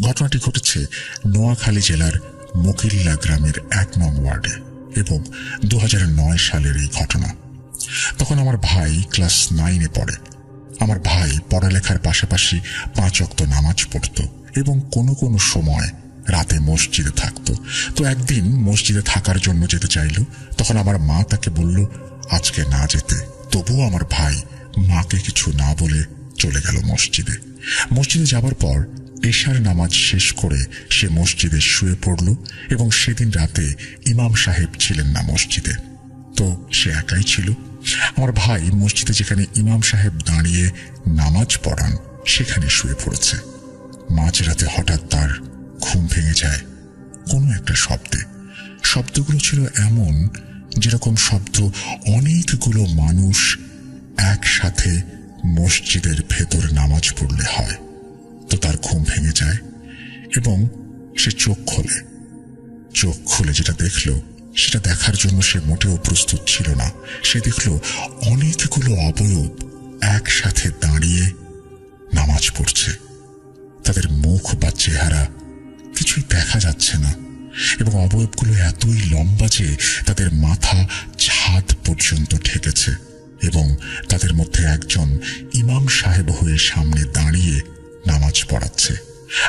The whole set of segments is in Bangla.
ঘটনাটি ঘটেছে নোয়াখালী জেলার মকিল্লা গ্রামের ১ নং ওয়ার্ডে এবং ২০০৯ সালের এই ঘটনা। তখন আমার ভাই ক্লাস 9-এ পড়ে। আমার ভাই পড়ালেখার পাশাপাশি ৫ ওয়াক্ত নামাজ পড়ত এবং কোনো কোনো সময় রাতে মসজিদে থাকত। তো একদিন মসজিদে থাকার জন্য যেতে চাইল, তখন আমার মা তাকে বলল আজকে না যেতে। তবুও আমার ভাই মাকে কিছু না বলে চলে গেল মসজিদে। মসজিদে যাবার পর এশার নামাজ শেষ করে সে মসজিদে শুয়ে পড়ল এবং সেদিন রাতে ইমাম সাহেব ছিলেন না মসজিদে, তো সে একাই ছিল। আমার ভাই মসজিদে যেখানে ইমাম সাহেব দাঁড়িয়ে নামাজ পড়ান সেখানে শুয়ে পড়েছে। মাঝরাতে হঠাৎ তার ঘুম ভেঙে যায় কোনো একটা শব্দে। শব্দগুলো ছিল এমন যেরকম শব্দ অনেকগুলো মানুষ একসাথে মসজিদের ভেতর নামাজ পড়লে হয়। তো তার ঘুম ভেঙে যায় এবং সে চোখ খুলে যেটা দেখল, সেটা দেখার জন্য সে মোটেও প্রস্তুত ছিল না। সে দেখল অনেকগুলো অবয়ব একসাথে দাঁড়িয়ে নামাজ পড়ছে। তাদের মুখ বা চেহারা কিছুই দেখা যাচ্ছে না এবং অবয়বগুলো এতই লম্বা যে তাদের মাথা ছাদ পর্যন্ত ঠেকেছে এবং তাদের মধ্যে একজন ইমাম সাহেব হয়ে সামনে দাঁড়িয়ে নামাজ পড়াচ্ছে।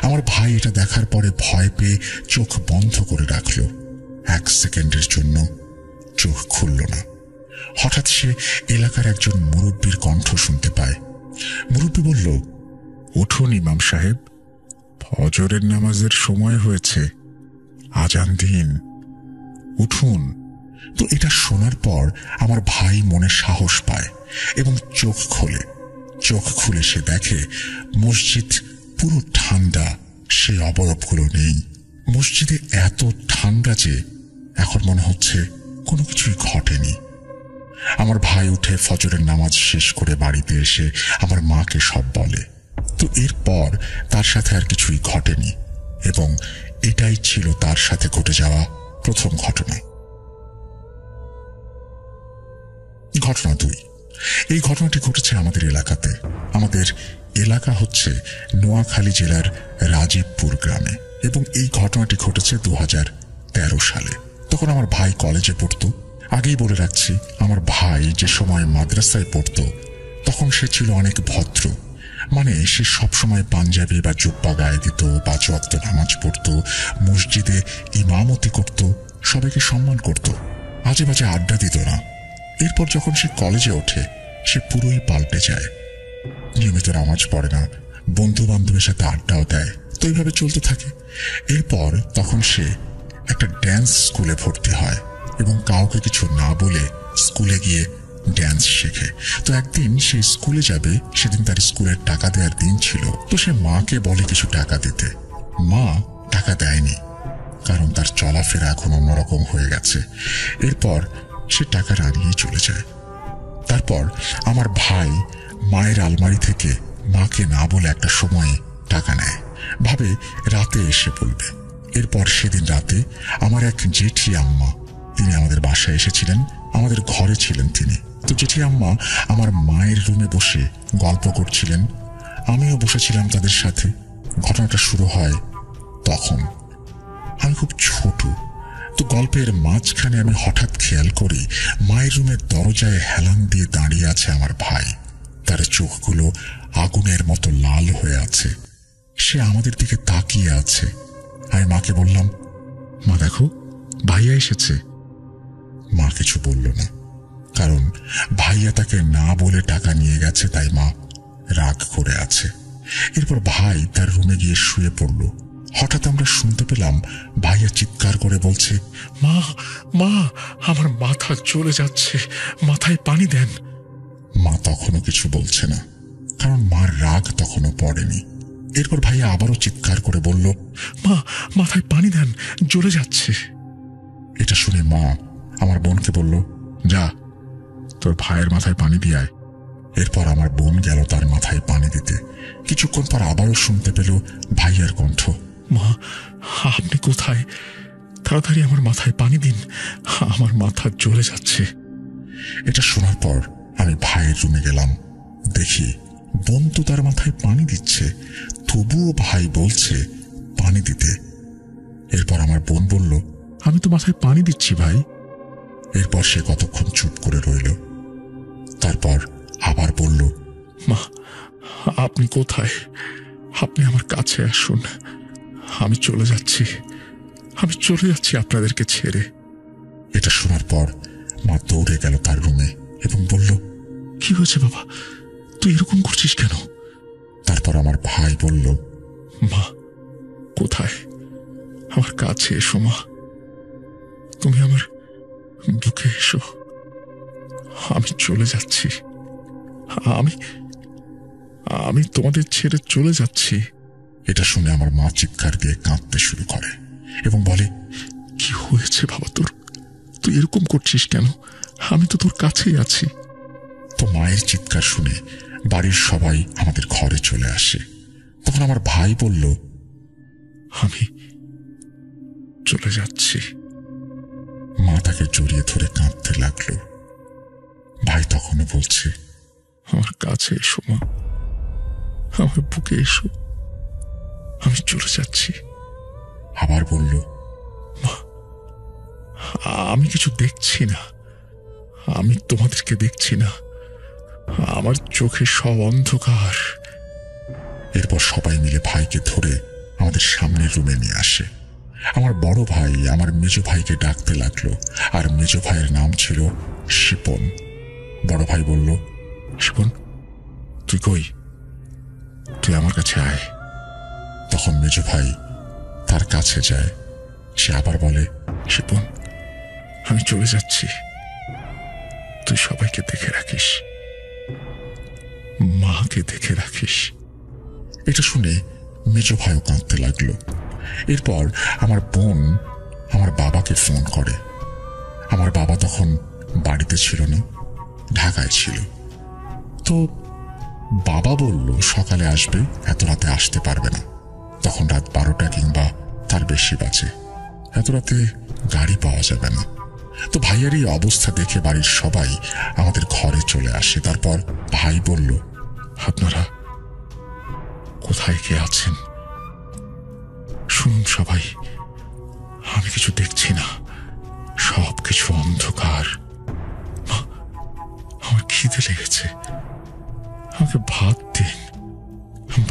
আমার ভাই এটা দেখার পরে ভয় পেয়ে চোখ বন্ধ করে রাখল। 1 সেকেন্ডের জন্য চোখ খুলল না। হঠাৎ সে এলাকার একজন মুরব্বীর কণ্ঠ শুনতে পায়। মুরব্বী বলল, উঠুন ইমাম সাহেব, ফজরের নামাজের সময় হয়েছে, আজান দিন, উঠুন। তো এটা শোনার পর আমার ভাই মনে সাহস পায় এবং চোখ খুলে সে দেখে মসজিদ পুরো ঠান্ডা, সে অবয়বগুলো নেই। মসজিদে এত ঠান্ডা যে এখন মনে হচ্ছে কোনো কিছুই ঘটেনি। আমার ভাই উঠে ফজরের নামাজ শেষ করে বাড়িতে এসে আমার মাকে সব বলে। তো এরপর তার সাথে আর কিছুই ঘটেনি এবং এটাই ছিল তার সাথে ঘটে যাওয়া প্রথম ঘটনা। ঘটনা 2। এই ঘটনাটি ঘটেছে আমাদের এলাকাতে। আমাদের এলাকা হচ্ছে নোয়াখালী জেলার রাজীবপুর গ্রামে এবং এই ঘটনাটি ঘটেছে 2013 সালে। তখন আমার ভাই কলেজে পড়তো। আগেই বলে রাখছি, আমার ভাই যে সময় মাদ্রাসায় পড়তো তখন সে ছিল অনেক ভদ্র। মানে সে সবসময় পাঞ্জাবি বা জুব্বা গায়ে দিত, 5 ওয়াক্ত নামাজ পড়তো, মসজিদে ইমামতি করত, সবাইকে সম্মান করত, আজে বাজে আড্ডা দিত না। এরপর যখন সে কলেজে ওঠে সে পুরোই পাল্টে যায়। নিয়মিত নামাজ পড়ে না, বন্ধু বান্ধবের সাথে আড্ডাও দেয়, তো এইভাবে চলতে থাকে। এরপর তখন সে একটা ড্যান্স স্কুলে ভর্তি হয় এবং কাউকে কিছু না বলে স্কুলে গিয়ে ড্যান্স শেখে। তো একদিন সে স্কুলে যাবে, সেদিন তার স্কুলের টাকা দেওয়ার দিন ছিল। তো সে মাকে বলে কিছু টাকা দিতে। মা টাকা দেয়নি, কারণ তার চলাফেরা এখন অন্যরকম হয়ে গেছে। এরপর সে টাকা রানিয়ে চলে যায়। তারপর আমার ভাই মায়ের আলমারি থেকে মাকে না বলে একটা সময়ে টাকা নেয়, ভাবে রাতে এসে বলবে। এরপর সেদিন রাতে আমার এক জেঠি আম্মা, তিনি আমাদের বাসায় এসেছিলেন, আমাদের ঘরে ছিলেন তিনি। তো জেঠি আম্মা আমার মায়ের রুমে বসে গল্প করছিলেন, আমিও বসেছিলাম তাদের সাথে। ঘটনাটা শুরু হয় তখন। আমি খুব ছোট, তো গল্পের মাঝখানে আমি হঠাৎ খেয়াল করি মায়ের রুমের দরজায় হেলান দিয়ে দাঁড়িয়ে আছে আমার ভাই। তার চোখগুলো আগুনের মতো লাল হয়ে আছে, সে আমাদের দিকে তাকিয়ে আছে। আমি মাকে বললাম, মা দেখো ভাইয়া এসেছে। মা কিছু বলল না, কারণ ভাইয়া তাকে না বলে টাকা নিয়ে গেছে, তাই মা রাগ করে আছে। এরপর ভাই তার রুমে গিয়ে শুয়ে পড়ল। হঠাৎ আমরা শুনতে পেলাম ভাইয়া চিৎকার করে বলছে, মা মা আমার মাথা চলে যাচ্ছে, মাথায় পানি দেন। মা তখনও কিছু বলছে না, কারণ মার রাগ তখনও পড়েনি। এরপর ভাইয়া আবারও চিৎকার করে বলল, মা মাথায় পানি দেন, জ্বলে যাচ্ছে। এটা শুনে মা আমার বোনকে বলল, যা তোর ভাইয়ের মাথায় পানি দিয়ে আয়। এরপর আমার বোন গেল তার মাথায় পানি দিতে। কিছুক্ষণ পর আবারও শুনতে পেল ভাইয়ার কণ্ঠ, মা আপনি কোথায়? তাড়াতাড়ি আমার মাথায় পানি দিন, আমার মাথা জ্বলে যাচ্ছে। এটা শোনার পর আমি ভাইয়ের রুমে গেলাম। দেখি বোন তো তার মাথায় পানি দিচ্ছে, তবুও ভাই বলছে পানি দিতে। এরপর আমার বোন বলল, আমি তো মাথায় পানি দিচ্ছি ভাই। এরপর সে কতক্ষণ চুপ করে রইল। তারপর আবার বলল, মা, আপনি কোথায়? আপনি আমার কাছে আসুন, আমি চলে যাচ্ছি আপনাদেরকে ছেড়ে। এটা শোনার পর মা দৌড়ে গেল তার রুমে এবং বলল, কি হয়েছে বাবা, তুই এরকম করছিস কেন? তারপর আমার ভাই বলল, মা কোথায়? আমার কাছে এসো মা, তুমি আমার বুকে এসো, আমি চলে যাচ্ছি, আমি তোমাদের ছেড়ে চলে যাচ্ছি। এটা শুনে আমার মা চিৎকার দিয়ে কাঁদতে শুরু করে এবং বলে, কি হয়েছে বাবা তোর? তুই এরকম করছিস কেন? আমি তো তোর কাছেই আছি। তো মায়ের চিৎকার শুনে বাড়ির সবাই আমাদের ঘরে চলে আসে। তখন আমার ভাই বলল, আমি চলে যাচ্ছি। মা তাকে জড়িয়ে ধরে কাঁদতে লাগলো। ভাই তখনও বলছে, আমার কাছে এসো মা, আমার বুকে এসো, আমি চলে যাচ্ছি। আবার বলল, মা আমি কিছু দেখছি না, আমি তোমাদেরকে দেখছি না, আমার চোখে সব অন্ধকার। এরপর সবাই মিলে ভাইকে ধরে আমাদের সামনের রুমে নিয়ে আসে। আমার বড় ভাই আমার মেজ ভাইকে ডাকতে লাগলো, আর মেজ ভাইয়ের নাম ছিল শিপন। বড় ভাই বলল, শিপন তুই কই? তুই আমার কাছে আয়। তখন মেজ ভাই তার কাছে যায়। সে আবার বলে, শিপন আমি চলে যাচ্ছি, তুই সবাইকে দেখে রাখিস, মাকে দেখে রাখিস। এটা শুনে মেজ ভাইও কাঁদতে লাগলো। এরপর আমার বোন আমার বাবাকে ফোন করে। আমার বাবা তখন বাড়িতে ছিল না, ঢাকায় ছিল। তো বাবা বলল সকালে আসবে, এত রাতে আসতে পারবে না। তখন রাত 12টা কিংবা তার বেশি বাজে, এত রাতে গাড়ি পাওয়া যাবে না। তো ভাইয়ের এই অবস্থা দেখে বাড়ির সবাই আমাদের ঘরে চলে আসে। তারপর ভাই বলল, আপনারা কোথায় কে আছেন? শুনুন সবাই, আমি কিছু দেখছি না, সব কিছু অন্ধকার। আমার খিদে লেগেছে, আমাকে ভাত দিন,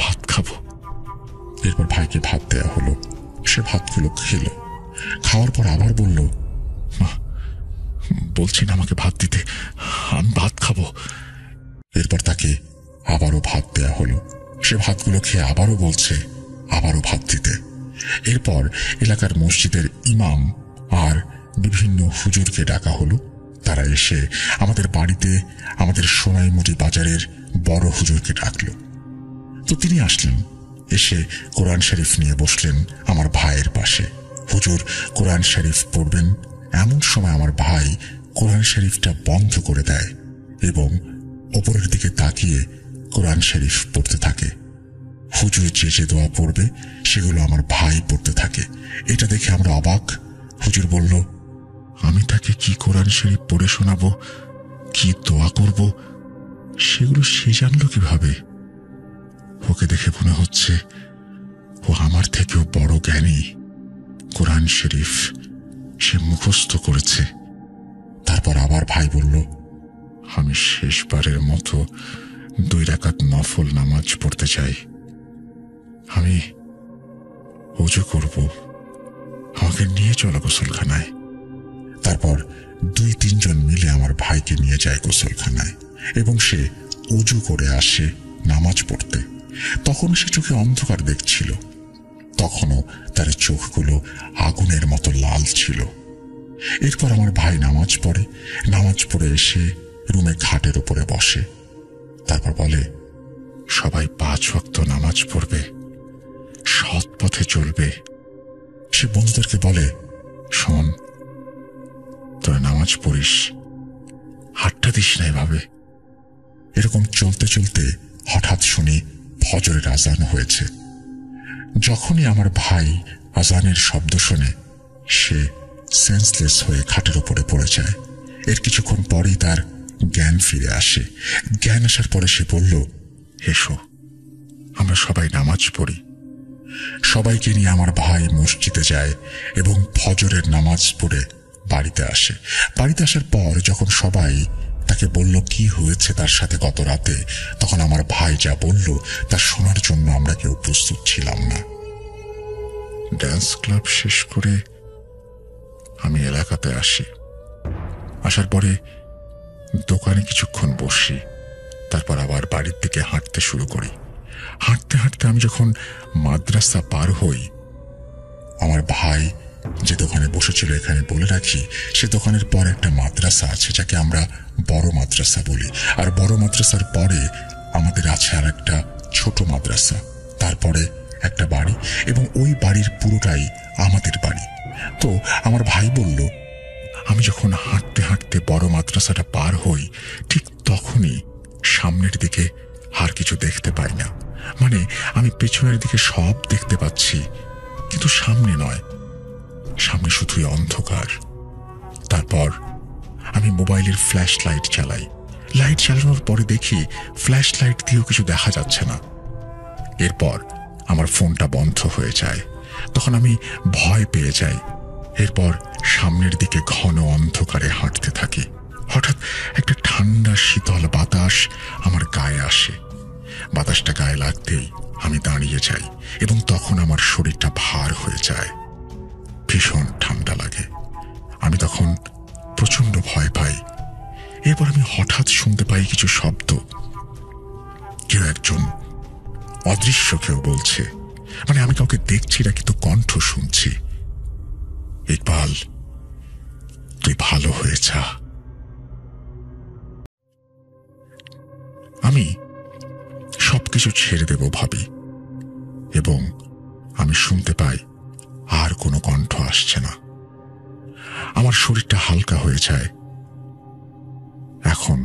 ভাত খাবো। এরপর ভাইকে ভাত দেয়া হলো। সে ভাতগুলো খেলো। খাওয়ার পর আবার বলল, মা বলছি না আমাকে ভাত দিতে, আমি ভাত খাবো। এরপর তাকে আবারও ভাত দেয়া হলো। সে ভাতগুলো খেয়ে আবারও বলছে আবারও ভাত দিতে। এরপর এলাকার মসজিদের ইমাম আর বিভিন্ন হুজুরকে ডাকা হলো। তারা এসে আমাদের বাড়িতে আমাদের সোনাইমুড়ি বাজারের বড় হুজুরকে ডাকলো। তো তিনি আসলেন, এসে কোরআন শরীফ নিয়ে বসলেন আমার ভাইয়ের পাশে। হুজুর কোরআন শরীফ পড়বেন, এমন সময় আমার ভাই কোরআন শরীফটা বন্ধ করে দেয় এবং ওপরের দিকে তাকিয়ে কোরআন শরীফ পড়তে থাকে। হুজুর যে যে দোয়া পড়বে সেগুলো আমার ভাই পড়তে থাকে। এটা দেখে আমরা অবাক। হুজুর বলল, আমি তাকে কি কোরআন শরীফ পড়ে শোনাবো, কি দোয়া করব, সেগুলো সে জানলো কিভাবে? ওকে দেখে মনে হচ্ছে ও আমার থেকেও বড় জ্ঞানী। কোরআন শরীফ সে মুখস্থ করেছে। তারপর আবার ভাই বলল, আমি শেষবারের মতো 2 রাকাত নফল নামাজ পড়তে চাই, আমি ওযু করব, আমাকে নিয়ে চলো গোসলখানায়। তারপর 2-3 জন মিলে আমার ভাইকে নিয়ে যায় গোসলখানায় এবং সে ওযু করে আসে নামাজ পড়তে। তখন সে চোখে অন্ধকার দেখছিল। তখনও তার চোখগুলো আগুনের মতো লাল ছিল। এরপর আমার ভাই নামাজ পড়ে এসে রুমে খাটের উপরে বসে। তারপর বলে, সবাই 5 ওয়াক্ত নামাজ পড়বে, সৎ পথে চলবে। সে বন্ধুদেরকে বলে, শোন, তোরা নামাজ পড়িস, হাতটা দিস না এভাবে। এরকম চলতে চলতে হঠাৎ শুনি ফজরের আজান হয়েছে। যখনই আমার ভাই আজানের শব্দ শোনে, সে সেন্সলেস হয়ে খাটের উপরে পড়ে যায়। এর কিছুক্ষণ পরেই তার জ্ঞান ফিরে আসে। জ্ঞান আসার পরে সে বলল, এসো আমরা সবাই নামাজ পড়ি। সবাইকে নিয়ে আমার ভাই মসজিদে যায় এবং ফজরের নামাজ পড়ে বাড়িতে আসে। বাড়িতে আসার পর যখন সবাই তাকে বলল কি হয়েছে তার সাথে গত রাতে, তখন আমার ভাই যা বলল তা শোনার জন্য আমরা কেউ প্রস্তুত ছিলাম না। ড্যান্স ক্লাব শেষ করে আমি এলাকাতে আসি। আসার পরে দোকানে কিছুক্ষণ বসি, তারপর আবার বাড়ির দিকে হাঁটতে শুরু করি। হাঁটতে হাঁটতে আমি যখন মাদ্রাসা পার হই, আমার ভাই যে দোকানে বসেছিল, এখানে বলে রাখি সে দোকানের পর একটা মাদ্রাসা আছে যাকে আমরা বড় মাদ্রাসা বলি, আর বড় মাদ্রাসার পরে আমাদের আছে আর একটা ছোট মাদ্রাসা, তারপরে একটা বাড়ি, এবং ওই বাড়ির পুরোটাই আমাদের বাড়ি। তো আমার ভাই বলল, আমি যখন হাঁটতে হাঁটতে বড় মাদ্রাসাটা পার হই ঠিক তখনই সামনের দিকে আর কিছু দেখতে পাই না। মানে আমি পেছনের দিকে সব দেখতে পাচ্ছি, কিন্তু সামনে নয়, সামনে শুধুই অন্ধকার। তারপর আমি মোবাইলের ফ্ল্যাশ লাইট চালাই। লাইট চালানোর পরে দেখি ফ্ল্যাশ লাইট দিয়েও কিছু দেখা যাচ্ছে না। এরপর আমার ফোনটা বন্ধ হয়ে যায়। তখন আমি ভয় পেয়ে যাই। এরপর সামনের দিকে ঘন অন্ধকারে হাঁটতে থাকি। হঠাৎ একটা ঠান্ডা শীতল বাতাস আমার গায়ে আসে। বাতাসটা গায়ে লাগতেই আমি দাঁড়িয়ে যাই এবং তখন আমার শরীরটা ভার হয়ে যায়। ভীষণ ঠান্ডা লাগে। আমি তখন প্রচন্ড ভয় পাই। এরপর আমি হঠাৎ শুনতে পাই কিছু শব্দ। কেউ একজন অদৃশ্য কেউ বলছে, মানে আমি কাউকে দেখছি না কিন্তু কণ্ঠ শুনছি, ইকবাল তুই ভালো হয়ে যা। আমি সবকিছু ছেড়ে দেব ভাবি, এবং আমি শুনতে পাই আর কোনো কণ্ঠ আসছে না। আমার শরীরটা হালকা হয়ে যায়। এখন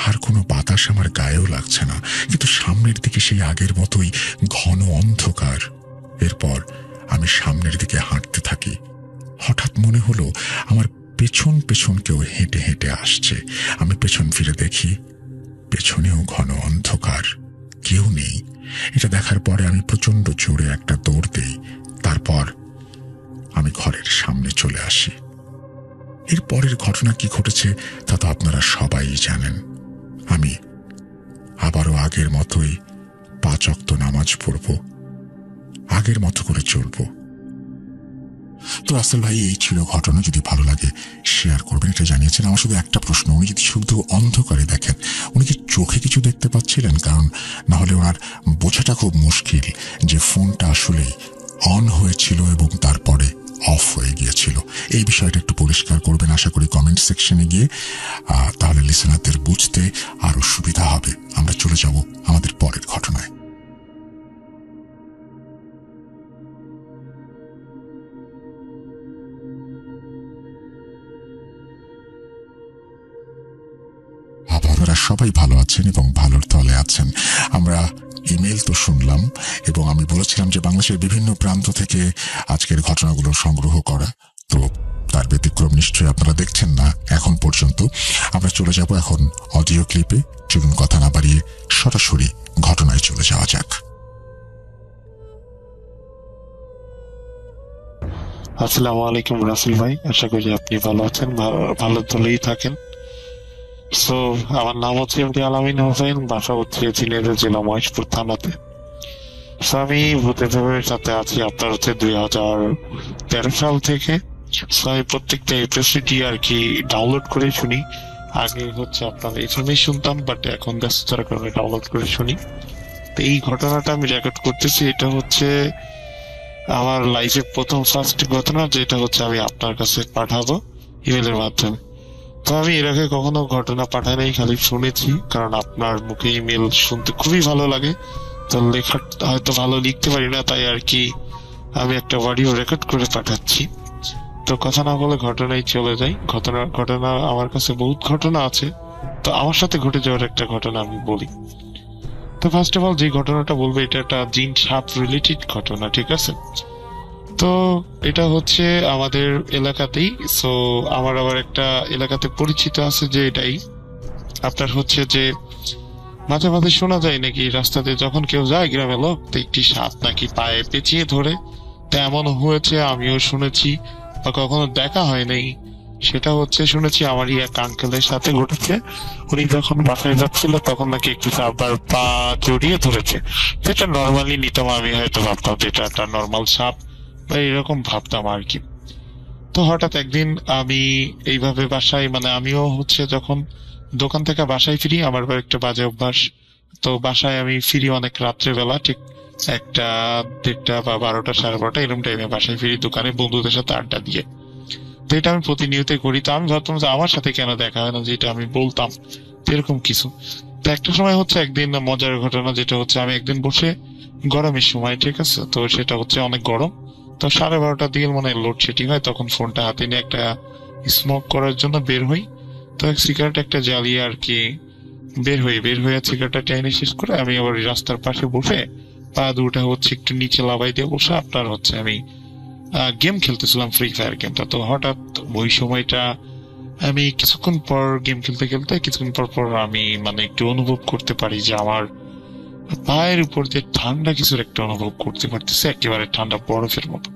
আর কোনো বাতাস আমার গায়েও লাগছে না, কিন্তু সামনের দিকে সেই আগের মতোই ঘন অন্ধকার। এরপর আমি সামনের দিকে হাঁটতে থাকি। হঠাৎ মনে হলো আমার পেছন পেছন কেউ হেঁটে হেঁটে আসছে। আমি পেছন ফিরে দেখি, পেছনেও ঘন অন্ধকার, কেউ নেই। এটা দেখার পরে আমি প্রচন্ড জোরে একটা দৌড় দেই। তারপর আমি ঘরের সামনে চলে আসি। এর পরের ঘটনা কি ঘটেছে তা তো আপনারা সবাই জানেন। আমি আবারও আগের মতোই 5 ওয়াক্ত নামাজ পড়ব, আগের মতো করে চলব। তো রাসেল ভাই, এই ছিল ঘটনা। যদি ভালো লাগে শেয়ার করবেন, এটা জানিয়েছেন। আমার শুধু একটা প্রশ্ন, উনি যদি শুধু অন্ধকারে দেখেন, উনি কি চোখে কিছু দেখতে পাচ্ছিলেন? কারণ না হলে ওনার বোঝাটা খুব মুশকিল যে ফোনটা আসলেই অন হয়েছিল এবং তারপরে অফ হয়ে গিয়েছিল। এই বিষয়টা একটু পরিষ্কার করবেন আশা করি কমেন্ট সেকশনে গিয়ে, তাহলে লিসেনারদের বুঝতে আরো সুবিধা হবে। আমরা চলে যাব আমাদের পরের ঘটনায়। আপনারা সবাই ভালো আছেন এবং ভালোর তলে আছেন। আমরা ইমেল তো শুনলাম, এবং আমি বলেছিলাম যে বাংলাদেশের বিভিন্ন প্রান্ত থেকে আজকের ঘটনাগুলো সংগ্রহ করা, তো তার ব্যতিক্রম নিশ্চয়ই আপনারা দেখছেন না এখন পর্যন্ত। আমরা চলে যাব এখন অডিও ক্লিপে। চলুন কথা না বাড়িয়ে সরাসরি ঘটনায় চলে যাওয়া যাক। আসসালামু আলাইকুম রাসেল ভাই, আশা করি আপনি ভালো আছেন, ভালো তলেই থাকেন। সো আমার নাম হচ্ছে এমডি আলামিন হোসেন, বাসা হচ্ছে ঝিনাইদহ জেলা মহেশপুর থানাতে। সো আমি ভূতের ফেভারির সাথে আছি আপনার হচ্ছে 2013 সাল থেকে। সো আমি প্রত্যেকটা এপিসোডই আর কি ডাউনলোড করে শুনি। আগে হচ্ছে আপনার এফএমএ শুনতাম, বাট এখন ব্যস্ততার কারণে ডাউনলোড করে শুনি। তো এই ঘটনাটা আমি রেকর্ড করতেছি, এটা হচ্ছে আমার লাইফে প্রথম ফার্স্ট ঘটনা, যেটা হচ্ছে আমি আপনার কাছে পাঠাবো ইমেলের মাধ্যমে। তো আমি এর আগে কখনো ঘটনা পাঠাই নাই, খালি শুনেছি, কারণ আপনার মুখে ইমেল শুনতে খুবই ভালো লাগে। তো লেখা হয়তো ভালো লিখতে পারি না, তাই আর কি আমি একটা অডিও রেকর্ড করে পাঠাচ্ছি। তো কথা না বলে ঘটনায় চলে যাই। ঘটনা আমার কাছে বহুত ঘটনা আছে, তো আমার সাথে ঘটে যাওয়ার একটা ঘটনা আমি বলি। তো ফার্স্ট অফ অল যে ঘটনাটা বলবো, এটা একটা জিন সাপ রিলেটেড ঘটনা, ঠিক আছে? তো এটা হচ্ছে আমাদের এলাকাতেই। সো আমার আবার একটা এলাকাতে পরিচিত আছে যে এটাই আপনার হচ্ছে যে মাঝে মাঝে শোনা যায় নাকি রাস্তাতে যখন কেউ যায় গ্রামের লোক, তো একটি সাপ নাকি পায়ে পেঁচিয়ে ধরে। তা এমন হয়েছে আমিও শুনেছি, বা কখনো দেখা হয় নাই। সেটা হচ্ছে শুনেছি আমারই এক আঙ্কেলের সাথে ঘটেছে। উনি যখন বাসায় যাচ্ছিল তখন নাকি একটু সাপের পা জড়িয়ে ধরেছে। যেটা নর্মালি নিতাম, আমি হয়তো ভাবতাম যে এটা একটা নর্মাল সাপ বা এরকম ভাবতাম আর কি। তো হঠাৎ একদিন আমি এইভাবে বাসায়, মানে আমিও হচ্ছে যখন দোকান থেকে বাসায় ফিরি, আমার আবার একটা বাজে অভ্যাস। তো বাসায় আমি ফিরি অনেক রাত্রেবেলা, ঠিক একটা, দেড়টা বা 12টা 12:30 এরকম টাইমে বাসায় ফিরি দোকানে বন্ধুদের সাথে আড্ডা দিয়ে। তো এটা আমি প্রতিনিয়তই করি। তো আমি ভাবতাম যে আমার সাথে কেন দেখা হয় না, যেটা আমি বলতাম, তো এরকম কিছু। তো একটা সময় হচ্ছে একদিন মজার ঘটনা, যেটা হচ্ছে আমি একদিন বসে, গরমের সময়, ঠিক আছে, তো সেটা হচ্ছে অনেক গরম। তো 12:30টার দিকে মানে লোডশেডিং হয়, তখন ফোনটা হাতে নিয়ে একটা স্মোক করার জন্য বের হই। তো এক সিগারেট একটা জ্বালিয়ে আর কি বের হয়ে সিগারেটটা টেনে শেষ করে আমি আবার রাস্তার পাশে বসে পা দুটা হচ্ছে একটু নিচে লাবাই দিয়ে বসে আপনার হচ্ছে আমি গেম খেলতেছিলাম, ফ্রি ফায়ার গেমটা। তো হঠাৎ ওই সময়টা আমি কিছুক্ষণ পর গেম খেলতে খেলতে কিছুক্ষণ পর পর আমি মানে একটু অনুভব করতে পারি যে আমার পায়ের উপর যে ঠান্ডা কিছুর একটা অনুভব করতে পারতেছে, একেবারে ঠান্ডা বরফের মতো।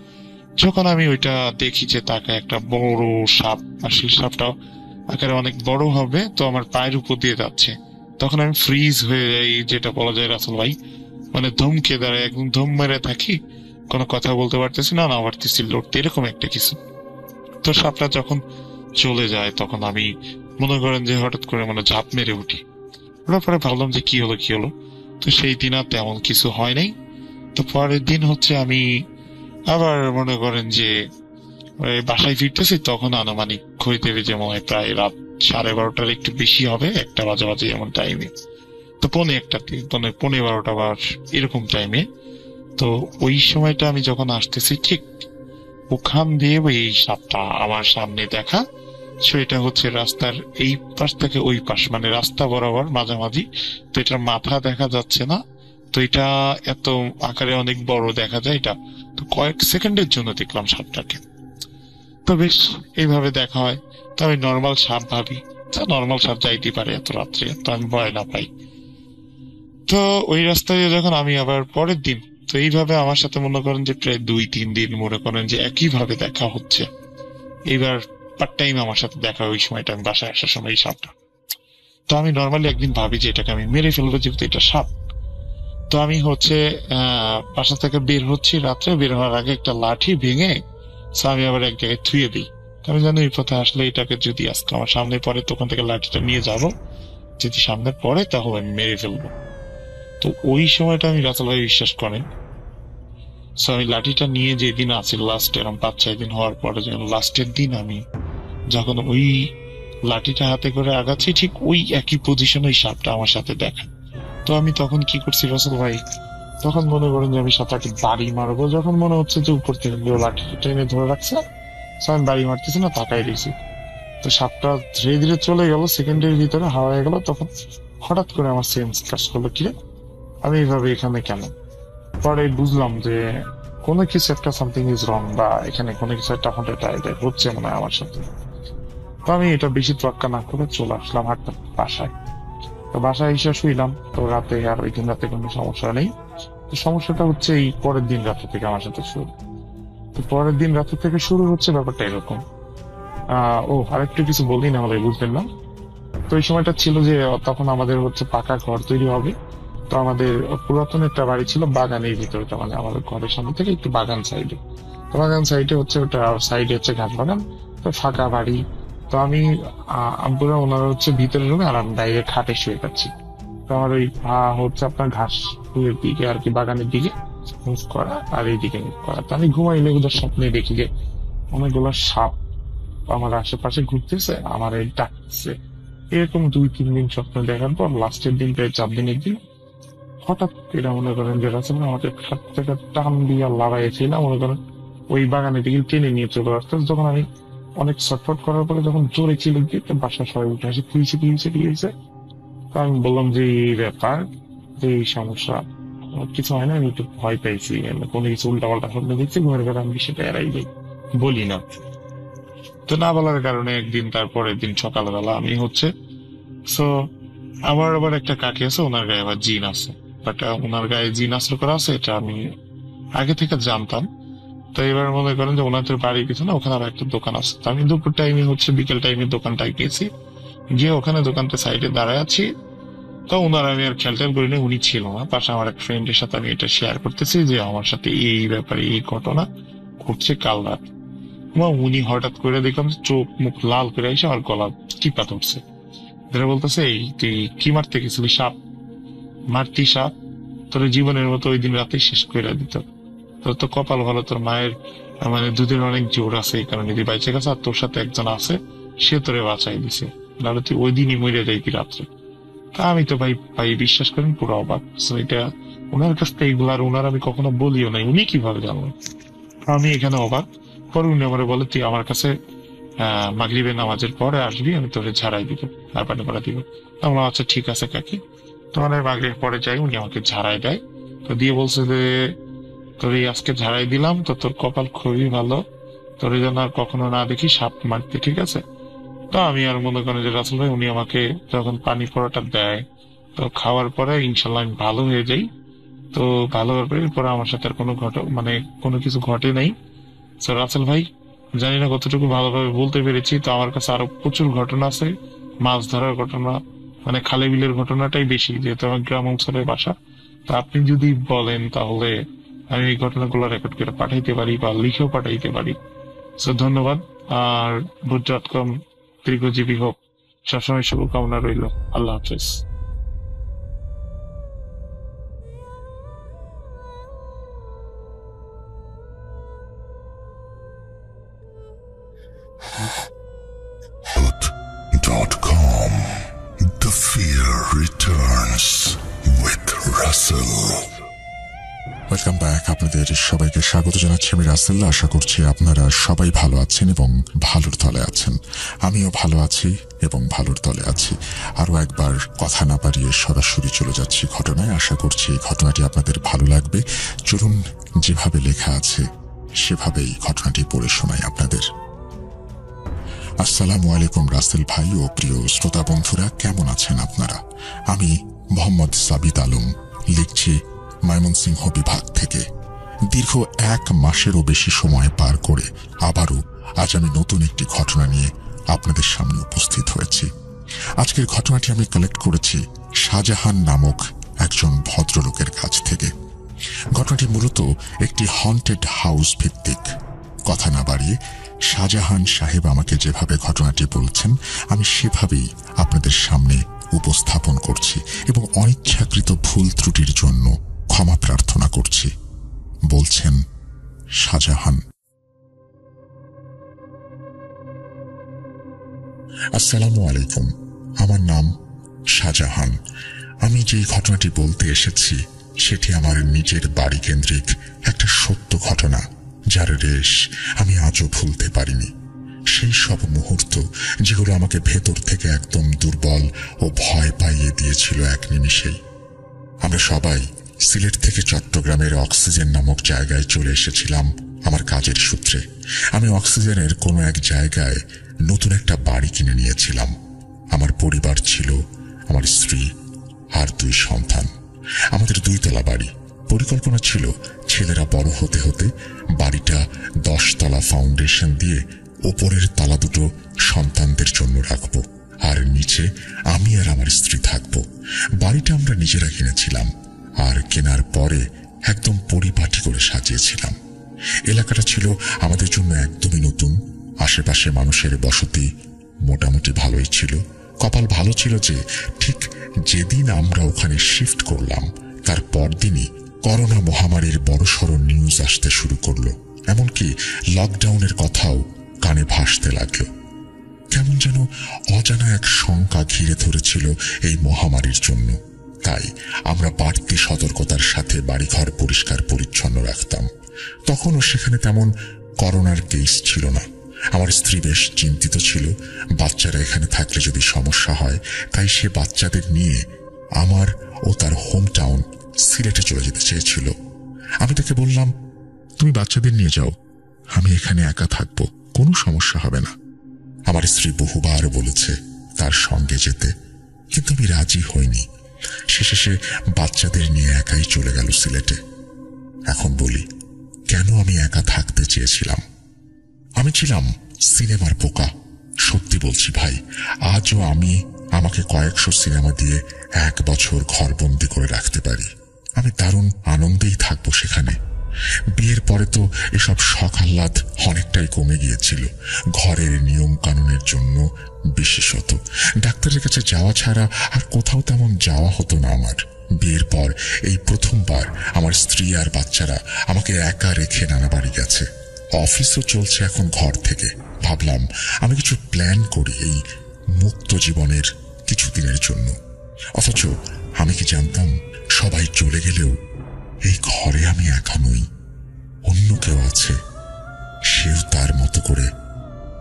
যখন আমি ওইটা দেখি যে তাকে একটা বড় সাপ, আর সেই সাপটা আকারে অনেক বড় হবে, তো আমার পায়ের উপর দিয়ে যাচ্ছে, তখন আমি ফ্রিজ হয়ে যাই, যেটা বলা যায় রাসেল ভাই। মানে ধমকে দাঁড়ায়, একদম ধম মেরে থাকি, কোনো কথা বলতে পারতেছি না, না পারতেছি লড়তে, এরকম একটা কিছু। তো সাপটা যখন চলে যায় তখন আমি মনে করেন যে হঠাৎ করে মানে ঝাঁপ মেরে উঠি। ওঠার পরে ভাবলাম যে কি হলো। তো সেই দিন আর তেমন কিছু হয় নাই। তো পরের দিন হচ্ছে আমি আবার মনে করেন যে ওই বাসায় ফিরতেছি, তখন আনুমানিক হইতে যে মনে হয় প্রায় রাত 12:30টার একটু বেশি হবে, 1টা বাজে এমন টাইমে। তো পৌনে 12টা বা এরকম টাইমে। তো ওই সময়টা আমি যখন আসতেছি, ঠিক ওখান দিয়ে ওই সাপটা আমার সামনে দেখা। সো এটা হচ্ছে রাস্তার এই পাশ থেকে ওই পাশ, মানে রাস্তা বরাবর মাঝামাঝি। তো এটার মাথা দেখা যাচ্ছে না। তো এটা এত আকারে অনেক বড় দেখা যায় এটা। তো কয়েক সেকেন্ডের জন্য দেখলাম সাপটাকে। তো বেশ, এইভাবে দেখা হয়। তো আমি নর্মাল সাপ ভাবি, তা নর্মাল সাপ যাইতে পারে এত রাত্রে, তো আমি ভয় না পাই। তো ওই রাস্তায় যখন আমি আবার পরের দিন, তো এইভাবে আমার সাথে মনে করেন যে প্রায় 2-3 দিন মনে করেন যে একই ভাবে দেখা হচ্ছে। এইবার পার্ট টাইম আমার সাথে দেখা, ওই সময়টা আমি বাসায় আসার সময় এই সাপটা। তো আমি নর্মালি একদিন ভাবি যে এটাকে আমি মেরে ফেলবো, যেহেতু এটা সাপ। তো আমি হচ্ছে বাসা থেকে বের হচ্ছি, রাত্রে বের হওয়ার আগে একটা লাঠি ভেঙে তো আমি আবার এক জায়গায় থুয়ে দিই। তো আমি জানি এই পথে আসলে এটাকে যদি আজকে আমার সামনে পড়ে, তখন থেকে লাঠিটা নিয়ে যাব, যদি সামনে পড়ে তাহলে আমি মেরে ফেলবো। তো ওই সময়টা আমি রাসেল ভাই বিশ্বাস করেন, তো আমি লাঠিটা নিয়ে যেদিন আছি লাস্ট এরকম 5-6 দিন হওয়ার পরে, যখন লাস্টের দিন আমি যখন ওই লাঠিটা হাতে করে আগাচ্ছি, ঠিক ওই একই পজিশনে ওই সাপটা আমার সাথে দেখা। তো আমি তখন কি করছি রাসেল ভাই, তখন মনে করেন যে আমি সাপটাকে বাড়ি মারবো, যখন মনে হচ্ছে যে উপর থেকে কেউ লাঠিটা টেনে ধরে রাখছে, তো আমি বাড়ি মারতেছি না, তাকাই দিয়েছি। তো সাপটা ধীরে ধীরে চলে গেল, সেকেন্ডের ভিতরে হাওয়া হয়ে গেল। তখন হঠাৎ করে আমার সেন্স কাজ করলো, কিরে আমি এইভাবে এখানে কেন। পরে বুঝলাম যে কোনো কিছু একটা সামথিং ইজ রং, বা এখানে কোনো কিছু একটা হচ্ছে মনে হয় আমার সাথে। তো আমি এটা বেশি তোয়াক্কা না করে চলে আসলাম হাঁটতে বাসায়। তো বাসায় এসে শুইলাম। তো রাতে আর ওই দিন রাতে কোনো সমস্যা নেই। তো সমস্যাটা হচ্ছে এই পরের দিন রাতে থেকে আমার সাথে শুরু। তো পরের দিন রাতে থেকে শুরু হচ্ছে ব্যাপারটা এরকম। ও আরেকটু কিছু বলি না হলে বুঝবেন না। তো এই সময়টা ছিল যে তখন আমাদের হচ্ছে পাকা ঘর তৈরি হবে। তো আমাদের পুরাতন একটা বাড়ি ছিল বাগানের ভিতরে, তার মানে আমাদের ঘরের সামনে থেকে একটু বাগান সাইডে। তো বাগান সাইডে হচ্ছে ওটা, সাইডে হচ্ছে ঘাস বাগান। তো ফাঁকা বাড়ি। তো আমি আব্বুরা ওনারা হচ্ছে ভিতরের রুমে, আর আমি বাইরে খাটে শুয়ে পাচ্ছি। তো আমার ওই হচ্ছে আপনার ঘাস ফুলের দিকে আর কি, বাগানের দিকে মুভ করা, আর এইদিকে মুভ করা। তো আমি ঘুমাইলে ওদের স্বপ্নে দেখি যে অনেকগুলো সাপ আমার আশেপাশে ঘুরতেছে, আমার এই ডাকতেছে। এরকম 2-3 দিন স্বপ্ন দেখার পর লাস্টের দিন, প্রায় 4 দিনের দিন, হঠাৎ এটা মনে করেন যে রাসেল আমাদের খাট থেকে টান দিয়ে লাগাইছিলাম, মনে করেন ওই বাগানের দিকে টেনে নিয়ে চলে আসতে। যখন আমি অনেক ছটফট করার পরে যখন জোরে চিলে দিয়ে বাসার সবাই উঠে আসে, কি হয়েছে। তো আমি বললাম যে এই ব্যাপার, যে এই সমস্যা। আমার কিছু হয় না, আমি একটু ভয় পাইছি, আমি কোনো কিছু উল্টাপাল্টা স্বপ্ন দেখছি, ঘুমের ঘরে আমি সেটা এড়াই যাই, বলি না। তো না বলার কারণে একদিন, তারপরের দিন সকালবেলা আমি হচ্ছে, সো আবার আবার একটা কাকি আছে, ওনার গায়ে আবার জিন আছে, বাট ওনার গায়ে জিন আসর করা আছে এটা আমি আগে থেকে জানতাম। তো এবার মনে করেন যে ওনাদের বাড়ির পিছনে ওখানে আবার একটা দোকান আছে, তো আমি দুপুর টাইমে বিকেল টাইমে দোকানটায় গেছি, গিয়ে ওখানে দোকানটা সাইডে দাঁড়ায় আছি। তো ওনার আমি আর খেয়াল টেয়াল করিনি, উনি ছিল না, পাশে আমার এক ফ্রেন্ডের সাথে আমি এটা শেয়ার করতেছি যে আমার সাথে এই ব্যাপারে এই ঘটনা ঘটছে কাল রাত। এবং উনি হঠাৎ করে দেখলাম যে চোখ মুখ লাল করে এসে আমার গলা টিপা ধরছে, ধরে বলতেছে, এই তুই কি মারতে গেছিলি? সাপ মারতি? সাপ তোর জীবনের মতো ওই দিন রাতে শেষ করে দিত। তোর তো কপাল ভালো, তোর মায়ের মানে দুধের অনেক জোর আছে, এই কারণে তুই বাইচে গেছে, আর তোর সাথে একজন আছে, সে তোরে বাঁচাই দিছে, নাহলে তুই ওই দিনই মরে যাইতি রাত্রে। তা আমি তো ভাই ভাই বিশ্বাস করেন পুরো অবাক। So এটা ওনার কাছ থেকে এগুলো আর ওনার আমি কখনো বলিও নাই, উনি কিভাবে জানলেন? আমি এখানে অবাক। পরে উনি আমার বলে, তুই আমার কাছে মাগরিবের নামাজের পরে আসবি, আমি তোরে ঝাড়াই দিব, আর পানি পড়া দিব। আমরা আচ্ছা ঠিক আছে কাকি। তোমার মাগরিবের পরে যাই, উনি আমাকে ঝাড়াই দেয়। তো দিয়ে বলছে যে তোর এই আজকে ঝাড়াই দিলাম, তো তোর কপাল খুবই ভালো, তোর যেন আর কখনো না দেখি সাপ মারতে, ঠিক আছে? তো আমি আর মনে করেন যে রাসেল ভাই, উনি আমাকে যখন পানি পড়াটা দেয়, তো খাওয়ার পরে ইনশাল্লাহ আমি ভালো হয়ে যাই। তো ভালো হওয়ার পরে পরে আমার সাথে আর কোনো মানে কোনো কিছু ঘটে নাই। তো রাসেল ভাই, জানি না কতটুকু ভালোভাবে বলতে পেরেছি, তো আমার কাছে আরো প্রচুর ঘটনা আছে, মাছ ধরার ঘটনা, মানে খালে বিলের ঘটনাটাই বেশি, যেহেতু আমার গ্রাম অঞ্চলের বাসা। তো আপনি যদি বলেন তাহলে আমি এই ঘটনাগুলো রেকর্ড করে পাঠাইতে পারি বা লিখেও পাঠাইতে পারি। তো ধন্যবাদ। আর ভূত.com দীর্ঘজীবী হোক, সবসময় শুভকামনা রইল। আল্লাহ হাফেজ। Hood.com. The fear returns with Russell. Welcome back. আপনাদের সবাইকে স্বাগত জানাচ্ছি আমি রাসেল। আশা করছি আপনারা সবাই ভালো আছেন এবং ভালোর দলে আছেন। আমিও ভালো আছি এবং ভালোর দলে আছি। আরো একবার কথা না বাড়িয়ে সরাসরি চলে যাচ্ছি ঘটনায়। আশা করছি এই ঘটনাটি আপনাদের ভালো লাগবে। চলুন, যেভাবে লেখা আছে সেভাবেই ঘটনাটি পড়ে শোনাই আপনাদের। আসসালামু আলাইকুম রাসেল ভাই ও প্রিয় শ্রোতা বন্ধুরা, কেমন আছেন আপনারা? আমি মোহাম্মদ সাবিত আলম লিখছি ময়মনসিংহ বিভাগ থেকে। দীর্ঘ 1 মাসেরও বেশি সময় পার করে আবারও আজ আমি নতুন একটি ঘটনা নিয়ে আপনাদের সামনে উপস্থিত হয়েছি। আজকের ঘটনাটি আমি কালেক্ট করেছি শাহজাহান নামক একজন ভদ্রলোকের কাছ থেকে। ঘটনাটি মূলত একটি হন্টেড হাউস ভিত্তিক। কথা না বাড়িয়ে শাহজাহান সাহেব আমাকে যেভাবে ঘটনাটি বলছেন আমি সেভাবেই আপনাদের সামনে উপস্থাপন করছি এবং অনিচ্ছাকৃত ভুল ত্রুটির জন্য ক্ষমা প্রার্থনা করছি। বলছেন শাহজাহান। আসসালামু আলাইকুম, আমার নাম শাহজাহান। আমি যে ঘটনাটি বলতে এসেছি সেটি আমার নিজের বাড়ি কেন্দ্রিক একটা সত্য ঘটনা, যার রেশ আমি আজও ভুলতে পারিনি। সেই সব মুহূর্ত যেগুলো আমাকে ভেতর থেকে একদম দুর্বল ও ভয় পাইয়ে দিয়েছিল এক নিমিষেই। আমরা সবাই সিলেট থেকে চট্টগ্রামের অক্সিজেন নামক জায়গায় চলে এসেছিলাম আমার কাজের সূত্রে। আমি অক্সিজেনের কোনো এক জায়গায় নতুন একটা বাড়ি কিনে নিয়েছিলাম। আমার পরিবার ছিল আমার স্ত্রী আর 2 সন্তান। আমাদের 2 তলা বাড়ি। পরিকল্পনা ছিল ছেলেরা বড় হতে হতে বাড়িটা 10 তলা ফাউন্ডেশন দিয়ে ওপরের তালা দুটো সন্তানদের জন্য রাখবো, আর নিচে আমি আর আমার স্ত্রী থাকবো। বাড়িটা আমরা নিজেরা কিনেছিলাম, আর কেনার পরে একদম পরিপাটি করে সাজিয়েছিলাম। এলাকাটা ছিল আমাদের জন্য একদমই নতুন। আশেপাশে মানুষের বসতি মোটামুটি ভালোই ছিল। কপাল ভালো ছিল যে ঠিক যেদিন আমরা ওখানে শিফট করলাম তার পরদিনই করোনা মহামারীর বড়সড় নিউজ আসতে শুরু করলো। এমনকি লকডাউনের কথাও কানে ভাসতে লাগলো। কেমন যেন অজানা এক শঙ্কা ঘিরে ধরেছিল এই মহামারীর জন্য। তাই আমরা বাড়তি সতর্কতার সাথে বাড়িঘর পরিষ্কার পরিচ্ছন্ন রাখতাম। তখনও সেখানে তেমন করোনার কেস ছিল না। আমার স্ত্রী বেশ চিন্তিত ছিল বাচ্চারা এখানে থাকলে যদি সমস্যা হয়, তাই সে বাচ্চাদের নিয়ে আমার ও তার হোম টাউন সিলেটে চলে যেতে চেয়েছিল। আমি তাকে বললাম, তুমি বাচ্চাদের নিয়ে যাও, আমি এখানে একা থাকবো, কোনো সমস্যা হবে না। আমার স্ত্রী বহুবার বলেছে তার সঙ্গে যেতে, কিন্তু আমি রাজি হইনি। শেষে সে বাচ্চাদের নিয়ে একাই চলে গেল সিলেটে। এখন বলি, কেন আমি একা থাকতে চেয়েছিলাম? আমি ছিলাম সিনেমার পোকা। সত্যি বলছি ভাই, আজও আমি আমাকে কয়েকশো সিনেমা দিয়ে 1 বছর ঘরবন্দি করে রাখতে পারি। আমি দারুণ আনন্দেই থাকবো সেখানে। বিয়ের পরে তো এসব শখ আহ্লাদ অনেকটাই কমে গিয়েছিল, ঘরের নিয়ম কানুনের জন্য বিশেষত। ডাক্তারের কাছে যাওয়া ছাড়া আর কোথাও তেমন যাওয়া হতো না আমার। বিয়ের পর এই প্রথমবার আমার স্ত্রী আর বাচ্চারা আমাকে একা রেখে নানা বাড়ি গেছে। অফিসও চলছে এখন ঘর থেকে। ভাবলাম আমি কিছু প্ল্যান করি এই মুক্ত জীবনের কিছুদিনের জন্য। অথচ আমি কি জানতাম, সবাই চলে গেলেও এই ঘরে আমি একা নই, অন্য কেউ আছে। সেও তার মতো করে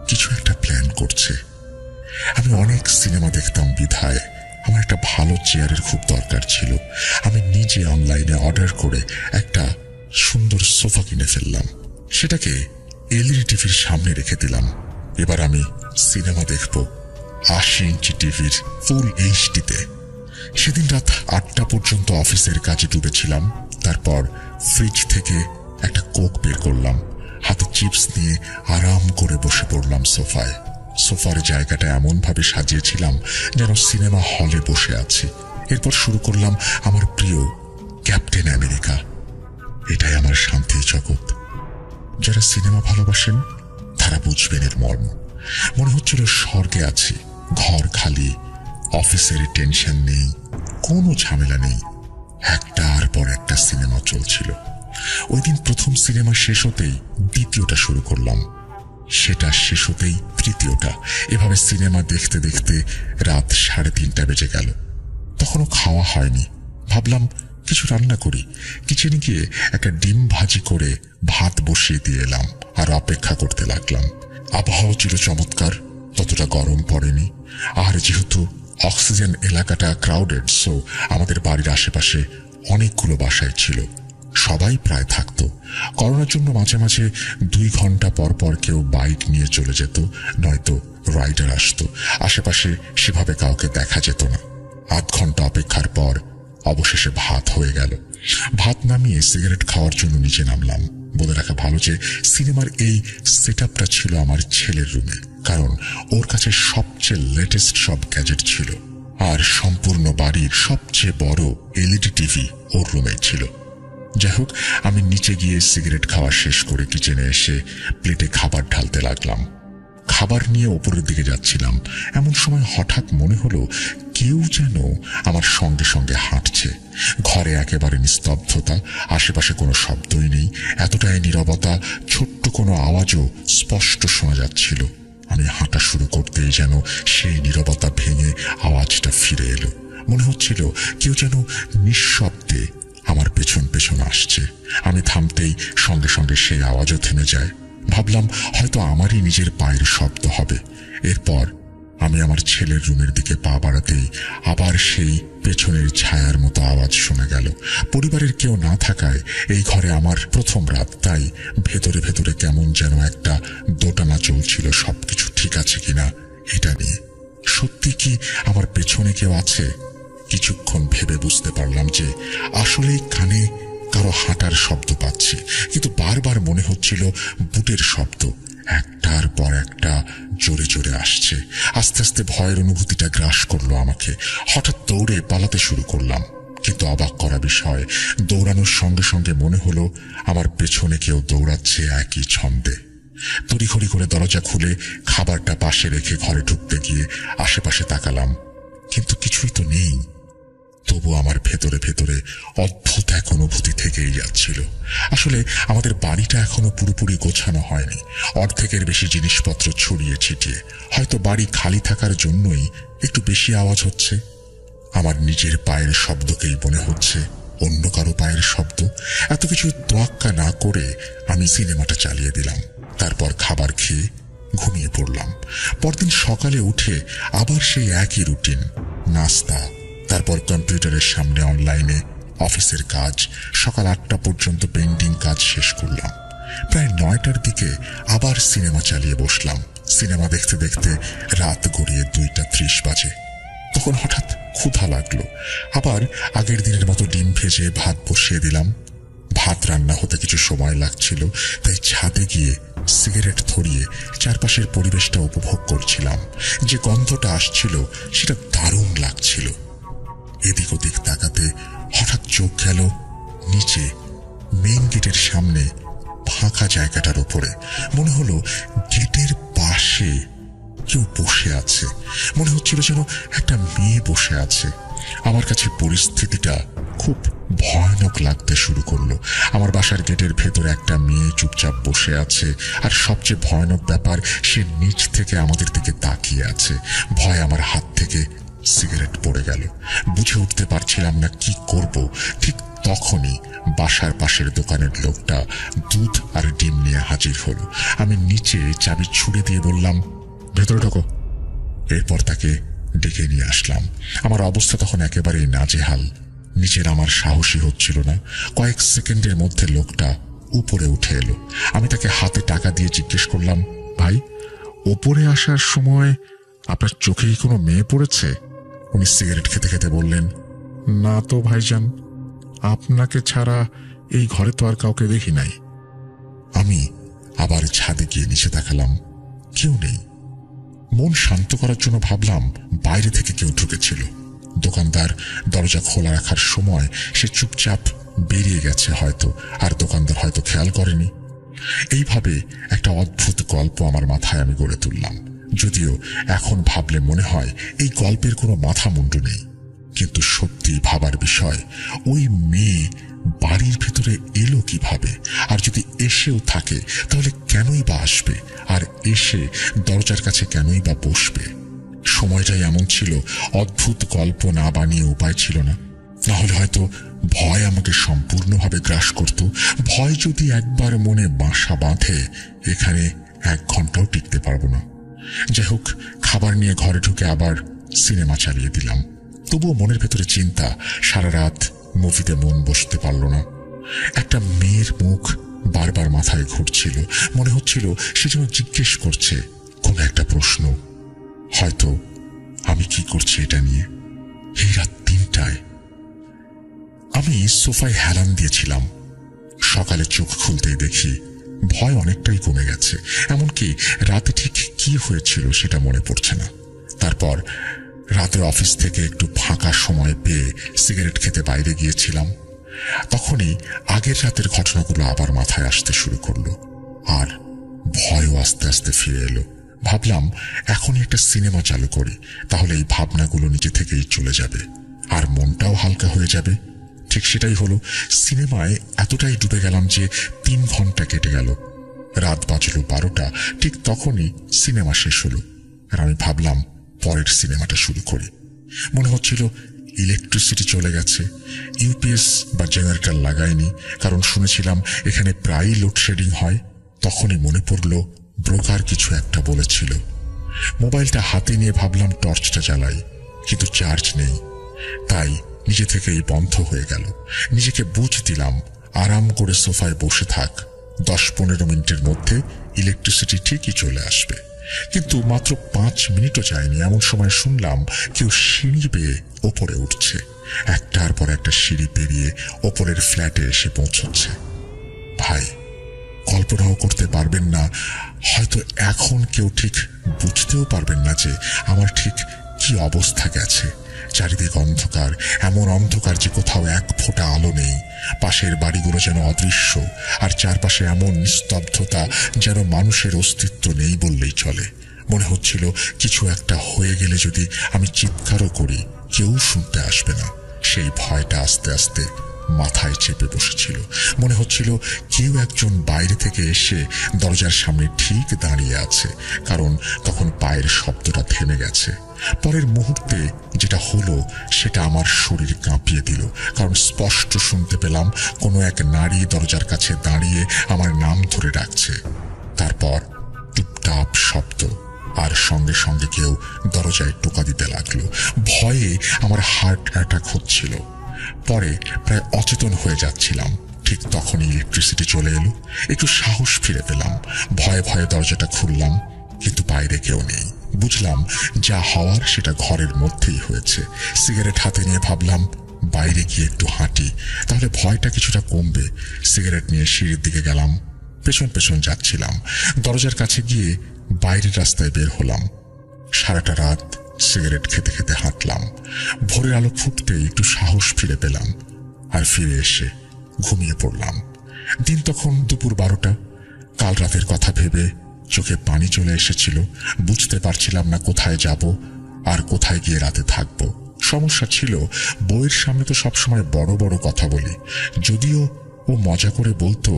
কিছু একটা প্ল্যান করছে। আমি অনেক সিনেমা দেখতাম বিধায় আমার একটা ভালো চেয়ারের খুব দরকার ছিল। আমি নিজে অনলাইনে অর্ডার করে একটা সুন্দর সোফা কিনে ফেললাম। সেটাকে এলইডি টিভির সামনে রেখে দিলাম। এবার আমি সিনেমা দেখব 80 ইঞ্চি টিভির ফুল এইচডিতে। সেদিন রাত 8টা পর্যন্ত অফিসের কাজে ডুবেছিলাম। তারপর ফ্রিজ থেকে একটা কোক বের করলাম, হাতে চিপস নিয়ে আরাম করে বসে পড়লাম সোফায়। সোফার জায়গাটা এমন ভাবে সাজিয়েছিলাম যেন সিনেমা হলে বসে আছি। এরপর শুরু করলাম আমার প্রিয় ক্যাপ্টেন আমেরিকা। এটাই আমার শান্তির জগৎ। যারা সিনেমা ভালোবাসেন তারা বুঝবেন এর মর্ম। মনে হচ্ছিল স্বর্গে আছি। ঘর খালি, অফিসের টেনশন নেই, কোনো ঝামেলা নেই। একটার পর একটা সিনেমা চলছিল। ওই দিন প্রথম সিনেমা শেষ হতেই দ্বিতীয়টা শুরু করলাম, সেটা শেষ হতেই তৃতীয়টা। এভাবে সিনেমা দেখতে দেখতে রাত 3:30 বেজে গেল। তখনও খাওয়া হয়নি। ভাবলাম কিছু রান্না করি। কিচেনে গিয়ে একটা ডিম ভাজি করে ভাত বসিয়ে দিয়ে এলাম আর অপেক্ষা করতে লাগলাম। আবহাওয়া ছিল চমৎকার, ততটা গরম পড়েনি। আর যেহেতু অক্সিজেন এলাকাটা ক্রাউডেড, সো আমাদের বাড়ির আশেপাশে অনেকগুলো বাসায় ছিল, সবাই প্রায় থাকতো। করোনার জন্য মাঝে মাঝে 2 ঘন্টা পর পর কেউ বাইক নিয়ে চলে যেত, নয়তো রাইডার আসতো। আশেপাশে সেভাবে কাউকে দেখা যেত না। 8 ঘন্টা অপেক্ষার পর অবশেষে ভাত হয়ে গেল। ভাত নামিয়ে সিগারেট খাওয়ার জন্য নিচে নামলাম। বলে রাখা ভালো যে সিনেমার এই সেটআপটা ছিল আমার ছেলের রুমে, কারণ ওর কাছে সবচেয়ে লেটেস্ট সব গ্যাজেট ছিল। আর সম্পূর্ণ বাড়ির সবচেয়ে বড় এলইডি টিভি ওর রুমে ছিল। যাই হোক, আমি নিচে গিয়ে সিগারেট খাওয়া শেষ করে কিচেনে এসে প্লেটে খাবার ঢালতে লাগলাম। খাবার নিয়ে ওপরের দিকে যাচ্ছিলাম, এমন সময় হঠাৎ মনে হলো কেউ যেন আমার সঙ্গে সঙ্গে হাঁটছে। ঘরে একেবারে নিস্তব্ধতা, আশেপাশে কোনো শব্দই নেই। এতটাই নীরবতা, ছোট্ট কোনো আওয়াজও স্পষ্ট শোনা যাচ্ছিল। আমি হাঁটা শুরু করতেই যেন সেই নীরবতা ভেঙে আওয়াজটা ফিরে এলো। মনে হচ্ছিল কেউ যেন নিঃশব্দে আমার পেছন পেছন আসছে। আমি থামতেই সঙ্গে সঙ্গে সেই আওয়াজও থেমে যায়। ভাবলাম হয়তো আমারই নিজের পায়ের শব্দ হবে। এরপর আমি আমার ছেলের রুমের দিকে পা বাড়াতেই আবার সেই পেছনের ছায়ার মতো আওয়াজ শোনা গেল। পরিবারের কেউ না থাকায় এই ঘরে আমার প্রথম রাত, তাই ভেতরে ভেতরে কেমন যেন একটা দোটানা চলছিল, সবকিছু ঠিক আছে কিনা এটা নিয়ে। সত্যি কি আমার পেছনে কেউ আছে? কিছুক্ষণ ভেবে বুঝতে পারলাম যে আসলেই কানে কারো হাঁটার শব্দ পাচ্ছি, কিন্তু বারবার মনে হচ্ছিল বুটের শব্দ একটার পর একটা জোরে জোরে আসছে। আস্তে আস্তে ভয়ের অনুভূতিটা গ্রাস করলো আমাকে। হঠাৎ দৌড়ে পালাতে শুরু করলাম, কিন্তু অবাক করা বিষয়, দৌড়ানোর সঙ্গে সঙ্গে মনে হলো আমার পেছনে কেউ দৌড়াচ্ছে একই ছন্দে। তড়িঘড়ি করে দরজা খুলে খাবারটা পাশে রেখে ঘরে ঢুকতে গিয়ে আশেপাশে তাকালাম, কিন্তু কিছুই তো নেই। তবু আমার ভেতরে ভেতরে অদ্ভুত এক অনুভূতি থেকেই যাচ্ছিল। আসলে আমাদের বাড়িটা এখনো পুরোপুরি গোছানো হয়নি, অর্ধেকের বেশি জিনিসপত্র ছড়িয়ে ছিটিয়ে। হয়তো বাড়ি খালি থাকার জন্যই একটু বেশি আওয়াজ হচ্ছে। আমার নিজের পায়ের শব্দকেই মনে হচ্ছে অন্য কারো পায়ের শব্দ। এত কিছু তোয়াক্কা না করে আমি সিনেমাটা চালিয়ে দিলাম। তারপর খাবার খেয়ে ঘুমিয়ে পড়লাম। পরদিন সকালে উঠে আবার সেই একই রুটিন, নাস্তা, তারপর কম্পিউটারের সামনে অনলাইনে অফিসের কাজ। সকাল 8টা পর্যন্ত পেন্ডিং কাজ শেষ করলাম। প্রায় 9টার দিকে আবার সিনেমা চালিয়ে বসলাম। সিনেমা দেখতে দেখতে রাত গড়িয়ে 2টা 30 বাজে। তখন হঠাৎ ক্ষুধা লাগলো। আবার আগের দিনের মতো ডিম ভেজে ভাত বসিয়ে দিলাম। ভাত রান্না হতে কিছু সময় লাগছিল, তাই ছাদে গিয়ে সিগারেট ধরিয়ে চারপাশের পরিবেশটা উপভোগ করছিলাম। যে গন্ধটা আসছিল সেটা দারুণ লাগছিল। এদিক ওদিক তাকাতে হঠাৎ চোখ গেল নিচে মেইন গেটের সামনে ফাঁকা জায়গাটার উপরে। মনে হলো গেটের পাশে কেউ বসে আছে। মনে হচ্ছিল যেন একটা মেয়ে বসে আছে। আমার কাছে পরিস্থিতিটা খুব ভয়ানক লাগতে শুরু করলো। আমার বাসার গেটের ভেতরে একটা মেয়ে চুপচাপ বসে আছে, আর সবচেয়ে ভয়ানক ব্যাপার, সে নিচ থেকে আমাদের দিকে তাকিয়ে আছে। ভয় আমার হাত থেকে সিগারেট পড়ে গেল। বুঝে উঠতে পারছিলাম না কি করব। ঠিক তখনই বাসার পাশের দোকানের লোকটা দুধ আর ডিম নিয়ে হাজির হলো। আমি নিচে চাবি ছুড়ে দিয়ে বললাম, ভেতরে ঢোকো। এরপর তাকে ডেকে নিয়ে আসলাম। আমার অবস্থা তখন একেবারেই নাজেহাল। নিচের আমার সাহসী হচ্ছিল না। কয়েক সেকেন্ডের মধ্যে লোকটা উপরে উঠে এলো। আমি তাকে হাতে টাকা দিয়ে জিজ্ঞেস করলাম, ভাই, ওপরে আসার সময় আপনার চোখে কি কোনো মেয়ে পড়েছে? উনি সিগারেট খেতে খেতে বললেন, না তো ভাইজান, আপনাকে ছাড়া এই ঘরে তো আর কাউকে দেখি নাই। আমি আবার ছাদে গিয়ে নিচে তাকালাম, কেউ নেই। মন শান্ত করার জন্য ভাবলাম বাইরে থেকে কেউ ঢুকেছিল। দোকানদার দরজা খোলা রাখার সময় সে চুপচাপ বেরিয়ে গেছে হয়তো, আর দোকানদার হয়তো খেয়াল করেনি। এইভাবে একটা অদ্ভুত গল্প আমার মাথায় আমি গড়ে তুললাম। যদিও এখন ভাবলে মনে হয় এই গল্পের কোনো মাথা মুন্ডু নেই, কিন্তু সত্যি ভাবার বিষয়, ওই মেয়ে বাড়ির ভিতরে এলো কিভাবে? আর যদি এসেও থাকে তাহলে কেনই বা আসবে? আর এসে দরজার কাছে কেনই বা বসবে? সময়টাই এমন ছিল, অদ্ভুত গল্প না বানিয়ে উপায় ছিল না। নাহলে হয়তো ভয় আমাকে সম্পূর্ণভাবে গ্রাস করত। ভয় যদি একবার মনে বাসা বাঁধে, এখানে 1 ঘন্টাও টিকতে পারবো না। যাই হোক, খাবার নিয়ে ঘরে ঢুকে আবার সিনেমা চালিয়ে দিলাম। তবুও মনের ভেতরে চিন্তা, সারা রাত মুভিতে মন বসতে পারল না। একটা মেয়ের মুখ বারবার মাথায় ঘুরছিল। মনে হচ্ছিল সে যেন জিজ্ঞেস করছে কোনো একটা প্রশ্ন। হয়তো আমি কি করছি এটা নিয়ে এই রাত 3টায়। আমি সোফায় হেলান দিয়েছিলাম। সকালে চোখ খুলতেই দেখি ভয় অনেকটাই কমে গেছে। এমনকি রাতে ঠিক কি হয়েছিল সেটা মনে পড়ছে না। তারপর রাতে অফিস থেকে একটু ফাঁকা সময় পেয়ে সিগারেট খেতে বাইরে গিয়েছিলাম। তখনই আগের রাতের ঘটনাগুলো আবার মাথায় আসতে শুরু করলো, আর ভয়ও আস্তে আস্তে ফিরে এলো। ভাবলাম এখনই একটা সিনেমা চালু করি, তাহলে এই ভাবনাগুলো নিজে থেকেই চলে যাবে আর মনটাও হালকা হয়ে যাবে। ঠিক সেটাই হলো। সিনেমায় এতটাই ডুবে গেলাম যে 3 ঘন্টা কেটে গেল। রাত বাজলো 12টা। ঠিক তখনই সিনেমা শেষ হলো, আর আমি ভাবলাম পরের সিনেমাটা শুরু করি। মনে হচ্ছিল ইলেকট্রিসিটি চলে গেছে। ইউপিএস বা জেনারেটর লাগাইনি, কারণ শুনেছিলাম এখানে প্রায়ই লোডশেডিং হয়। তখনই মনে পড়ল ব্রোকার কিছু একটা বলেছিল। মোবাইলটা হাতে নিয়ে ভাবলাম টর্চটা জ্বালাই, কিন্তু চার্জ নেই। তাই নিজে থেকেই বন্ধ হয়ে গেল। নিজেকে বুঝ দিলাম আরাম করে সোফায় বসে থাক, 10-15 মিনিটের মধ্যে ইলেকট্রিসিটি ঠিকই চলে আসবে। কিন্তু মাত্র 5 মিনিটও যায়নি, এমন সময় শুনলাম কেউ সিঁড়ি বেয়ে ওপরে উঠছে। একটার পর একটা সিঁড়ি পেরিয়ে ওপরের ফ্ল্যাটে এসে পৌঁছচ্ছে। ভাই, কল্পনাও করতে পারবেন না, হয়তো এখন কেউ ঠিক বুঝতেও পারবেন না যে আমার ঠিক কি অবস্থা গেছে। চারিদিক অন্ধকার, এমন অন্ধকার যে কোথাও 1 ফোঁটা আলো নেই। পাশের বাড়িগুলো যেন অদৃশ্য, আর চারপাশে এমন নিস্তব্ধতা যেন মানুষের অস্তিত্ব নেই বললেই চলে। মনে হচ্ছিল কিছু একটা হয়ে গেলে যদি আমি চিৎকারও করি, কেউ শুনতে আসবে না। সেই ভয়টা আস্তে আস্তে মাথায় চেপে বসেছিল। মনে হচ্ছিল কেউ একজন বাইরে থেকে এসে দরজার সামনে ঠিক দাঁড়িয়ে আছে, কারণ তখন পায়ের শব্দটা থেমে গেছে। পরের মুহূর্তে যেটা হলো সেটা আমার শরীর কাঁপিয়ে দিল, কারণ স্পষ্ট শুনতে পেলাম কোনো এক নারী দরজার কাছে দাঁড়িয়ে আমার নাম ধরে ডাকছে। তারপর টুপটাপ শব্দ, আর সঙ্গে সঙ্গে কেউ দরজায় টোকা দিতে লাগলো। ভয়ে আমার হার্ট অ্যাটাক হচ্ছিল। পরে প্রায় অচেতন হয়ে যাচ্ছিলাম। ঠিক তখনই ইলেকট্রিসিটি চলে এলো। একটু সাহস ফিরে পেলাম। ভয়ে ভয়ে দরজাটা খুললাম, কিন্তু বাইরে কেউ নেই। বুঝলাম যা হওয়ার সেটা ঘরের মধ্যেই হয়েছে। সিগারেট হাতে নিয়ে ভাবলাম বাইরে গিয়ে একটু হাঁটি, তাহলে ভয়টা কিছুটা কমবে। সিগারেট নিয়ে সিঁড়ির দিকে গেলাম, পেছন পেছন যাচ্ছিলাম। দরজার কাছে গিয়ে বাইরের রাস্তায় বের হলাম। সারাটা রাত সিগারেট খেতে খেতে হাঁটলাম। ভোরের আলো ফুটতেই একটু সাহস ফিরে পেলাম, আর ফিরে এসে ঘুমিয়ে পড়লাম। দিন তখন দুপুর 12টা। কাল রাতের কথা ভেবে চোখে পানি চলে এসেছিল। বুঝতে পারছিলাম না কোথায় যাব আর কোথায় গিয়ে রাতে থাকব। সমস্যা ছিল, বউয়ের সামনে তো সবসময় বড় বড় কথা বলি। যদিও ও মজা করে বলতো,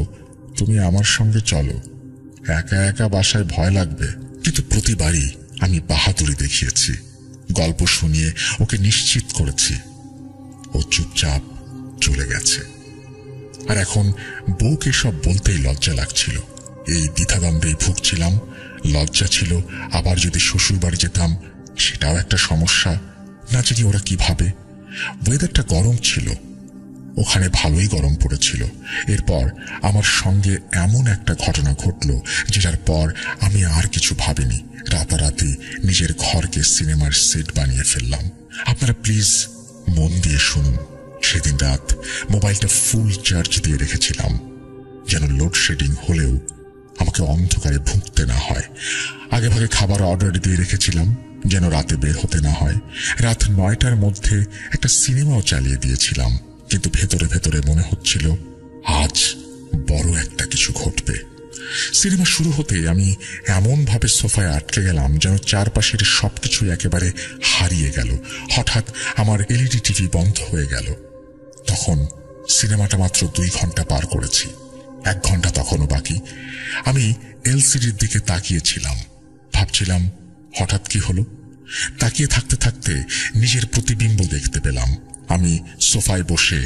তুমি আমার সঙ্গে চলো, একা একা বাসায় ভয় লাগবে। কিন্তু প্রতিবারই আমি বাহাদুরি দেখিয়েছি, গল্প শুনিয়ে ওকে নিশ্চিত করেছি। ও চুপচাপ চলে গেছে। আর এখন বউকে সব বলতেই লজ্জা লাগছিল। এই দ্বিধাদ্বন্দ্বেই ভুগছিলাম। লজ্জা ছিল, আবার যদি শ্বশুর বাড়ি যেতাম সেটাও একটা সমস্যা। না জানি ওরা কি ভাবে। ওয়েদারটা গরম ছিল, ওখানে ভালোই গরম পড়েছিল। এরপর আমার সঙ্গে এমন একটা ঘটনা ঘটল যেটার পর আমি আর কিছু ভাবিনি। রাতারাতি নিজের ঘরকে সিনেমার সেট বানিয়ে ফেললাম। আপনারা প্লিজ মন দিয়ে শুনুন। সেদিন রাত মোবাইলটা ফুল চার্জ দিয়ে রেখেছিলাম, যেন লোডশেডিং হলেও আমাকে অন্ধকারে ভুগতে না হয়। আগে ভাগে খাবার অর্ডার দিয়ে রেখেছিলাম, যেন রাতে বের হতে না হয়। রাত 9টার মধ্যে একটা সিনেমাও চালিয়ে দিয়েছিলাম, কিন্তু ভেতরে ভেতরে মনে হচ্ছিল আজ বড় একটা কিছু ঘটবে। সিনেমা শুরু হতে আমি এমন ভাবে সোফায় আটকে গেলাম যেন চারপাশের সবকিছু একেবারে হারিয়ে গেল। হঠাৎ আমার এলইডি টিভি বন্ধ হয়ে গেল। তখন সিনেমাটা মাত্র 2 ঘন্টা পার করেছি, 1 ঘন্টা তখনও বাকি। আমি এলসিডির দিকে তাকিয়েছিলাম, ভাবছিলাম হঠাৎ কি হলো। তাকিয়ে থাকতে থাকতে নিজের প্রতিবিম্ব দেখতে পেলাম। আমি সোফায় বসে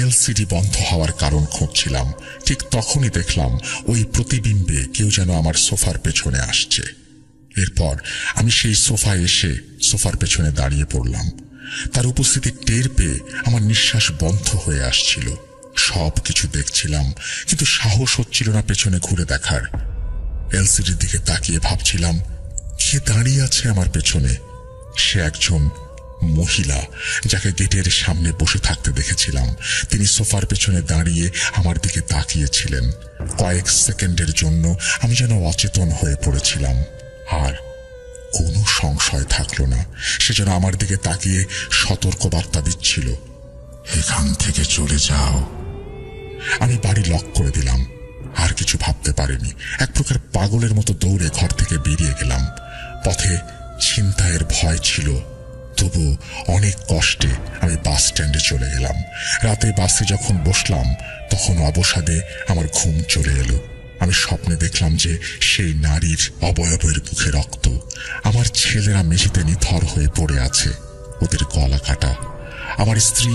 এলসিডি বন্ধ হওয়ার কারণ খুঁজছিলাম। ঠিক তখনই দেখলাম ওই প্রতিবিম্বে কেউ যেন আমার সোফার পেছনে আসছে। এরপর আমি সেই সোফায় এসে সোফার পেছনে দাঁড়িয়ে পড়লাম। তার উপস্থিতি টের পেয়ে আমার নিঃশ্বাস বন্ধ হয়ে আসছিল। সব কিছু দেখছিলাম, কিন্তু সাহস হচ্ছিল না পেছনে ঘুরে দেখার। এলসিডির দিকে তাকিয়ে ভাবছিলাম কে দাঁড়িয়ে আছে আমার পেছনে। সে একজন মহিলা, যাকে গেটের সামনে বসে থাকতে দেখেছিলাম। তিনি সোফার পেছনে দাঁড়িয়ে আমার দিকে তাকিয়েছিলেন। কয়েক সেকেন্ডের জন্য আমি যেন অচেতন হয়ে পড়েছিলাম, আর কোনো সংশয় থাকলো না। সে যেন আমার দিকে তাকিয়ে সতর্ক বার্তা দিচ্ছিল, এখান থেকে চলে যাও। আমি বাড়ি লক করে দিলাম। আর কিছু ভাবতে পারিনি। এক প্রকার পাগলের মতো দৌড়ে ঘর থেকে বেরিয়ে গেলাম। পথে ছিনতাইয়ের ভয় ছিল, তবু অনেক কষ্টে আমি বাস স্ট্যান্ডে চলে গেলাম। রাতে বাসে যখন বসলাম তখন অবসাদে আমার ঘুম চলে এলো। আমি স্বপ্নে দেখলাম যে সেই নারীর অবয়বের মুখে রক্ত। আমার ছেলেরা মেঝেতে নিথর হয়ে পড়ে আছে, ওদের গলা কাটা। আমার স্ত্রী,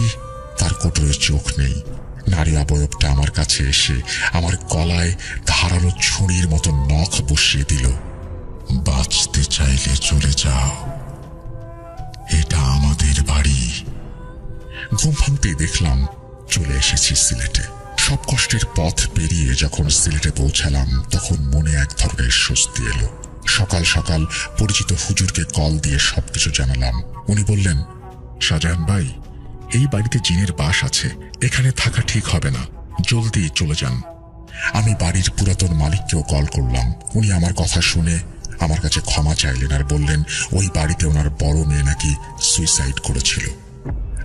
তার কোটরে চোখ নেই। নারী অবয়বটা আমার কাছে এসে আমার গলায় ধারালো ছুরির মতো নখ বসিয়ে দিল। বাঁচতে চাইলে চলে যাও, এটা আমাদের বাড়ি। ঘুম ভাঙতেই দেখলাম চলে এসেছি সিলেটে। সব কষ্টের পথ পেরিয়ে যখন সিলেটে পৌঁছালাম তখন মনে এক ধরনের স্বস্তি এলো। সকাল সকাল পরিচিত হুজুরকে কল দিয়ে সবকিছু জানালাম। উনি বললেন, শাহজাহান ভাই, এই বাড়িতে জিনের বাস আছে, এখানে থাকা ঠিক হবে না, জলদি চলে যান। আমি বাড়ির পুরাতন মালিককেও কল করলাম। উনি আমার কথা শুনে আমার কাছে ক্ষমা চাইলেন আর বললেন ওই বাড়িতে ওনার বড় মেয়ে নাকি সুইসাইড করেছিল।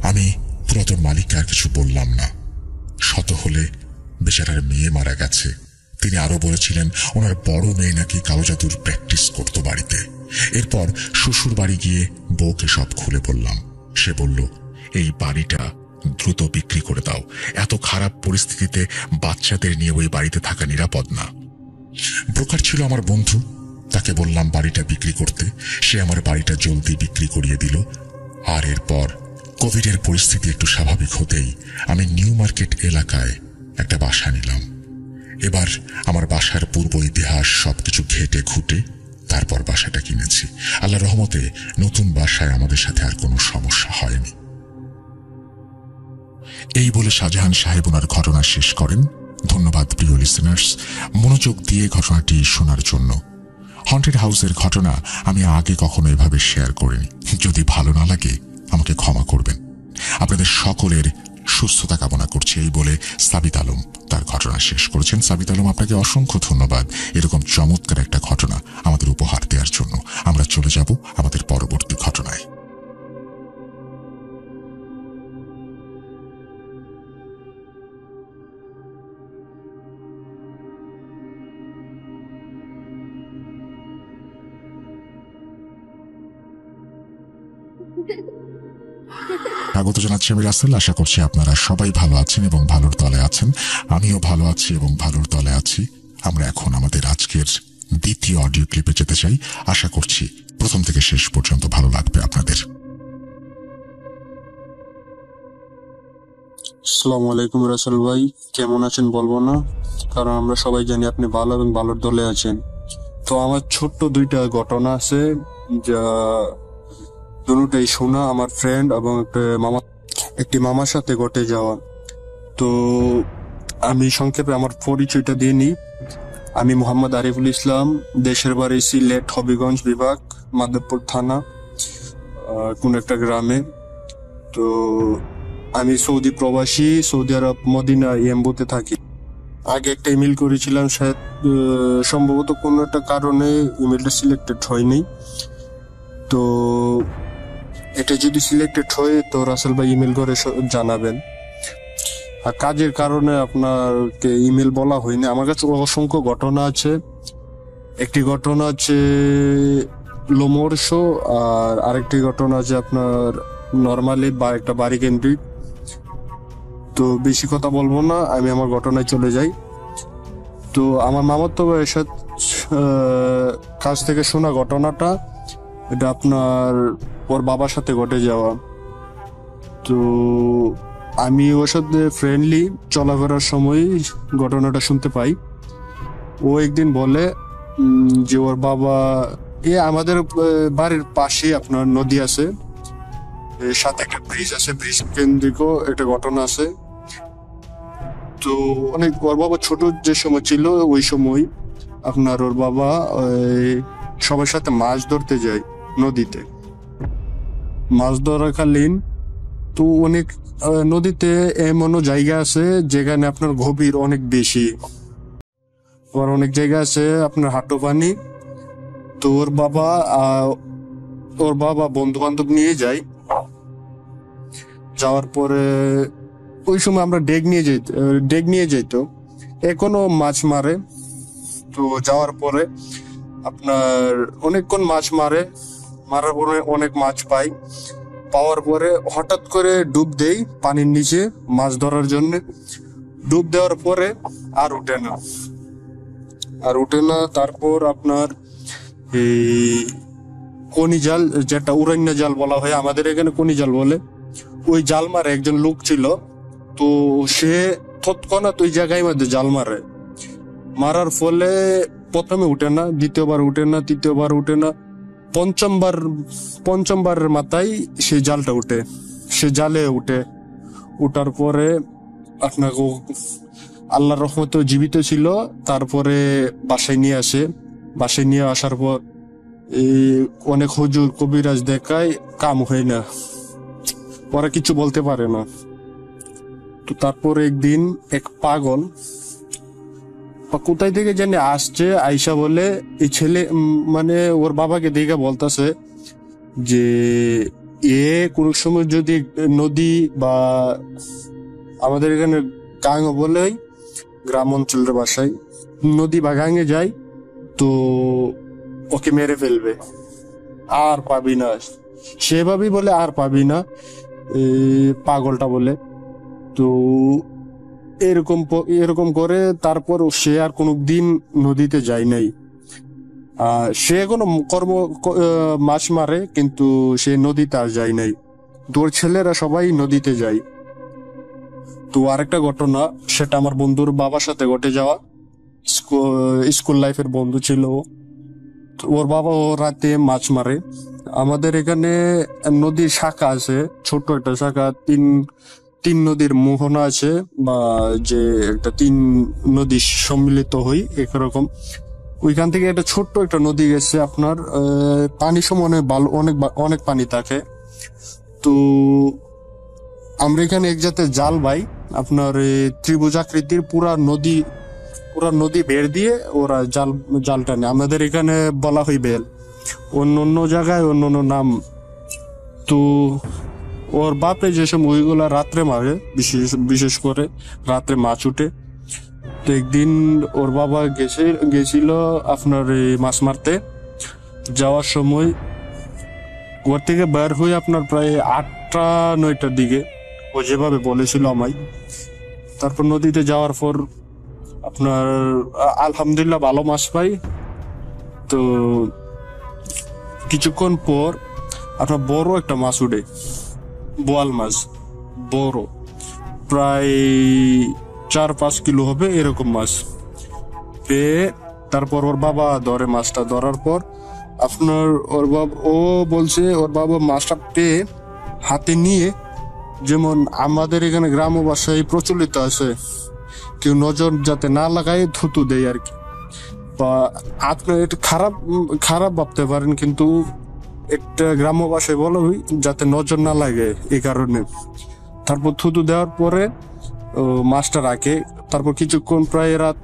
আমি পুরাতন মালিককে আর কিছু বললাম না। শত হলে বেচারার মেয়ে মারা গেছে। তিনি আরো বলেছিলেন ওনার বড় মেয়ে নাকি কালো জাদুর প্র্যাকটিস করত বাড়িতে। এরপর শ্বশুর বাড়ি গিয়ে বউকে সব খুলে বললাম। সে বলল, এই বাড়িটা দ্রুত বিক্রি করে দাও, এত খারাপ পরিস্থিতিতে বাচ্চাদের নিয়ে ওই বাড়িতে থাকা নিরাপদ না। ব্রোকার ছিল আমার বন্ধু, তাকে বললাম বাড়িটা বিক্রি করতে। সে আমার বাড়িটা জলদি বিক্রি করিয়ে দিল। আর এরপর কোভিডের পরিস্থিতি একটু স্বাভাবিক হতেই আমি নিউ মার্কেট এলাকায় একটা বাসা নিলাম। এবার আমার বাসার পূর্ব ইতিহাস সবকিছু ঘেটে ঘুটে তারপর বাসাটা কিনেছি। আল্লাহর রহমতে নতুন বাসায় আমাদের সাথে আর কোনো সমস্যা হয়নি। এই বলে শাহজাহান সাহেব ওনার ঘটনা শেষ করেন। ধন্যবাদ প্রিয় লিসেনার্স, মনোযোগ দিয়ে ঘটনাটি শোনার জন্য। হন্টেড হাউসের ঘটনা আমি আগে কখনো এভাবে শেয়ার করিনি। যদি ভালো না লাগে আমাকে ক্ষমা করবেন। আপনাদের সকলের সুস্থতা কামনা করছি এই বলে সাবিত আলম তার ঘটনা শেষ করেছেন। সাবিত আলম, আপনাকে অসংখ্য ধন্যবাদ এরকম চমৎকার একটা ঘটনা আমাদের উপহার দেওয়ার জন্য। আমরা চলে যাব আমাদের পরবর্তী ঘটনায়। স্বাগত জানাচ্ছি আমি রাসেল। আশা করছি আপনারা সবাই ভালো আছেন এবং ভালোর তলে আছেন। আমিও ভালো আছি এবং ভালোর তলে আছি। আমরা এখন আমাদের আজকের দ্বিতীয় অডিও ক্লিপে যেতে চাই। আশা করছি প্রথম থেকে শেষ পর্যন্ত ভালো লাগবে আপনাদের। আসসালামু আলাইকুম রাসেল ভাই, কেমন আছেন বলবো না, কারণ আমরা সবাই জানি আপনি ভালো এবং ভালোর দলে আছেন। তো আমার ছোট্ট দুইটা ঘটনা আছে, যা দুটোই শোনা আমার ফ্রেন্ড এবং একটি মামার সাথে ঘটে যাওয়া। তো আমি সংক্ষেপে আমার পরিচয়টা দিয়ে নিই। আমি মোহাম্মদ আরিফুল ইসলাম, দেশের বাড়ি সিলেট হবিগঞ্জ বিভাগ, মাধবপুর থানা, কোন একটা গ্রামে। তো আমি সৌদি প্রবাসী, সৌদি আরব মদিনা ইয়াম্বুতে থাকি। আগে একটা ইমেল করেছিলাম, সম্ভবত কোনো একটা কারণে ইমেলটা সিলেক্টেড হয়নি। তো এটা যদি সিলেক্টেড হয় তো রাসেল ভাই ইমেল করে জানাবেন। আর কাজের কারণে আপনাকে ইমেল বলা হয়নি। আমার কাছে অসংখ্য ঘটনা আছে। একটি ঘটনা আছে লোমর্ষ, আর আরেকটি ঘটনা আছে আপনার নর্মালি বা একটা বাড়ি কেন্দ্রিক। তো বেশি কথা বলবো না, আমি আমার ঘটনায় চলে যাই। তো আমার মামাতো ভাইয়ের সাথে কাছ থেকে শোনা ঘটনাটা, এটা আপনার ওর বাবার সাথে ঘটে যাওয়া। তো আমি ওর সাথে ফ্রেন্ডলি চলাফেরার সময় ঘটনাটা শুনতে পাই। ও একদিন বলে যে ওর বাবা আমাদের বাড়ির পাশে আপনার নদী আছে, সাথে একটা ব্রিজ আছে, ব্রিজ কেন্দ্রিক একটা ঘটনা আছে। তো অনেক ওর বাবা ছোট যে সময় ছিল ওই সময় আপনার ওর বাবা সবার সাথে মাছ ধরতে যায় নদীতে। মাছ ধরাকালীন তো অনেক নদীতে এমনও জায়গা আছে যেখানে আপনার গভীর অনেক বেশি, আবার অনেক জায়গা আছে আপনার হাঁটু পানি। তো ওর বাবা বন্ধু বান্ধব নিয়ে যায়। যাওয়ার পরে ওই সময় আমরা ডেগ নিয়ে যাইতো, এখনো মাছ মারে। তো যাওয়ার পরে আপনার অনেকক্ষণ মাছ মারার পরে অনেক মাছ পাওয়ার পরে হঠাৎ করে ডুব দেই পানির নিচে মাছ ধরার জন্য। ডুব দেওয়ার পরে আর উঠে না। তারপর আপনার এই কনি জাল, যেটা উড়ান্না জাল বলা হয়, আমাদের এখানে কনি জাল বলে, ওই জাল মারে একজন লোক ছিল। তো সে তৎক্ষণাৎ ওই জায়গায় মধ্যে জাল মারার ফলে প্রথমে উঠে না, দ্বিতীয়বার উঠে না, তৃতীয়বার উঠে না, পঞ্চমবারের মাথায় সেই জালটা উঠে, সে জালে উঠার পরে আপনাকে আল্লাহর রহমতে জীবিত ছিল। তারপরে বাসায় নিয়ে আসার পর অনেক হুজুর কবিরাজ দেখায়, কাম হয় না, ওরা কিছু বলতে পারে না। তো তারপরে একদিন এক পাগল কোথায় থেকে জানি আসছে, আইসা বলে এই ছেলে মানে ওর বাবাকে দেখে বলতেছে যে কোন সময় যদি নদী বা আমাদের এখানে গাং বলে গ্রাম অঞ্চলের বাসায়, নদী বা গাঙে যায় তো ওকে মেরে ফেলবে, আর পাবি না। সেভাবেই বলে আর পাবি না, পাগলটা বলে। তো এরকম করে তারপর সে আর কোনোদিন নদীতে যায় নাই। সে কোনো মাছ মারে, কিন্তু সে নদীতে আর যায় নাই। তোর ছেলেরা সবাই নদীতে যায়। তো আরেকটা ঘটনা, সেটা আমার বন্ধুর বাবার সাথে ঘটে যাওয়া। স্কুল লাইফের বন্ধু ছিল। ওর বাবা ও রাতে মাছ মারে। আমাদের এখানে নদীর শাখা আছে, ছোট একটা শাখা, তিন নদীর মোহনা আছে, বা যে একটা তিন নদী সম্মিলিত হই একরকম। ওইখান থেকে একটা ছোট্ট একটা নদী গেছে আপনার, পানি সমান ভালো, অনেক অনেক পানি থাকে। তো আমরা এখানে এক জাতের জাল ভাই, আপনার ত্রিভুজ আকৃতির পুরা নদী বের দিয়ে ওরা জালটা নেয়। আমাদের এখানে বলা হয় বেল, অন্য অন্য জায়গায় অন্য অন্য নাম। তো ওর বাপে যেসব ওইগুলা রাত্রে মারে, বিশেষ করে রাত্রে মাছ উঠে। তো একদিন ওর বাবা গেছিল আপনার মাছ মারতে। যাওয়ার সময় ঘর থেকে বের হয়ে আপনার প্রায় 8টা-9টার দিকে, ও যেভাবে বলেছিল আমায়। তারপর নদীতে যাওয়ার পর আপনার আলহামদুলিল্লাহ ভালো মাছ পাই। তো কিছুক্ষণ পর আপনার বড় একটা মাছ উঠে, বোয়াল মাছ, বড়, প্রায় 4-5 কিলো হবে এরকম মাছ পেয়ে। তারপর ওর বাবা ধরে মাছটা। ধরার পর আপনার ও বলছে ওর বাবা মাছটা পেয়ে হাতে নিয়ে, যেমন আমাদের এখানে গ্রাম ভাষায় প্রচলিত আছে, কেউ নজর যাতে না লাগায় থুতু দেয় আর কি। বা আপনার এটা খারাপ ভাবতে পারেন, কিন্তু একটা গ্রাম্য ভাষায় বলা হয় যাতে নজর না লাগে, এই কারণে। তারপর থুতু দেওয়ার পরে মাছটা রাখে। তারপর কিছুক্ষণ প্রায় রাত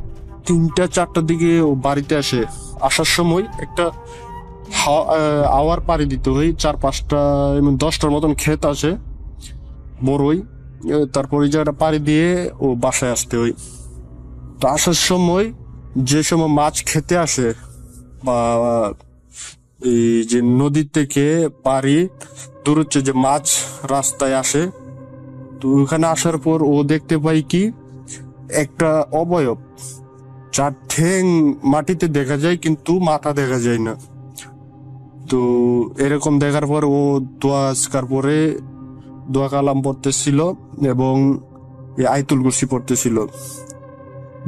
3টা-4টার দিকে ও বাড়িতে আসে। আসার সময় একটা আওয়ার পাড়ি দিতে হয়, 4-5টা 10টার মতন ক্ষেত আছে বড়ই। তারপর এই জায়গাটা পাড়ি দিয়ে ও বাসায় আসতে হয়। তো আসার সময় যে সময় মাছ খেতে আসে, বা এই যে নদীর থেকে পাড়ি দূর হচ্ছে যে মাছ রাস্তায় আসে। তো ওখানে আসার পর ও দেখতে পাই কি একটা অবয়ব, 4 ঠ্যাং মাটিতে দেখা যায় কিন্তু মাথা দেখা যায় না। তো এরকম দেখার পর ও দোয়া আজকার পরে দোয়া কালাম পড়তেছিল এবং আয়াতুল কুরসি পড়তেছিল।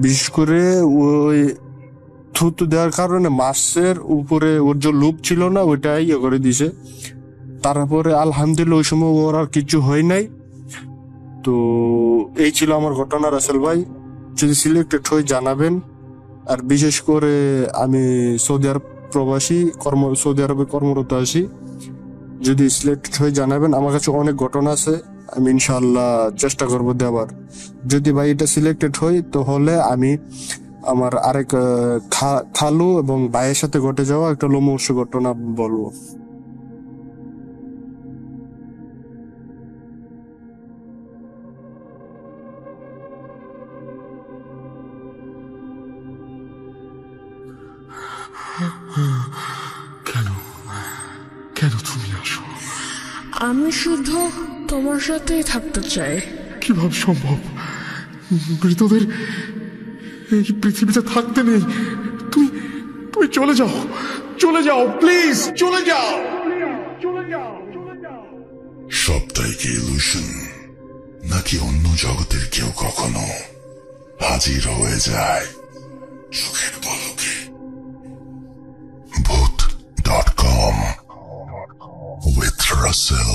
বিশেষ করে ওই থুতু দেওয়ার কারণে মাছের উপরে ওর যে লোভ ছিল না, ওইটাই ইয়ে করে দিছে। তারপরে আলহামদুলিল্লাহ ওই সময় ওর আর কিছু হয় নাই। তো এই ছিল আমার ঘটনা রাসেল ভাই। যদি সিলেক্টেড হয়ে জানাবেন। আর বিশেষ করে আমি সৌদি আরব প্রবাসী, সৌদি আরবে কর্মরত আছি। যদি সিলেক্টেড হয়ে জানাবেন। আমার কাছে অনেক ঘটনা আছে, আমি ইনশাল্লাহ চেষ্টা করবো দেওয়ার। যদি ভাই এটা সিলেক্টেড হই তাহলে আমি আমার আরেক খালু এবং ভাইয়ের সাথে ঘটে যাওয়া একটা লোমহর্ষক ঘটনা বলবো। কেন কেন তুমি আসো? আমি শুধু তোমার সাথেই থাকতে চাই। কিভাবে সম্ভব? মৃতদের এই পৃথিবীতে থাকতে নেই। তুমি তুমি চলে যাও প্লিজ, চলে যাও। সবটাই কি ইলুশন, নাকি অন্য জগতের কেউ কখনো হাজির হয়ে যায় চোখের পলকে? ভূত.com with Russell।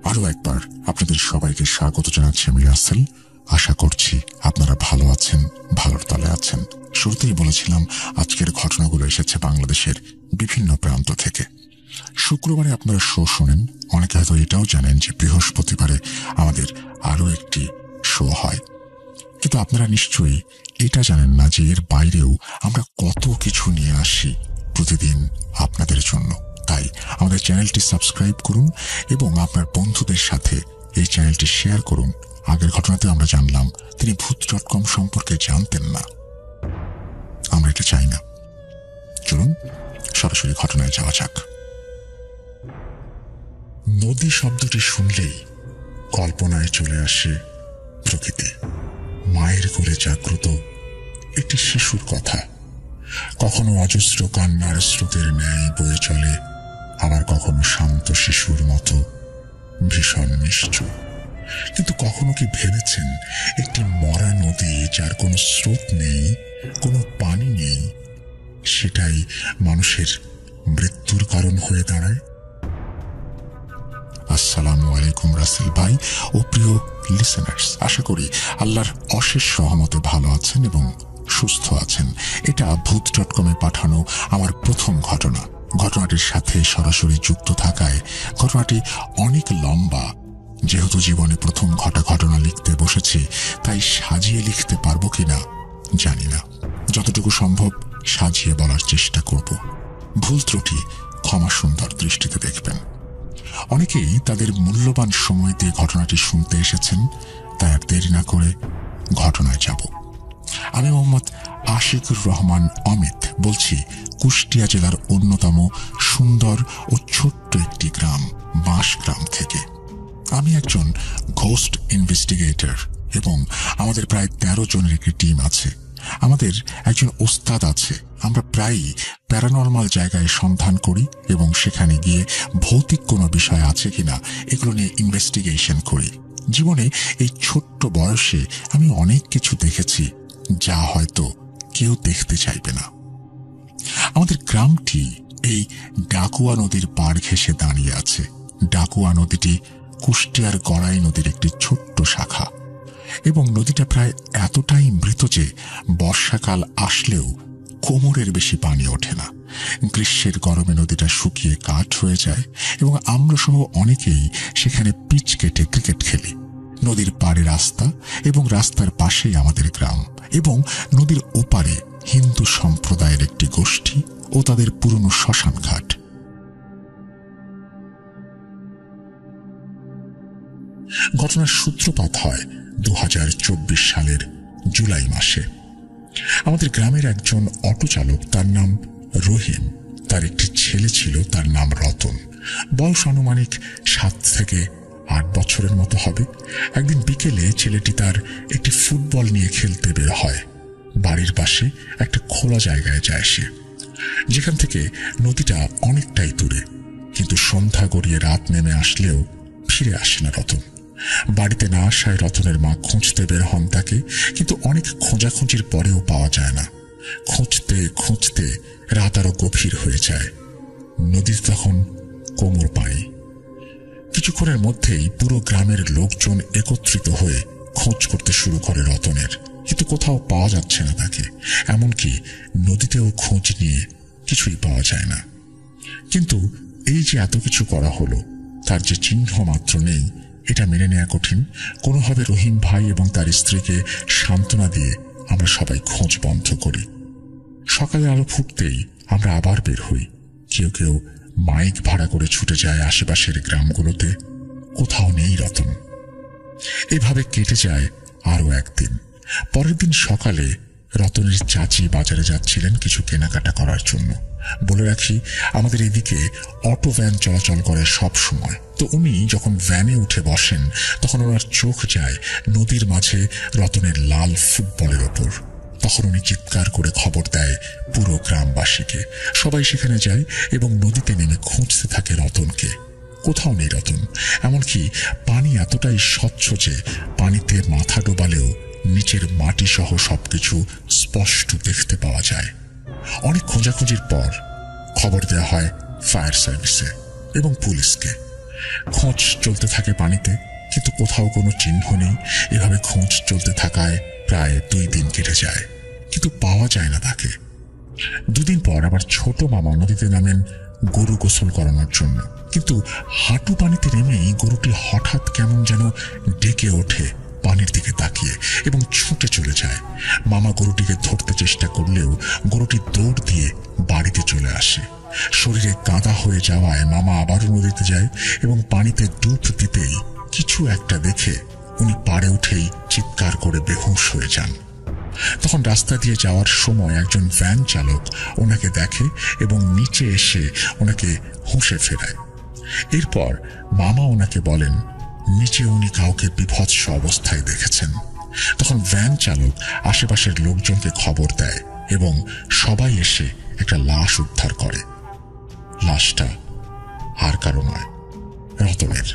আরো একবার আপনাদের সবাইকে স্বাগত জানাচ্ছি আমি রাসেল। আশা করছি আপনারা ভালো আছেন, ভালোর তলে আছেন। শুরুতেই বলেছিলাম আজকের ঘটনাগুলো এসেছে বাংলাদেশের বিভিন্ন প্রান্ত থেকে। শুক্রবারে আপনারা শো শোনেন, অনেকে হয়তো এটাও জানেন যে বৃহস্পতিবারে আমাদের আরো একটি শো হয়। কিন্তু আপনারা নিশ্চয়ই এটা জানেন না যে এর বাইরেও আমরা কত কিছু নিয়ে আসি প্রতিদিন আপনাদের জন্য। তাই আমাদের চ্যানেলটি সাবস্ক্রাইব করুন এবং আপনার বন্ধুদের সাথে এই চ্যানেলটি শেয়ার করুন। আগের ঘটনাতে আমরা জানলাম তিনি ভূত.com সম্পর্কে জানতেন না। আমরা এটা চাই না। চলুন সরাসরি ঘটনায় যাওয়া যাক। নদী শব্দটি শুনলেই কল্পনায় চলে আসে প্রকৃতি, মায়ের কোলে জাগ্রত একটি শিশুর কথা। কখনো অজস্র কান্নার স্রোতের ন্যায় বয়ে চলে, আবার কখনো শান্ত শিশুর মতো ভীষণ নিশ্চুপ। কিন্তু কখনো কি ভেবেছেন একটি মরা নদী যার কোনো স্রোত নেই, কোনো পানি নেই, সেটাই মানুষের মৃত্যুর কারণ হয়ে দাঁড়ায়? আসসালামু আলাইকুম রাসেল ভাই ও প্রিয় লিসেনার্স, আশা করি আল্লাহর অশেষ সহমতে ভালো আছেন এবং সুস্থ আছেন। এটা ভূত.com-এ পাঠানো আমার প্রথম ঘটনা। ঘটনাটির সাথে সরাসরি যুক্ত থাকায় ঘটনাটি অনেক লম্বা। যেহেতু জীবনে প্রথম ঘটনা লিখতে বসেছি, তাই সাজিয়ে লিখতে পারবো কিনা জানি না। যতটুকু সম্ভব সাজিয়ে বলার চেষ্টা করব। ভুল ত্রুটি ক্ষমা সুন্দর দৃষ্টিতে দেখবেন। অনেকেই তাদের মূল্যবান সময় দিয়ে ঘটনাটি শুনতে এসেছেন, তাই আর দেরি না করে ঘটনায় যাব। আমি মোহাম্মদ আশিকুর রহমান অমিত বলছি কুষ্টিয়া জেলার অন্যতম সুন্দর ও ছোট্ট একটি গ্রাম বাঁশগ্রাম থেকে। আমি একজন ঘোস্ট ইনভেস্টিগেটর এবং আমাদের প্রায় 13 জনের একটি টিম আছে। আমাদের একজন ওস্তাদ আছে। আমরা প্রায়ই প্যারানর্মাল জায়গায় সন্ধান করি এবং সেখানে গিয়ে ভৌতিক কোনো বিষয় আছে কিনা এগুলো নিয়ে ইনভেস্টিগেশন করি। জীবনে এই ছোট্ট বয়সে আমি অনেক কিছু দেখেছি যা হয়তো কেউ দেখতে চাইবে না। আমাদের গ্রামটি এই ডাকুয়া নদীর পাড় ঘেঁষে দাঁড়িয়ে আছে। ডাকুয়া নদীটি কুষ্টিয়ার গড়াই নদীর একটি ছোট্ট শাখা এবং নদীটা প্রায় এতটাই মৃত যে বর্ষাকাল আসলেও কোমরের বেশি পানি ওঠে না। গ্রীষ্মের গরমে নদীটা শুকিয়ে কাঠ হয়ে যায় এবং আমরা সহ অনেকেই সেখানে পিচ কেটে ক্রিকেট খেলি। নদীর পাড়ে রাস্তা এবং রাস্তার পাশেই আমাদের গ্রাম এবং নদীর ওপারে হিন্দু সম্প্রদায়ের একটি গোষ্ঠী ও তাদের পুরনো শ্মশান ঘাট। ঘটনার সূত্রপাত হয় 2024 সালের জুলাই মাসে। আমাদের গ্রামের একজন অটো চালক, তার নাম রহিম, তার একটি ছেলে ছিল, তার নাম রতন। বয়স আনুমানিক 7 থেকে 8 বছরের মতো হবে। একদিন বিকেলে ছেলেটি তার একটি ফুটবল নিয়ে খেলতে বের হয়। বাড়ির পাশে একটা খোলা জায়গায় যায় সে, যেখান থেকে নদীটা অনেকটাই দূরে। কিন্তু সন্ধ্যা গড়িয়ে রাত নেমে আসলেও ফিরে আসে না রতন। বাড়িতে না আসায় রতনের মা খুঁজতে বের হন তাকে, কিন্তু অনেক খোঁজাখুঁজির পরেও পাওয়া যায় না। খুঁজতে খুঁজতে রাত আরো গভীর হয়ে যায়। নদীতে তখন কোমর পানি। কিছুক্ষণের মধ্যেই পুরো গ্রামের লোকজন একত্রিত হয়ে খোঁজ করতে শুরু করে রতনের, কিন্তু কোথাও পাওয়া যাচ্ছে না তাকে। এমনকি নদীতেও খোঁজ নিয়ে কিছুই পাওয়া যায় না। কিন্তু এই যে এত কিছু করা হলো, তার যে চিহ্ন মাত্র নেই, এটা মেনে নেওয়া কঠিন। কোনোভাবে রহিম ভাই এবং তার স্ত্রীকে সান্ত্বনা দিয়ে আমরা সবাই খোঁজ বন্ধ করি। সকালে আলো ফুটতেই আমরা আবার বের হই। কেউ কেউ মাইক ভাড়া করে ছুটে যায় আশেপাশের গ্রামগুলোতে। কোথাও নেই রতন। এভাবে কেটে যায় আরো একদিন। পরের দিন সকালে রতনের চাচি বাজারে যাচ্ছিলেন কিছু কেনাকাটা করার জন্য। বলে রাখি, আমাদের এদিকে অটো ভ্যান চলাচল করে সব সময়। তো উনি যখন ভ্যানে উঠে বসেন, তখন ওনার চোখ যায় নদীর মাঝে রতনের লাল ফুটবলের ওপর। তখন উনি চিৎকার করে খবর দেয় পুরো গ্রামবাসীকে। সবাই সেখানে যায় এবং নদীতে নেমে খুঁজতে থাকে রতনকে। কোথাও নেই রতন। এমনকি পানি এতটাই স্বচ্ছ যে পানিতে মাথা ডোবালেও নিচের মাটি সহ সবকিছু স্পষ্ট দেখতে পাওয়া যায়। অনেক খোঁজাখুঁজির পর খবর দেওয়া হয় ফায়ার সার্ভিসে এবং পুলিশকে। খোঁজ চলতে থাকে পানিতে, কিন্তু কোথাও কোনো চিহ্ন নেই। এভাবে খোঁজ চলতে থাকায় প্রায় 2 দিন কেটে যায়, কিন্তু পাওয়া যায় না তাকে। 2 দিন পর আবার ছোট মামা নদীতে নামেন গরু গোসল করানোর জন্য, কিন্তু হাঁটু পানিতে নেমেই গরুটি হঠাৎ কেমন যেন ডেকে ওঠে পানির দিকে তাকিয়ে এবং ছুটে চলে যায়। মামা গরুটিকে ধরতে চেষ্টা করলেও গরুটি দৌড় দিয়ে বাড়িতে চলে আসে। শরীরে কাদা হয়ে যাওয়ায় মামা আবারও নদীতে যায় এবং পানিতে ডুব দিতেই কিছু একটা দেখে উনি পাড়ে উঠেই চিৎকার করে বেহুঁশ হয়ে যান। তখন রাস্তা দিয়ে যাওয়ার সময় একজন ভ্যান চালক ওনাকে দেখে এবং নিচে এসে ওনাকে হুঁশে ফেরায়। এরপর মামা ওনাকে বলেন নিচে উনি কাউকে বিভৎস অবস্থায় দেখেছেন। তখন ভ্যান চালক আশেপাশের লোকজনকে খবর দেয় এবং সবাই এসে একটা লাশ উদ্ধার করে। লাশটা আর কারো নয়, রতনের।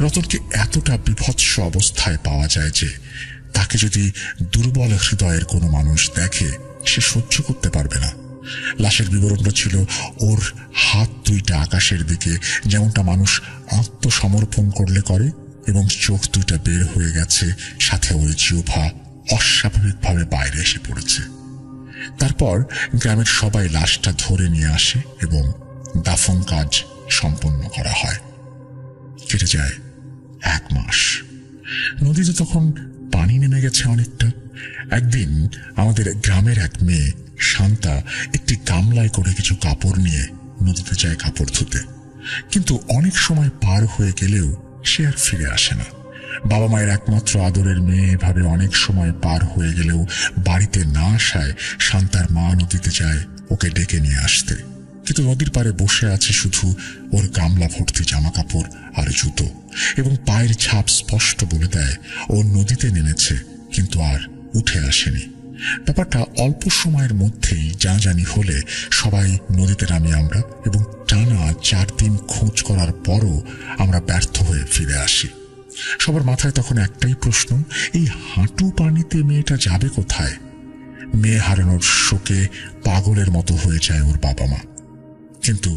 রতনকে এতটা বিভৎস অবস্থায় পাওয়া যায় যে তাকে যদি দুর্বল হৃদয়ের কোনো মানুষ দেখে, সে সহ্য করতে পারবে না। লাশের বিবরণটা ছিল ওর হাত 2টা আকাশের দিকে, যেমনটা মানুষ আত্মসমর্পণ করলে করে, এবং চোখ 2টা বের হয়ে গেছে, সাথে ওর জিহ্বা অস্বাভাবিকভাবে বাইরে এসে পড়েছে। তারপর গ্রামের সবাই লাশটা ধরে নিয়ে আসে এবং দাফন কাজ সম্পন্ন করা হয়। কেটে যায় 1 মাস। নদীতে তখন পানি নেমে গেছে অনেকটা। একদিন আমাদের গ্রামের এক মেয়ে শান্তা একটি গামলায় করে কিছু কাপড় নিয়ে নদীতে যায় কাপড় ধুতে, কিন্তু অনেক সময় পার হয়ে গেলেও সে আর ফিরে আসে না। বাবা মায়ের একমাত্র আদরের মেয়ে এভাবে অনেক সময় পার হয়ে গেলেও বাড়িতে না আসায় শান্তার মা নদীতে যায় ওকে ডেকে নিয়ে আসতে, কিন্তু নদীর পাড়ে বসে আছে শুধু ওর গামলা ভর্তি জামা কাপড় আর জুতো, এবং পায়ের ছাপ স্পষ্ট বলে দেয় ও নদীতে নেমেছে কিন্তু আর উঠে আসেনি। ব্যাপারটা অল্প সময়ের মধ্যেই জানাজানি হলে সবাই নদীতে নামি আমরা, এবং টানা 4 দিন খোঁজ করার পরও আমরা ব্যর্থ হয়ে ফিরে আসি। সবার মাথায় তখন একটাই প্রশ্ন, এই হাঁটু পানিতে মেয়েটা যাবে কোথায়? মেয়ে হারানোর শোকে পাগলের মতো হয়ে যায় ওর বাবা মা, কিন্তু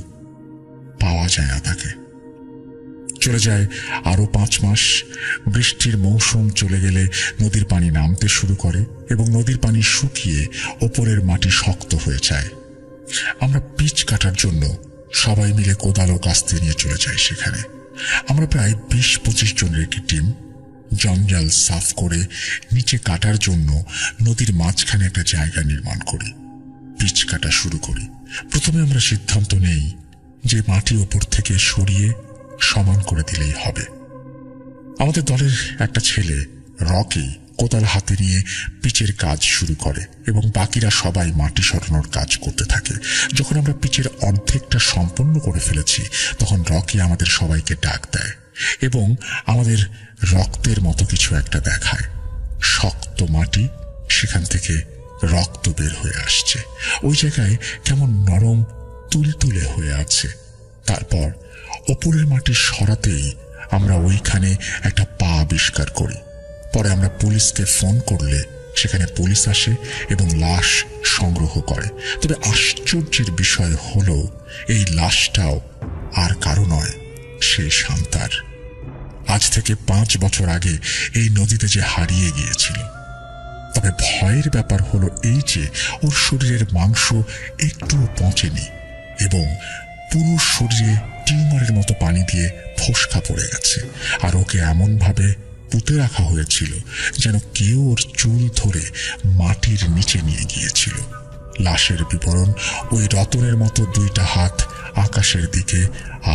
পাওয়া যায় না তাকে। চলে যায় আরো 5 মাস। বৃষ্টির মৌসুম চলে গেলে নদীর পানি নামতে শুরু করে এবং নদীর পানি শুকিয়ে ওপরের মাটি শক্ত হয়ে যায়। আমরা পিচ কাটার জন্য সবাই মিলে কোদাল ও কাস্তে নিয়ে চলে যাই সেখানে। আমরা প্রায় 20-25 জনের একটি টিম জঞ্জাল সাফ করে নিচে কাটার জন্য নদীর মাঝখানে একটা জায়গা নির্মাণ করি। পিচ কাটা শুরু করি। প্রথমে আমরা সিদ্ধান্ত নেই যে মাটি ওপর থেকে সরিয়ে সমান করে দিলেই হবে। আমাদের দলের একটা ছেলে রকি কোদাল হাতে নিয়ে পিচের কাজ শুরু করে এবং বাকিরা সবাই মাটি সরানোর কাজ করতে থাকে। যখন আমরা পিচের অর্ধেকটা সম্পন্ন করে ফেলেছি তখন রকি আমাদের সবাইকে ডাক দেয় এবং আমাদের রক্তের মতো কিছু একটা দেখায়। শক্ত মাটি, সেখান থেকে রক্ত বের হয়ে আসছে। ওই জায়গায় কেমন নরম তুলতুলে হয়ে আছে। তারপর ওপরের মাটি সরাতেই আমরা ওইখানে একটা পা আবিষ্কার করি। পরে আমরা পুলিশকে ফোন করলে সেখানে পুলিশ আসে এবং লাশ সংগ্রহ করে। তবে আশ্চর্যের বিষয় হলো এই লাশটাও আর কারো নয়, সেই শান্তার। আজ থেকে 5 বছর আগে এই নদীতে যে হারিয়ে গিয়েছিল। তবে ভয়ের ব্যাপার হলো এই যে ওর শরীরের মাংস একটুও পচেনি এবং পুরো শরীরে টিউমারের মতো পানি দিয়ে ফোসকা পড়ে গেছে, আর ওকে এমন ভাবে পুঁতে রাখা হয়েছিল যেন কেউ ওর চুল ধরে মাটির নিচে নিয়ে গিয়েছিল। লাশের বিবরণ ওই রতনের মতো 2টা হাত আকাশের দিকে,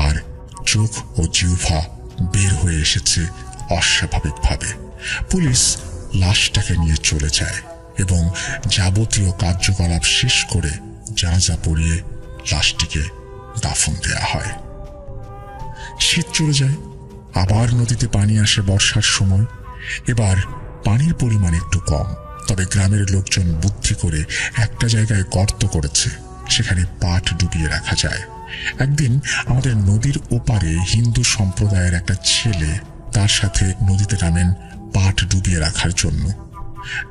আর চোখ ও জিহ্বা বের হয়ে এসেছে অস্বাভাবিকভাবে। পুলিশ লাশটাকে নিয়ে চলে যায় এবং যাবতীয় কার্যকলাপ শেষ করে জানাজা পড়িয়ে লাশটিকে দাফন দেয়া হয়। শীত চলে যায়, আবার নদীতে পানি আসে বর্ষার সময়। এবার পানির পরিমাণ একটু কম, তবে গ্রামের লোকজন বুদ্ধি করে একটা জায়গায় গর্ত করেছে, সেখানে পাট ডুবিয়ে রাখা যায়। একদিন আমাদের নদীর ওপারে হিন্দু সম্প্রদায়ের একটা ছেলে তার সাথে নদীতে নামেন পাট ডুবিয়ে রাখার জন্য।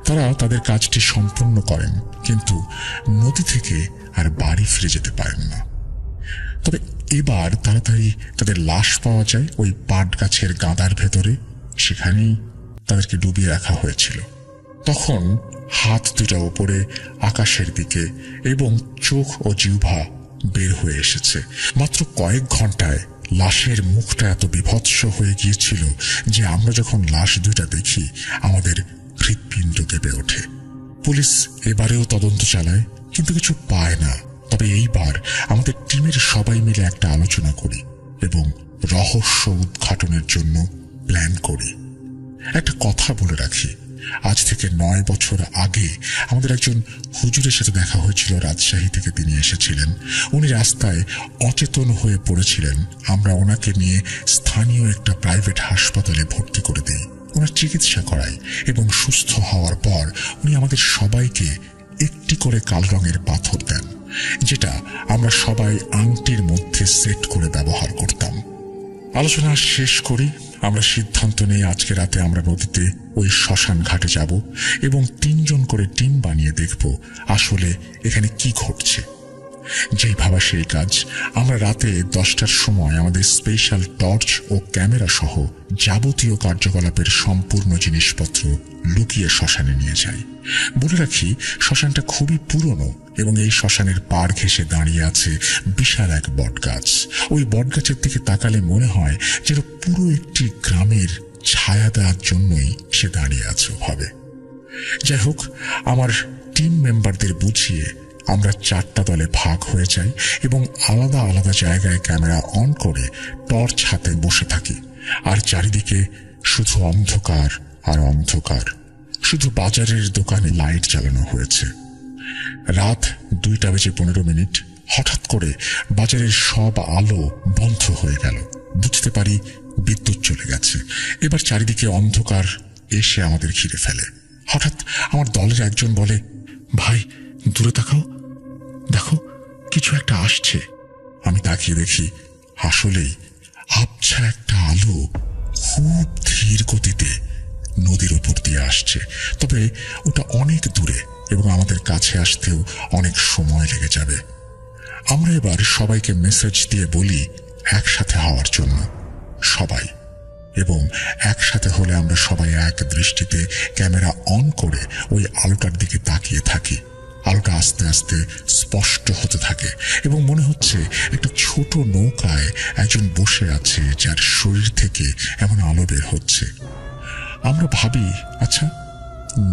তারা তাদের কাজটি সম্পন্ন করেন, কিন্তু নদী থেকে আর বাড়ি ফিরে যেতে পারেন না। তবে এবার তাড়াতাড়ি তাদের লাশ পাওয়া যায় ওই পাট গাছের গাদার ভেতরে, সেখানেই তাদেরকে ডুবিয়ে রাখা হয়েছিল। তখন হাত 2টা উপরে আকাশের দিকে এবং চোখ ও জিহ্বা বের হয়ে এসেছে। মাত্র কয়েক ঘন্টায় লাশের মুখটা এত বিভৎস হয়ে গিয়েছিল যে আমরা যখন লাশ 2টা দেখি আমাদের হৃৎপিণ্ড কেঁপে ওঠে। পুলিশ এবারেও তদন্ত চালায়, কিন্তু কিছু পায় না। তবে এইবার আমাদের টিমের সবাই মিলে একটা আলোচনা করি এবং রহস্য উদ্ঘাটনের জন্য প্ল্যান করি। একটা কথা বলে রাখি, আজ থেকে 9 বছর আগে আমাদের একজন হুজুরের সাথে দেখা হয়েছিল। রাজশাহী থেকে তিনি এসেছিলেন। উনি রাস্তায় অচেতন হয়ে পড়েছিলেন। আমরা ওনাকে নিয়ে স্থানীয় একটা প্রাইভেট হাসপাতালে ভর্তি করে দিই। ওনার চিকিৎসা করাই এবং সুস্থ হওয়ার পর উনি আমাদের সবাইকে একটি করে কালো রঙের পাথর দেন, যেটা আমরা সবাই আংটির মধ্যে সেট করে ব্যবহার করতাম। আলোচনা শেষ করি। আমরা সিদ্ধান্ত নেই আজকে রাতে আমরা নদীতে ওই শ্মশান ঘাটে যাব এবং 3 জন করে টিম বানিয়ে দেখব আসলে এখানে কি ঘটছে। যেই ভাবা সেই কাজ। আমরা রাতে 10টার সময় আমাদের স্পেশাল টর্চ ও ক্যামেরা সহ যাবতীয় কার্যকলাপের সম্পূর্ণ জিনিসপত্র লুকিয়ে শ্মশানে নিয়ে যাই। বলে রাখি, শ্মশানটা খুবই পুরনো এবং এই শ্মশানের পাড় ঘেঁষে দাঁড়িয়ে আছে বিশাল এক বটগাছ। ওই বটগাছের দিকে তাকালে মনে হয় যেন পুরো একটি গ্রামের ছায়া দেওয়ার জন্যই সে দাঁড়িয়ে আছে ওভাবে। যাই হোক, আমার টিম মেম্বারদের বুঝিয়ে আমরা 4টা দলে ভাগ হয়ে যাই এবং আলাদা আলাদা জায়গায় ক্যামেরা অন করে টর্চ হাতে বসে থাকি। আর চারিদিকে শুধু অন্ধকার আর অন্ধকার। শুধু বাজারের দোকানে লাইট জ্বালানো হয়েছে। রাত 2:15 হঠাৎ করে বাজারের সব আলো বন্ধ হয়ে গেল। বুঝতে পারি বিদ্যুৎ চলে গেছে। এবার চারিদিকে অন্ধকার এসে আমাদের ঘিরে ফেলে। হঠাৎ আমার দলের একজন বলে, ভাই দূরে তাকাও, দেখো কিছু একটা আসছে। আমি তাকিয়ে দেখি আসলেই আবছা একটা আলো খুব ধীর গতিতে নদীর উপর দিয়ে আসছে। তবে ওটা অনেক দূরে এবং আমাদের কাছে আসতেও অনেক সময় লেগে যাবে। আমরা এবার সবাইকে মেসেজ দিয়ে বলি একসাথে হওয়ার জন্য, সবাই। এবং একসাথে হলে আমরা সবাই এক দৃষ্টিতে ক্যামেরা অন করে ওই আলোটার দিকে তাকিয়ে থাকি। আলোটা আস্তে আস্তে স্পষ্ট হতে থাকে এবং মনে হচ্ছে একটা ছোট নৌকায় একজন বসে আছে যার শরীর থেকে এমন আলো বের হচ্ছে। আমরা ভাবি, আচ্ছা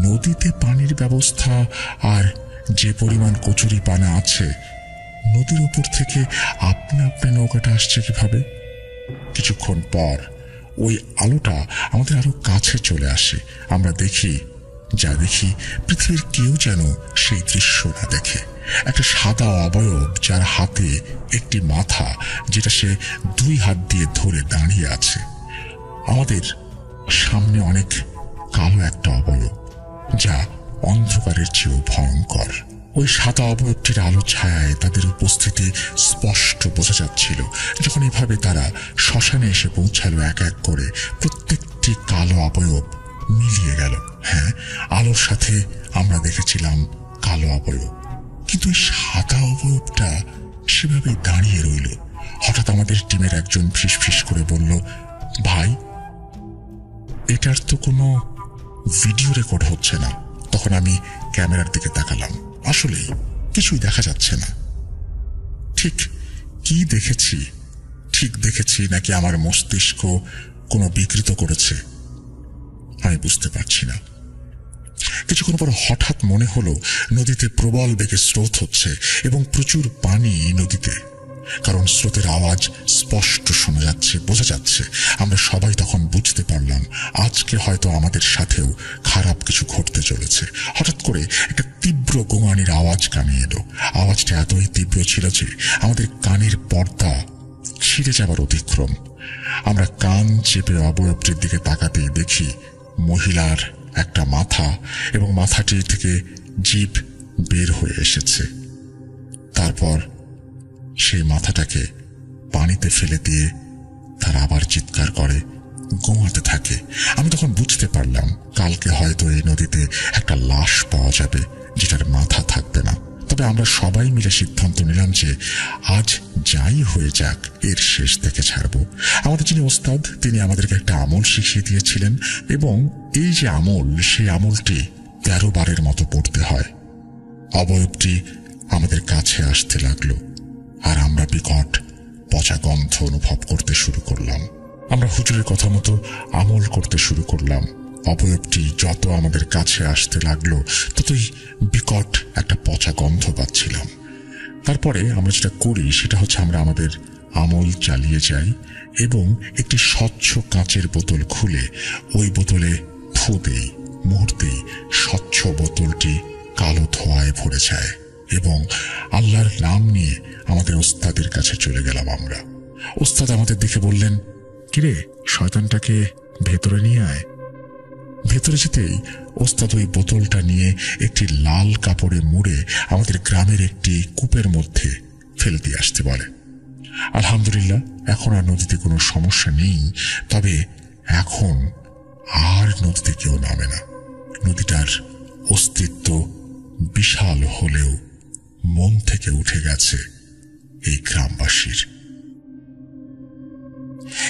নদীতে পানির ব্যবস্থা আর যে পরিমাণ কচুরি পানা আছে, নদীর উপর থেকে আপনা আপনি নৌকাটা আসছে কিভাবে? কিছুক্ষণ পর ওই আলোটা আমাদের আরো কাছে চলে আসে। আমরা দেখি, যা দেখি পৃথিবীর কেউ যেন সেই দৃশ্য না দেখে। একটা সাদা অবয়ব যার হাতে একটি মাথা, যেটা সে 2 হাত দিয়ে ধরে দাঁড়িয়ে আছে। আমাদের সামনে অনেক কালো একটা অবয়ব, যা অন্ধকারের চেয়েও ভয়ঙ্কর। ওই সাদা অবয়বটির আলো ছায়ায় তাদের উপস্থিতি স্পষ্ট বোঝা যাচ্ছিল। যখন এভাবে তারা শ্মশানে এসে পৌঁছালো, এক এক করে প্রত্যেকটি কালো অবয়ব মিলিয়ে গেল। হ্যাঁ, আলোর সাথে আমরা দেখেছিলাম কালো অবয়ব, কিন্তু এই সাদা অবয়বটা সেভাবে দাঁড়িয়ে রইল। হঠাৎ আমাদের টিমের একজন ফিসফিস করে বলল, ভাই এটার তো কোনো ভিডিও রেকর্ড হচ্ছে না। তখন আমি ক্যামেরার দিকে তাকালাম, আসলেই কিছুই দেখা যাচ্ছে না। ঠিক কি দেখেছি, ঠিক দেখেছি নাকি আমার মস্তিষ্ক কোনো বিকৃত করেছে আমি বুঝতে পারছি না। কিছুক্ষণ পর হঠাৎ মনে হলো নদীতে প্রবল বেগে স্রোত হচ্ছে এবং প্রচুর পানি নদীতে, কারণ স্রোতের আওয়াজ স্পষ্ট শোনা যাচ্ছে, বোঝা যাচ্ছে। আমরা সবাই তখন বুঝতে পারলাম আজকে হয়তো আমাদের সাথেও খারাপ কিছু ঘটতে চলেছে। হঠাৎ করে একটা তীব্র গোঙানির আওয়াজ কানে এলো। আওয়াজটা এতই তীব্র ছিল যে আমাদের কানের পর্দা ছিঁড়ে যাবার অতিক্রম। আমরা কান চেপে অবয়বটির দিকে তাকাতেই দেখি মহিলার একটা মাথা এবং মাথাটি থেকে জিভ বের হয়ে এসেছে। তারপর সেই মাথাটাকে পানিতে ফেলে দিয়ে তারা আবার চিৎকার করে, গোঙাতে থাকে। আমি তখন বুঝতে পারলাম কালকে হয়তো এই নদীতে একটা লাশ পাওয়া যাবে যেটার মাথা থাকবে না। তবে আমরা সবাই মিলে সিদ্ধান্ত নিলাম যে আজ যাই হয়ে যাক এর শেষ দেখে ছাড়বো। আমাদের যিনি ওস্তাদ, তিনি আমাদেরকে একটা আমল শিখিয়ে দিয়েছিলেন এবং এই যে আমল, সেই আমলটি 13 বারের মতো পড়তে হয়। অবয়বটি আমাদের কাছে আসতে লাগলো আর আমরা বিকট পচা গন্ধ অনুভব করতে শুরু করলাম। আমরা হুজুরের কথা মতো আমল করতে শুরু করলাম। অবয়বটি যত আমাদের কাছে আসতে লাগলো ততই বিকট একটা পচা গন্ধ পাচ্ছিলাম। তারপরে আমরা যেটা করি সেটা হচ্ছে আমরা আমাদের আমল চালিয়ে যাই এবং একটি স্বচ্ছ কাঁচের বোতল খুলে ওই বোতলে ফু দেই। মুহূর্তেই স্বচ্ছ বোতলটি কালো ধোঁয়ায় ভরে যায় এবং আল্লাহর নাম নিয়ে আমাদের ওস্তাদের কাছে চলে গেলাম আমরা। ওস্তাদ আমাদের দেখে বললেন, কিরে শয়তানটাকে ভেতরে নিয়ে আয়। ভেতরে যেতেই ওস্তাদ ওই বোতলটা নিয়ে একটি লাল কাপড়ে মুড়ে আমাদের গ্রামের একটি কূপের মধ্যে ফেলে দিয়ে আসতে বলে। আলহামদুলিল্লাহ, এখন আর নদীতে কোনো সমস্যা নেই। তবে এখন আর নদীতে কেউ নামে না। নদীটার অস্তিত্ব বিশাল হলেও মন থেকে উঠে গেছে এই গ্রামবাসীর।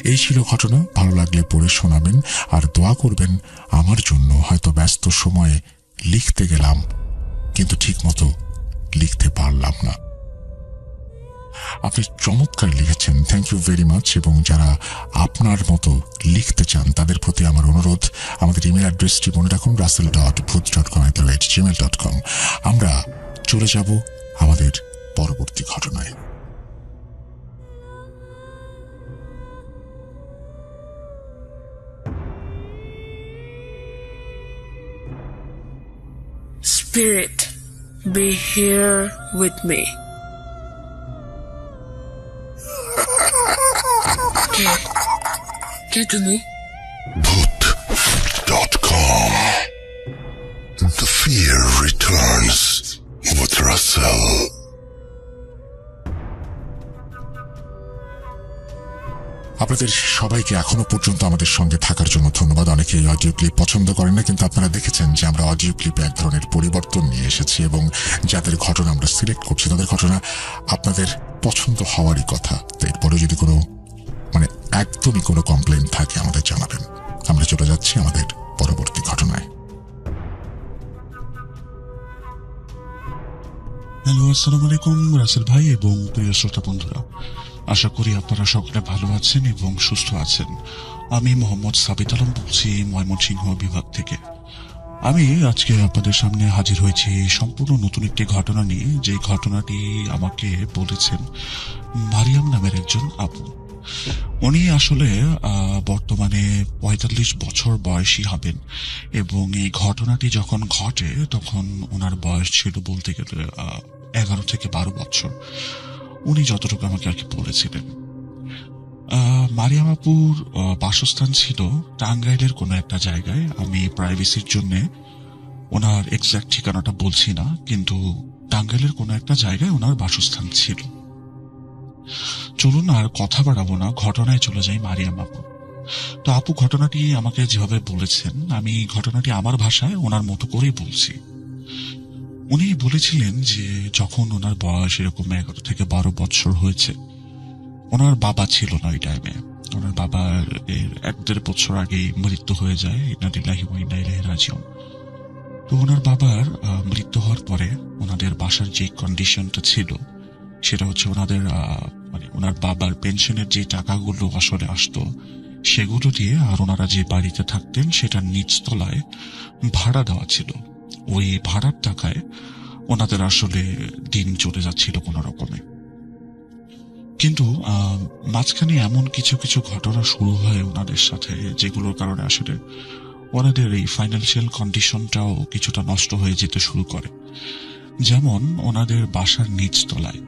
এই ছিল ঘটনা। ভালো লাগলে পড়ে শোনাবেন আর দোয়া করবেন আমার জন্য। হয়তো ব্যস্ত সময়ে লিখতে গেলাম, কিন্তু ঠিক মতো লিখতে পারলাম না। আপনি চমৎকার লিখেছেন, থ্যাংক ইউ ভেরি মাচ। এবং যারা আপনার মতো লিখতে চান তাদের প্রতি আমার অনুরোধ, আমাদের ইমেল অ্যাড্রেসটি মনে রাখুন, russell.booth.com@gmail.com। আমরা চলে যাব আমাদের পরবর্তী ঘটনায়। Spirit, be here with me. কে তুমি? Booth.com. The fear returns with Russell. আপনাদের সবাইকে এখনো পর্যন্ত আমাদের সঙ্গে থাকার জন্য ধন্যবাদ। অনেকে এই অডিও ক্লিপ পছন্দ করেন না, কিন্তু আপনারা দেখেছেন যে আমরা অডিও ক্লিপে এক ধরনের পরিবর্তন নিয়ে এসেছি এবং যাদের ঘটনা আমরা সিলেক্ট করছি তাদের ঘটনা আপনাদের পছন্দ হওয়ারই কথা। তো এরপরে যদি কোনো একদমই কোনো কমপ্লেন থাকে আমাদের জানাবেন। আমরা চলে যাচ্ছি আমাদের পরবর্তী ঘটনায়। হ্যালো, আসসালামু আলাইকুম রাসেল ভাই এবং প্রিয় শ্রোতা বন্ধুরা, আশা করি আপনারা সকলে ভালো আছেন এবং সুস্থ আছেন। আমি মোহাম্মদ সাবিত আলম বলছি ময়মনসিংহ বিভাগ থেকে। আমি আজকে আপনাদের সামনে হাজির হয়েছি সম্পূর্ণ নতুন একটি ঘটনা নিয়ে। যে ঘটনাটি আমাকে বলেছেন মারিয়াম নামের একজন আপু। উনি আসলে বর্তমানে ৪৫ বছর বয়সী হবেন এবং এই ঘটনাটি যখন ঘটে তখন ওনার বয়স ছিল বলতে গেলে ১১ থেকে ১২ বছর। উনি যতটুকু আমাকে আর কি বলেছিলেন। মারিয়াম আপুর বাসস্থান ছিল টাঙ্গাইলের কোনো একটা জায়গায়। আমি প্রাইভেসির জন্য ওনার এক্সাক্ট ঠিকানাটা বলছি না, কিন্তু টাঙ্গাইলের কোনো একটা জায়গায় ওনার বাসস্থান ছিল। চলুন আর কথা বাড়াবো না, ঘটনায় চলে যাই মারিয়াম আপু। তো আপু ঘটনাটি আমাকে যেভাবে বলেছেন, আমি ঘটনাটি আমার ভাষায় ওনার মতো করেই বলছি। উনি বলেছিলেন যে যখন ওনার বয়স এরকম ১১ থেকে ১২ বছর হয়েছে, ওনার বাবা ছিল না ওই টাইমে। ওনার বাবার ১-১.৫ বছর আগেই মৃত্যু হয়ে যায়। ইন্না লিল্লাহি ওয়া ইন্না ইলাইহি রাজিউন। তো ওনার বাবার মৃত্যু হওয়ার পরে ওনাদের বাসার যে কন্ডিশনটা ছিল সেটা হচ্ছে ওনাদের ওনার বাবার পেনশনের যে টাকাগুলো আসলে আসতো সেগুলো দিয়ে আর ওনারা যে বাড়িতে থাকতেন সেটার নিচতলায় ভাড়া দেওয়া ছিল। ওই ভাড়ার টাকায় ওনাদের আসলে দিন চলে যাচ্ছিল কোনো রকমে। কিন্তু মাঝখানে এমন কিছু কিছু ঘটনা শুরু হয় ওনাদের সাথে যেগুলোর কারণে আসলে ওনাদের এই ফাইন্যান্সিয়াল কন্ডিশনটাও কিছুটা নষ্ট হয়ে যেতে শুরু করে। যেমন ওনাদের বাসার নিচতলায়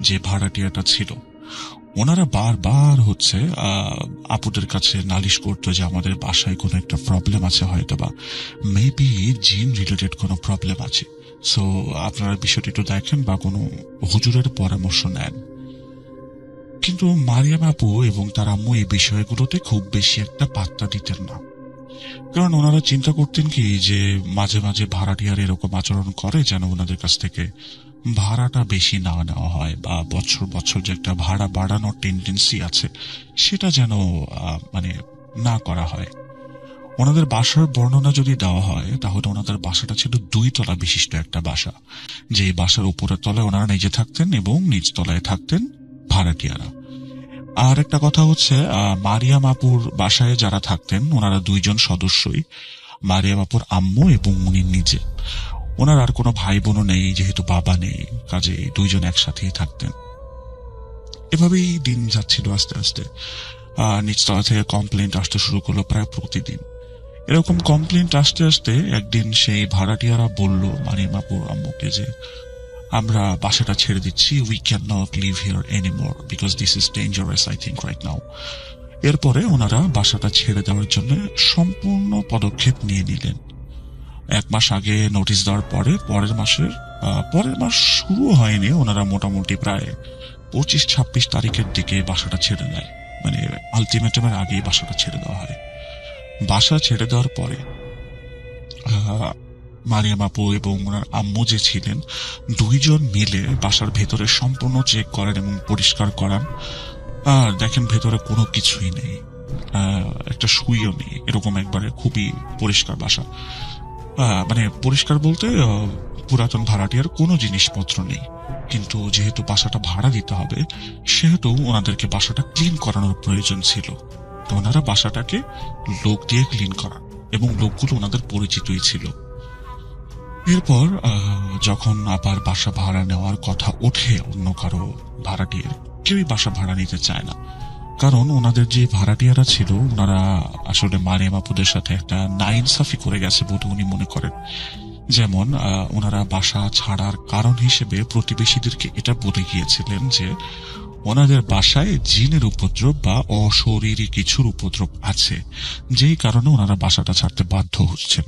যে ভাড়াটিয়াটা ছিল, ওনারা বারবার হচ্ছে আপুদের কাছে নালিশ করতো যে আমাদের বাসায় কোনো একটা প্রবলেম আছে, হয়তো বা মেবি জিন রিলেটেড কোনো প্রবলেম আছে। সো আপনারা বিষয়টি একটু দেখেন বা কোনো হুজুরের পরামর্শ নেন। কিন্তু মারিয়াম আপু এবং তার আম্মু এই বিষয়গুলোতে খুব বেশি একটা পাত্তা দিতেন না, কারণ ওনারা চিন্তা করতেন কি যে মাঝে মাঝে ভাড়াটিয়ার এরকম আচরণ করে যেন ওনাদের কাছ থেকে ভাড়াটা বেশি না নেওয়া হয়, বা বছর বছর যে একটা ভাড়া বাড়ানোর টেন্ডেন্সি আছে সেটা যেন না করা হয়। ওনাদের বাসার বর্ণনা যদি দেওয়া হয় তাহলে ওনাদের বাসাটা ছিল ২ তলা বিশিষ্ট একটা বাসা, যে বাসার উপরের তলায় ওনারা নিজে থাকতেন এবং নিচ তলায় থাকতেন ভাড়াটিয়ারা। আর একটা কথা হচ্ছে মারিয়াম আপুর বাসায় যারা থাকতেন ওনারা ২ জন সদস্যই, মারিয়াম আপুর আম্মু এবং উনি নিজে। ওনার আর কোনো ভাই বোনও নেই, যেহেতু বাবা নেই, কাজে ২ জন একসাথেই থাকতেন। এভাবেই দিন যাচ্ছিল। আস্তে আস্তে নিচতলা থেকে কমপ্লেন্ট আসতে শুরু করলো প্রায় প্রতিদিন। এরকম কমপ্লেন্ট আসতে আসতে একদিন সেই ভাড়াটিয়ারা বলল মারিয়াম আপুর আম্মুকে যে আমরা বাসাটা ছেড়ে দিচ্ছি, we can not live here anymore because this is dangerous I think right now. এরপরে ওনারা বাসাটা ছেড়ে দেওয়ার জন্য সম্পূর্ণ পদক্ষেপ নিয়ে নিলেন। ১ মাস আগে নোটিশ দেওয়ার পরে পরের মাস শুরু হয়নি, ওনারা মোটামুটি প্রায় ২৫-২৬ তারিখের দিকে বাসাটা ছেড়ে দেয়। আলটিমেটামের আগেই বাসাটা ছেড়ে দেওয়া হয়। বাসা ছেড়ে দেওয়ার পরে মারিয়াম আপু এবং ওনার আম্মু যে ছিলেন, দুইজন মিলে বাসার ভেতরে সম্পূর্ণ চেক করেন এবং পরিষ্কার করান। আর দেখেন ভেতরে কোনো কিছুই নেই, একটা সুইও নেই, এরকম একবারে খুবই পরিষ্কার বাসা। মানে পরিষ্কার বলতে পুরাতন ভাড়াটিয়ার কোনো জিনিসপত্র নেই। কিন্তু যেহেতু বাসাটা ভাড়া দিতে হবে, সেহেতু ওনাদেরকে বাসাটা ক্লিন করানোর প্রয়োজন ছিল। তো ওনারা বাসাটাকে লোক দিয়ে ক্লিন করান এবং লোকগুলো ওনাদের পরিচিতই ছিল। এরপর যখন আবার বাসা ভাড়া নেওয়ার কথা ওঠে, অন্য কারো ভাড়াটিয়ার কেউই বাসা ভাড়া নিতে চায় না, কারণ ওনাদের যে ভাড়াটিয়ারা ছিল ওনারা আসলে মারিয়াম আপুদের সাথে একটা নাইনসাফি করে গেছে বলে উনি মনে করেন। যেমন ওনারা বাসা ছাড়ার কারণ হিসেবে প্রতিবেশীদেরকে এটা বলে গিয়েছিলেন যে ওনাদের বাসায় জিনের উপদ্রব বা অশরীরী কিছুর উপদ্রব আছে, যেই কারণে ওনারা বাসাটা ছাড়তে বাধ্য হচ্ছেন।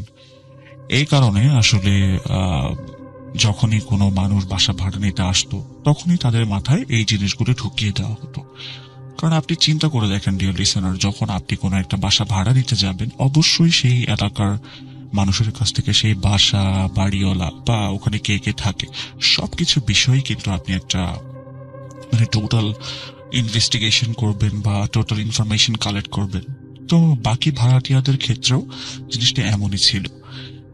এই কারণে আসলে যখনই কোনো মানুষ বাসা ভাড়া নিতে আসতো, তখনই তাদের মাথায় এই জিনিসগুলো ঢুকিয়ে দেওয়া হতো। কারণ আপনি চিন্তা করে দেখেন ডিয়ার লিসেনার, যখন আপনি কোনো একটা বাসা ভাড়া নিতে যাবেন, অবশ্যই সেই এলাকার মানুষের কাছ থেকে সেই বাসা, বাড়িওয়ালা বা ওখানে কে কে থাকে সবকিছু বিষয়ে কিন্তু আপনি একটা মানে টোটাল ইনভেস্টিগেশন করবেন বা টোটাল ইনফরমেশন কালেক্ট করবেন। তো বাকি ভাড়াটিয়াদের ক্ষেত্রেও জিনিসটা এমনই ছিল।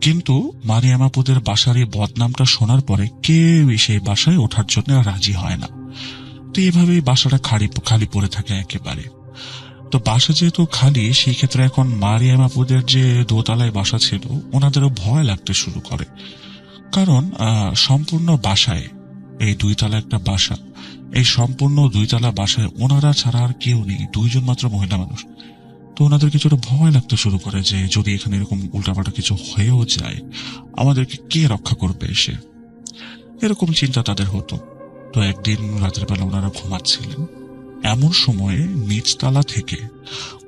কিন্তু মারিয়াম আপুদের বাসার এই বদনামটা শোনার পরে কেউই সেই বাসায় ওঠার জন্য রাজি হয় না। তো এভাবেই বাসাটা খালি পড়ে থাকে একেবারে। তো বাসা যেহেতু খালি, সেই ক্ষেত্রে এখন মারিয়াম আপুদের যে দোতলায় বাসা ছিল ওনাদেরও ভয় লাগতে শুরু করে। কারণ সম্পূর্ণ বাসায়, এই 2 তলা একটা বাসা, এই সম্পূর্ণ 2 তলা বাসায় ওনারা ছাড়া আর কেউ নেই, 2 জন মাত্র মহিলা মানুষ। তো ওনাদের কিছুটা ভয় লাগতে শুরু করে যে যদি এখানে এরকম উল্টাপাল্টা কিছু হয়েও যায়, আমাদেরকে কে রক্ষা করবে এসে, এরকম চিন্তা তাদের হতো। তো একদিন রাতের বেলা ওনারা ঘুমাচ্ছিলেন, এমন সময়ে নিচতলা থেকে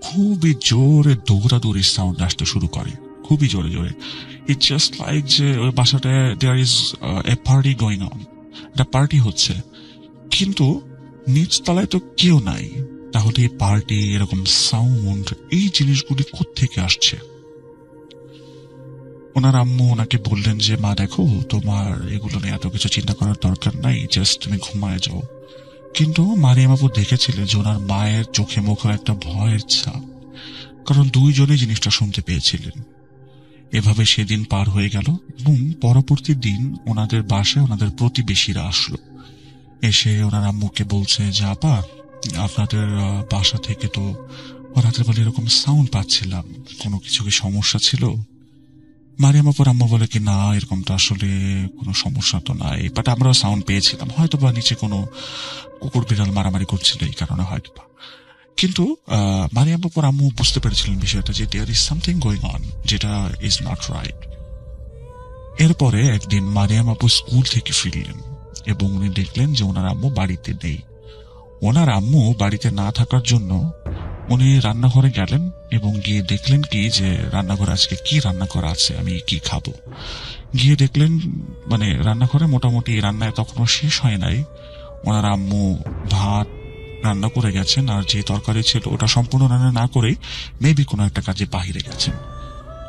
খুবই জোরে দৌড়াদৌড়ির সাউন্ড আসতে শুরু করে, খুবই জোরে জোরে। ইট জাস্ট লাইক যে ওই বাসাটায় there is a party going on, একটা পার্টি হচ্ছে, কিন্তু নিচতলায় তো কেউ নাই। তাহলে এই পার্টি, এরকম সাউন্ড, এই জিনিসগুলি কোত্থেকে আসছে? ওনার আম্মু ওনাকে বললেন যে মা দেখো, তোমার এগুলো নিয়ে এত কিছু চিন্তা করার দরকার নাই, জাস্ট তুমি ঘুমায় যাও। কিন্তু মারিয়াম আপু দেখেছিলেন যে ওনার মায়ের চোখে মুখে একটা ভয়ের ছাপ, কারণ 2 জনই জিনিসটা শুনতে পেয়েছিলেন। এভাবে সেদিন পার হয়ে গেল এবং পরবর্তী দিন ওনাদের বাসায় ওনাদের প্রতিবেশীরা আসলো। এসে ওনার আম্মুকে বলছে যে আপা, আপনাদের বাসা থেকে তো রাতের বেলা এরকম সাউন্ড পাচ্ছিলাম, কোনো কিছু কি সমস্যা ছিল? মারিয়াম আপুর আম্মু বলে কি না, এরকমটা আসলে কোনো সমস্যা তো নাই, বাট আমরাও সাউন্ড পেয়েছিলাম, হয়তো বা নিচে কোনো কুকুর বিড়াল মারামারি করছিল এই কারণে হয়তো বা। কিন্তু মারিয়াম আপুর আম্মু বুঝতে পেরেছিলেন বিষয়টা যে there is something going on, যেটা ইজ নট রাইট। এরপরে একদিন মারিয়াম আপু স্কুল থেকে ফিরলেন এবং উনি দেখলেন যে ওনার আম্মু বাড়িতে নেই। ওনার আম্মু বাড়িতে না থাকার জন্য উনি রান্নাঘরে গেলেন এবং গিয়ে দেখলেন কি যে রান্নাঘরে আজকে কি রান্না করা আছে, আমি কি খাবো। গিয়ে দেখলেন মানে রান্নাঘরে মোটামুটি রান্নায় তখনও শেষ হয় নাই, ওনার আম্মু ভাত রান্না করে গেছেন, আর যে তরকারি ছিল ওটা সম্পূর্ণ রান্না না করেই মেবি কোনো একটা কাজে বাহিরে গেছেন।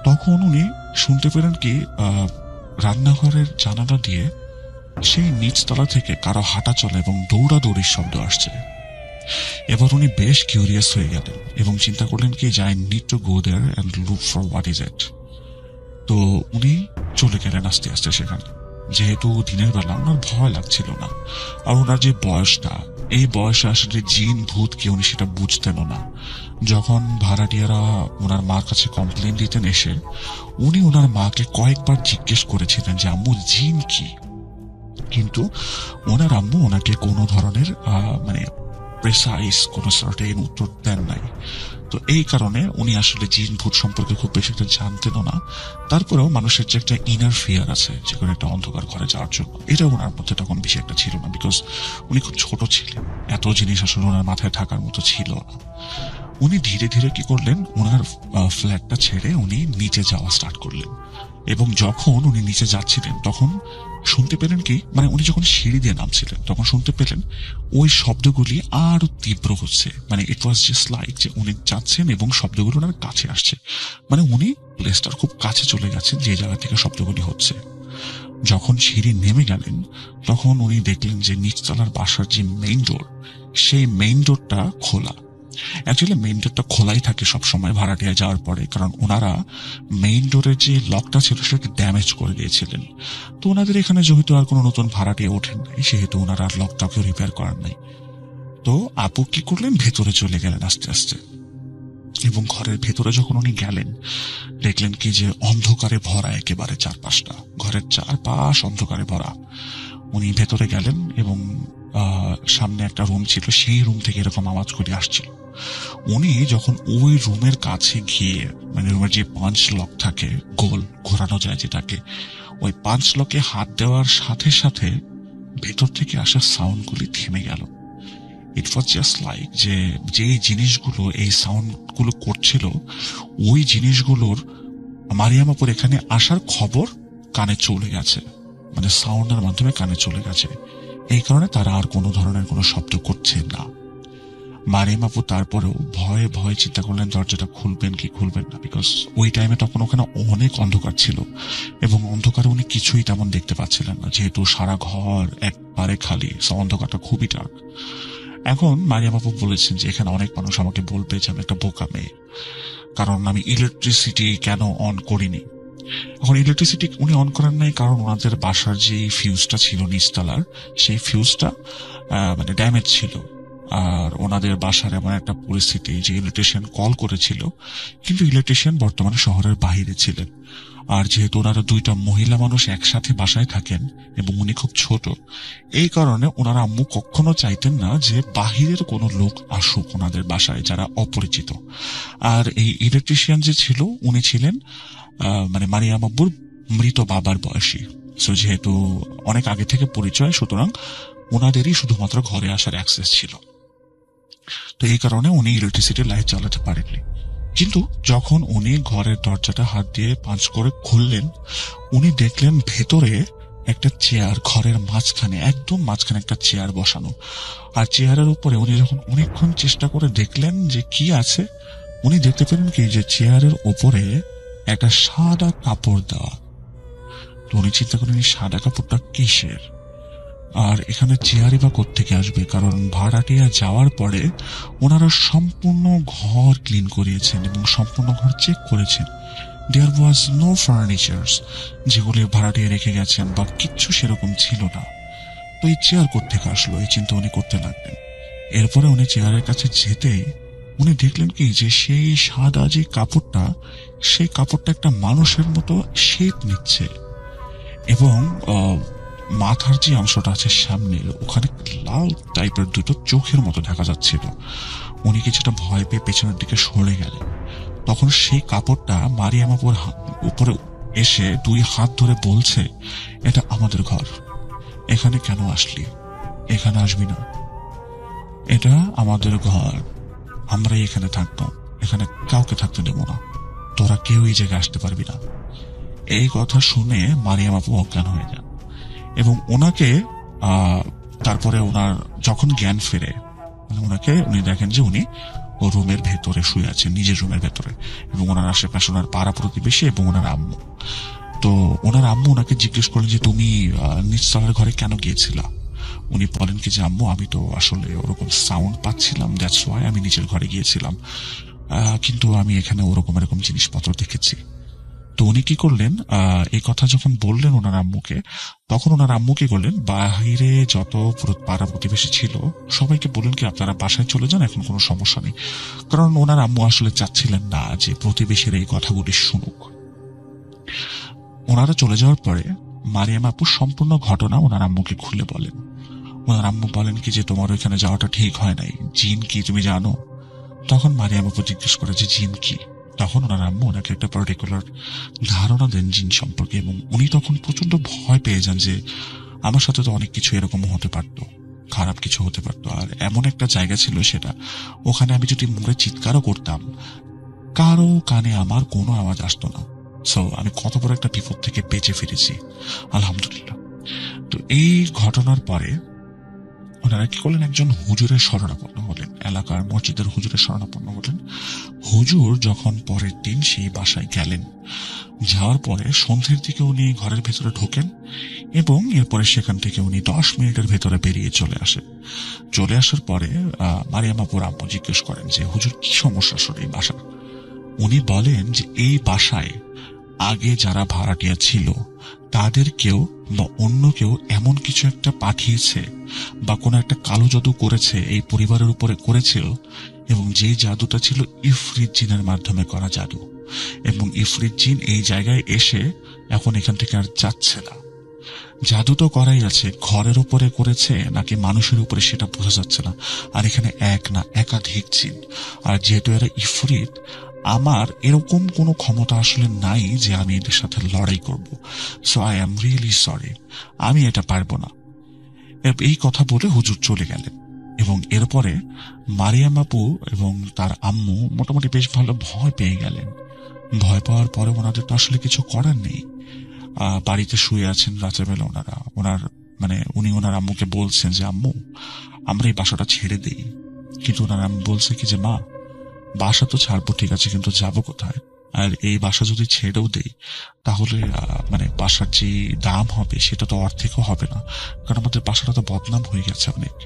তখন উনি শুনতে পেলেন কি রান্নাঘরের জানালা দিয়ে সেই নিচতলা থেকে কারো হাঁটা চলা এবং দৌড়াদৌড়ির শব্দ আসছে। এবার উনি বেশ কিউরিয়াস হয়ে গেলেন এবং চিন্তা করলেন কি যে I need to go there and look for what is it. তো উনি চলে গেলেন আস্তে আস্তে সেখানে। যেহেতু দিনের বেলা ওনার ভয় লাগছিল না, আর ওনার যে বয়সটা, এই বয়সে আসলে জিন ভূত কি উনি সেটা বুঝতেন না। যখন ভাড়াটিয়ারা ওনার মার কাছে কমপ্লেন দিতেন এসে, উনি ওনার মাকে কয়েকবার জিজ্ঞেস করেছিলেন যে আম্মু জিন কি, কিন্তু ওনার আম্মু ওনাকে কোনো ধরনের মানে প্রেসাইজ কোনো সার্টেন উত্তর দেন নাই। তো এই কারণে উনি আসলে জিন ভূত সম্পর্কে খুব বেশি একটা জানতেনও না। তারপরেও মানুষের যে একটা ইনার ফিয়ার আছে, যে কোনো একটা অন্ধকার ঘরে যাওয়ার জন্য, এটা ওনার মধ্যে তখন বেশি একটা ছিল না, বিকজ উনি খুব ছোট ছিলেন, এত জিনিস আসলে ওনার মাথায় থাকার মতো ছিল না। উনি ধীরে ধীরে কি করলেন, ওনার ফ্ল্যাটটা ছেড়ে উনি নিচে যাওয়া স্টার্ট করলেন। এবং যখন উনি নিচে যাচ্ছিলেন তখন শুনতে পেলেন কি, মানে উনি যখন সিঁড়ি দিয়ে নামছিলেন তখন শুনতে পেলেন ওই শব্দগুলি আরো তীব্র হচ্ছে। মানে ইট ওয়াজ জাস্ট লাইক যে উনি যাচ্ছেন এবং শব্দগুলো ওনার কাছে আসছে। মানে উনি প্লেসটার খুব কাছে চলে গেছেন যে জায়গা থেকে শব্দগুলি হচ্ছে। যখন সিঁড়ি নেমে গেলেন তখন উনি দেখলেন যে নিচতলার বাসার যে মেইন ডোর, সেই মেইন ডোরটা খোলা। অ্যাকচুয়ালি মেইন ডোরটা খোলাই থাকে সবসময় ভাড়াটিয়া যাওয়ার পরে, কারণ ওনারা মেইন ডোরের যে লকটা ছিল সেটাকে ড্যামেজ করে দিয়েছিলেন। তো ওনাদের এখানে যেহেতু আর কোনো নতুন ভাড়াটিয়া ওঠেন নাই, সেহেতু ওনারা আর লকটাকে রিপেয়ার করার নাই। তো আপু কি করলেন, ভেতরে চলে গেলেন আস্তে আস্তে। এবং ঘরের ভেতরে যখন উনি গেলেন দেখলেন কি যে অন্ধকারে ভরা, একেবারে চারপাশটা, ঘরের চারপাশ অন্ধকারে ভরা। উনি ভেতরে গেলেন এবং সামনে একটা রুম ছিল, সেই রুম থেকে এরকম আওয়াজ করে আসছিল। উনি যখন ওই রুমের কাছে গিয়ে, মানে রুমের যে পাঁচ লক থাকে, গোল ঘোরানো যায় যেটাকে, ওই পাঁচ লকে হাত দেওয়ার সাথে সাথে ভেতর থেকে আসা সাউন্ডগুলি থেমে গেল। ইট ওয়াজ জাস্ট লাইক যে জিনিসগুলো এই সাউন্ডগুলো করছিল, ওই জিনিসগুলোর মারিয়াম আপুর এখানে আসার খবর কানে চলে গেছে, মানে সাউন্ডের মাধ্যমে কানে চলে গেছে। এই কারণে তারা আর কোনো ধরনের কোনো শব্দ করছে না। মারিয়াম আপু তারপরেও ভয়ে ভয়ে চিন্তা করলেন দরজাটা খুলবেন কি খুলবেন না, বিকজ ওই টাইমে তখন ওখানে অনেক অন্ধকার ছিল এবং অন্ধকারে উনি কিছুই তেমন দেখতে পাচ্ছিলেন না, যেহেতু সারা ঘর একবারে খালি, অন্ধকারটা খুবই ডার্ক। এখন মারিয়াম আপু বলেছেন যে এখানে অনেক মানুষ আমাকে বলবে যে আমি একটা বোকা মেয়ে, কারণ আমি ইলেকট্রিসিটি কেন অন করিনি। এখন ইলেকট্রিসিটি উনি অন করেন নাই কারণ ওনাদের বাসার যে ফিউজটা ছিল নিচতলার, সেই ফিউজটা মানে ড্যামেজ ছিল। আর ওনাদের বাসার এমন একটা পরিস্থিতি যে ইলেকট্রিশিয়ান কল করেছিল, কিন্তু ইলেকট্রিশিয়ান বর্তমানে শহরের বাইরে ছিলেন। আর যেহেতু ওনারা দুইটা মহিলা মানুষ একসাথে বাসায় থাকেন এবং উনি খুব ছোট, এই কারণে ওনারা আম্মু কখনো চাইতেন না যে বাহিরের কোনো লোক আসুক ওনাদের বাসায় যারা অপরিচিত। আর এই ইলেকট্রিশিয়ান যে ছিল উনি ছিলেন মানে মারিয়াম আব্বুর মৃত বাবার বয়সী। সো যেহেতু অনেক আগে থেকে পরিচয়, সুতরাং ওনাদেরই শুধুমাত্র ঘরে আসার অ্যাক্সেস ছিল। তো এই কারণে উনি ইলেকট্রিসিটির লাইট চালাতে পারেননি। কিন্তু যখন উনি ঘরের দরজাটা হাত দিয়ে পাঁচ করে খুললেন, উনি দেখলেন ভেতরে একটা চেয়ার, ঘরের মাঝখানে, একদম মাঝখানে একটা চেয়ার বসানো। আর চেয়ারের উপরে উনি যখন অনেকক্ষণ চেষ্টা করে দেখলেন যে কি আছে, উনি দেখতে পেলেন কি যে চেয়ারের উপরে একটা সাদা কাপড় দেওয়া। তো উনি চিন্তা করেন এই সাদা কাপড়টা কিসের, আর এখানে চেয়ারই বা কোত্থেকে আসবে, কারণ ভাড়াটিয়া যাওয়ার পরে ওনারা সম্পূর্ণ ঘর ক্লিন করিয়েছেন এবং সম্পূর্ণ ঘর চেক করেছেন। দেয়ার ওয়াজ নো ফার্নিচার্স যেগুলি ভাড়াটিয়া রেখে গেছেন বা কিচ্ছু সেরকম ছিল না। তো এই চেয়ার কোত্থেকে আসলো, এই চিন্তা উনি করতে লাগলেন। এরপরে উনি চেয়ারের কাছে যেতেই উনি দেখলেন কি যে সেই সাদা যে কাপড়টা, সেই কাপড়টা একটা মানুষের মতো শেপ নিচ্ছে এবং মাথার যে অংশটা আছে সামনে, ওখানে লাল টাইপের দুটো চোখের মতো দেখা যাচ্ছিল। উনি কিছুটা ভয় পেয়ে পেছনের দিকে সরে গেলেন। তখন সেই কাপড়টা মারিয়াম আপুর উপরে এসে দুই হাত ধরে বলছে, এটা আমাদের ঘর, এখানে কেন আসলি, এখানে আসবি না, এটা আমাদের ঘর, আমরাই এখানে থাকবো, এখানে কাউকে থাকতে দেবো না, তোরা কেউ এই জায়গায় আসতে পারবি না। এই কথা শুনে মারিয়াম আপু অজ্ঞান হয়ে যান এবং ওনাকে তারপরে ওনার যখন জ্ঞান ফেরে, ওনাকে উনি দেখেন যে উনি ও রুমের ভেতরে শুয়ে আছেন, নিজের রুমের ভেতরে, এবং ওনার আশেপাশে ওনার পাড়া প্রতিবেশী এবং ওনার আম্মু। তো ওনার আম্মু ওনাকে জিজ্ঞেস করলেন যে তুমি নিচতলার ঘরে কেন গিয়েছিলা। উনি বলেন কি যে আম্মু আমি তো আসলে ওরকম সাউন্ড পাচ্ছিলাম, দ্যাটস ওয়াই আমি নিচের ঘরে গিয়েছিলাম, কিন্তু আমি এখানে ওরকম এরকম জিনিসপত্র দেখেছি। তো উনি কি করলেন, এই কথা যখন বললেন ওনার আম্মুকে, তখন ওনার আম্মু কি করলেন, বাহিরে যত পাড়া প্রতিবেশী ছিল সবাইকে বললেন কি আপনারা বাসায় চলে যান, এখন কোনো সমস্যা নেই। কারণ ওনার আম্মু আসলে চাচ্ছিলেন না যে প্রতিবেশীর এই কথাগুলি শুনুক। ওনারা চলে যাওয়ার পরে মারিয়াম আপু সম্পূর্ণ ঘটনা ওনার আম্মুকে খুলে বলেন। ওনার আম্মু বলেন কি যে তোমার ওইখানে যাওয়াটা ঠিক হয় নাই, জিন কি তুমি জানো? তখন মারিয়াম আপু জিজ্ঞেস করে যে জিন কি। তখন ওনার আম্মু ওনাকে একটা পার্টিকুলার ধারণা দেন জিন সম্পর্কে, এবং উনি তখন প্রচন্ড ভয় পেয়ে যান যে আমার সাথে তো অনেক কিছু এরকম হতে পারতো, খারাপ কিছু হতে পারতো। আর এমন একটা জায়গা ছিল সেটা, ওখানে আমি যদি মরে চিৎকারও করতাম কারো কানে আমার কোনো আওয়াজ আসতো না। সো আমি কত বড় একটা বিপদ থেকে বেঁচে ফিরেছি, আলহামদুলিল্লাহ। তো এই ঘটনার পরে ওনারা কি করলেন, একজন হুজুরের শরণাপন্ন হলেন, এলাকার মসজিদের হুজুরের শরণাপন্ন হলেন। হুজুর যখন পরের দিন সেই বাসায় গেলেন, যাওয়ার পরে সন্ধ্যের দিকে উনি ঘরের ভেতরে ঢোকেন এবং এরপরে সেখান থেকে উনি 10 মিনিটের ভেতরে বেরিয়ে চলে আসেন। চলে আসার পরে মারিয়াম আপুর আম্মু জিজ্ঞেস করেন যে হুজুর কি সমস্যা আসলে এই বাসার। উনি বলেন যে এই বাসায় আগে যারা ভাড়াটিয়া ছিল তাদের কেউ বা অন্য কেউ এমন কিছু একটা পাঠিয়েছে বা কোনো একটা কালো জাদু করেছে, এই পরিবারের উপরে করেছিল, এবং যে জাদুটা ছিল ইফরিত জিনের মাধ্যমে করা জাদু, এবং ইফরিত জিন এই জায়গায় এসে এখন এখান থেকে আর যাচ্ছে না। জাদু তো করাই আছে, ঘরের উপরে করেছে নাকি মানুষের উপরে সেটা বোঝা যাচ্ছে না। আর এখানে এক না একাধিক জিন, আর যেহেতু এরা ইফরিত, আমার এরকম কোনো ক্ষমতা আসলে নাই যে আমি এদের সাথে লড়াই করব। So I am really sorry, আমি এটা পারবো না। এই কথা বলে হুজুর চলে গেলেন এবং এরপরে মারিয়াম আপু এবং তার আম্মু মোটামুটি বেশ ভালো ভয় পেয়ে গেলেন। ভয় পাওয়ার পরে ওনাদের তো আসলে কিছু করার নেই। বাড়িতে শুয়ে আছেন রাতের বেলা উনি ওনার আম্মুকে বলছেন যে আম্মু আমরা এই বাসাটা ছেড়ে দেই, কিন্তু ওনার আম্মু বলছে কি যে মা বাসা তো ছাড়বো ঠিক আছে, কিন্তু যাবো কোথায়? আর এই বাসা যদি ছেড়েও দেই তাহলে বাসার যে দাম হবে সেটা তো অর্ধেকও হবে না, কারণ আমাদের বাসাটা তো বদনাম হয়ে গেছে অনেক।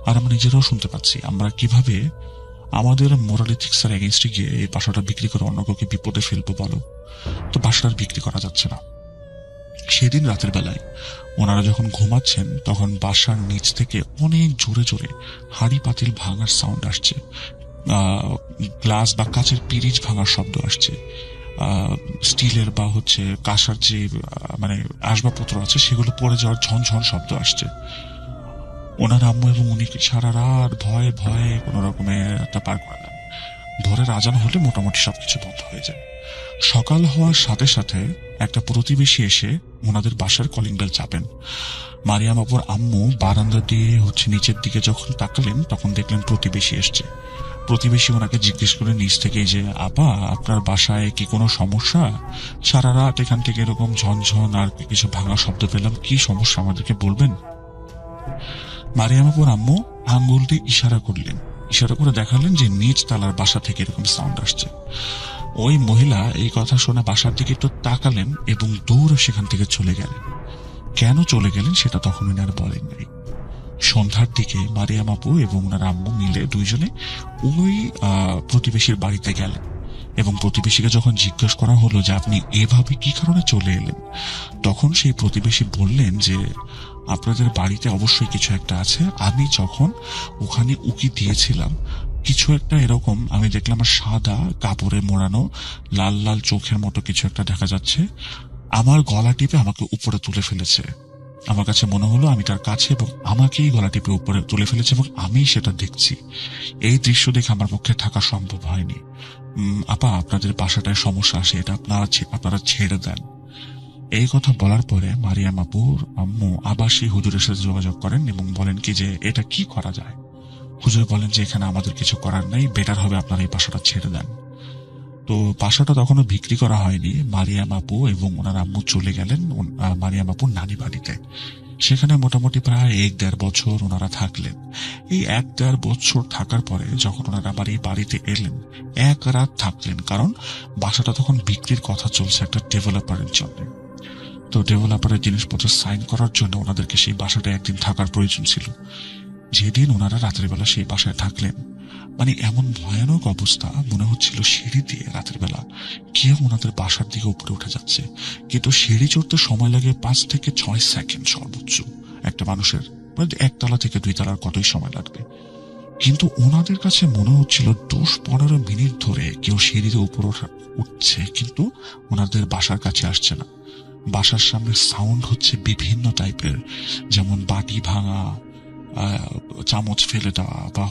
আর আমরা নিজেরাও শুনতে পাচ্ছি, আমরা কিভাবে আমাদের মোরাল এথিক্সের এগেনস্টে গিয়ে এই বাসাটা বিক্রি করে অন্য কাউকে বিপদে ফেলবো বলো? তো বাসাটা বিক্রি করা যাচ্ছে না। সেদিন রাতের বেলায় ওনারা যখন ঘুমাচ্ছেন তখন বাসার নিচ থেকে অনেক জোরে জোরে হাড়ি পাতিল ভাঙার সাউন্ড আসছে, গ্লাস বা কাচের পিরিচ ভাঙার শব্দ আসছে, স্টিলের বা কাঁসার যে আসবাবপত্র আছে সেগুলো পড়ে যাওয়ার ঝনঝন শব্দ আসছে। ওনার আম্মু এবং উনি সারা রাত ভয়ে ভয়ে কোন রকমে একটা পার করে দেন। ভোরের আজান হলে মোটামুটি সবকিছু বন্ধ হয়ে যায়। সকাল হওয়ার সাথে সাথে একটা প্রতিবেশী এসে ওনাদের বাসার কলিং বেল চাপেন। মারিয়াম আপুর আম্মু বারান্দা দিয়ে নিচের দিকে যখন তাকালেন তখন দেখলেন প্রতিবেশী এসছে। প্রতিবেশী ওনাকে জিজ্ঞেস করে নিচ থেকে যে আপা আপনার বাসায় কি কোনো সমস্যা? সারা রাত এখান থেকে এরকম ঝনঝন আর কিছু ভাঙা শব্দ পেলাম, কি সমস্যা আমাদেরকে বলবেন? মারিয়াম আপুর আম্মু আঙ্গুল দিয়ে ইশারা করলেন, ইশারা করে দেখালেন যে নিচ তালার বাসা থেকে এরকম সাউন্ড আসছে। ওই মহিলা এই কথা শুনে বাসার দিকে একটু তাকালেন এবং দৌড়ে সেখান থেকে চলে গেলেন। কেন চলে গেলেন সেটা তখন উনি আর বলেন নাই। সন্ধ্যার দিকে মারিয়াম আপু এবং ওনার আম্মু মিলে দুইজনে ওই প্রতিবেশীর বাড়িতে গেলেন এবং প্রতিবেশীকে যখন জিজ্ঞেস করা হলো যে আপনি এভাবে কি কারণে চলে এলেন, তখন সেই প্রতিবেশী বললেন যে আপনাদের বাড়িতে অবশ্যই কিছু একটা আছে। আমি যখন ওখানে উকি দিয়েছিলাম কিছু একটা এরকম আমি দেখলাম, আর সাদা কাপড়ে মোড়ানো লাল লাল চোখের মতো কিছু একটা দেখা যাচ্ছে, আমার গলা টিপে আমাকে উপরে তুলে ফেলেছে। আমার কাছে মনে হলো আমি তার কাছে এবং আমাকেই গলা টিপে উপরে তুলে ফেলেছে এবং আমি সেটা দেখছি। এই দৃশ্য দেখে আমার পক্ষে থাকা সম্ভব হয়নি। আপা আপনাদের বাসাটায় সমস্যা আসে, এটা আপনারা ছেড়ে দেন। এই কথা বলার পরে মারিয়াম আপুর আম্মু আবার সেই হুজুরের সাথে যোগাযোগ করেন এবং বলেন কি যে এটা কি করা যায়। হুজুর বলেন যে এখানে আমাদের কিছু করার নেই, বেটার হবে আপনারা এই বাসাটা ছেড়ে দেন। তো বাসাটা তখনও বিক্রি করা হয়নি। মারিয়াম আপু এবং ওনার আম্মু চলে গেলেন মারিয়াম আপুর নানি বাড়িতে। সেখানে মোটামুটি প্রায় 1-1.5 বছর ওনারা থাকলেন। এই 1-1.5 বছর থাকার পরে যখন ওনারা আবার এই বাড়িতে এলেন, এক রাত থাকলেন, কারণ বাসাটা তখন বিক্রির কথা চলছে একটা ডেভেলপারের জন্য। তো ডেভেলপারের জিনিসপত্র সাইন করার জন্য ওনাদেরকে সেই বাসাটা একদিন থাকার প্রয়োজন ছিল। যেদিন ওনারা রাতের বেলা সেই বাসায় থাকলেন, এমন ভয়ানক অবস্থা, মনে হচ্ছিল সিঁড়ি দিয়ে রাতের বেলা কেউ ওনাদের বাসার দিকে উপরে উঠে যাচ্ছে, কিন্তু সিঁড়ি চড়তে সময় লাগে 5 থেকে 6 সেকেন্ড সর্বোচ্চ একটা মানুষের। 1 তলা থেকে 2 তলার কতই সময় লাগবে, কিন্তু ওনাদের কাছে মনে হচ্ছিল 10-15 মিনিট ধরে কেউ সিঁড়িতে উপরে উঠছে, কিন্তু ওনাদের বাসার কাছে আসছে না। বাসার সামনে সাউন্ড হচ্ছে বিভিন্ন টাইপের, যেমন বাটি ভাঙা, চামচ ফেলে দেওয়া বা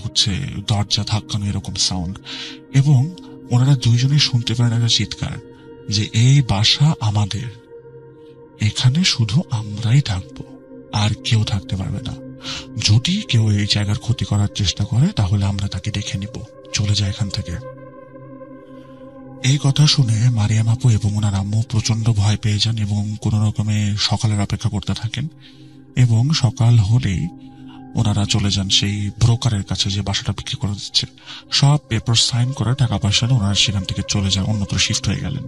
দরজা ধাক্কানো, এরকম সাউন্ড। এবং ওনারা দুইজনেই শুনতে পারেন একটা চিৎকার যে এই বাসা আমাদের, এখানে শুধু আমরাই থাকবো, আর কেউ থাকতে পারবে না। যদি কেউ এই জায়গার ক্ষতি করার চেষ্টা করে তাহলে আমরা তাকে দেখে নিব, চলে যায় এখান থেকে। এই কথা শুনে মারিয়াম আপু এবং ওনার আম্মু প্রচন্ড ভয় পেয়ে যান এবং কোন রকমে সকালের অপেক্ষা করতে থাকেন। এবং সকাল হলেই ওনারা চলে যান সেই ব্রোকারের কাছে যে বাসাটা বিক্রি করে দিচ্ছে। সব পেপার সাইন করে টাকা পয়সা নিয়ে ওনারা সেখান থেকে চলে যান, অন্যত্র শিফট হয়ে গেলেন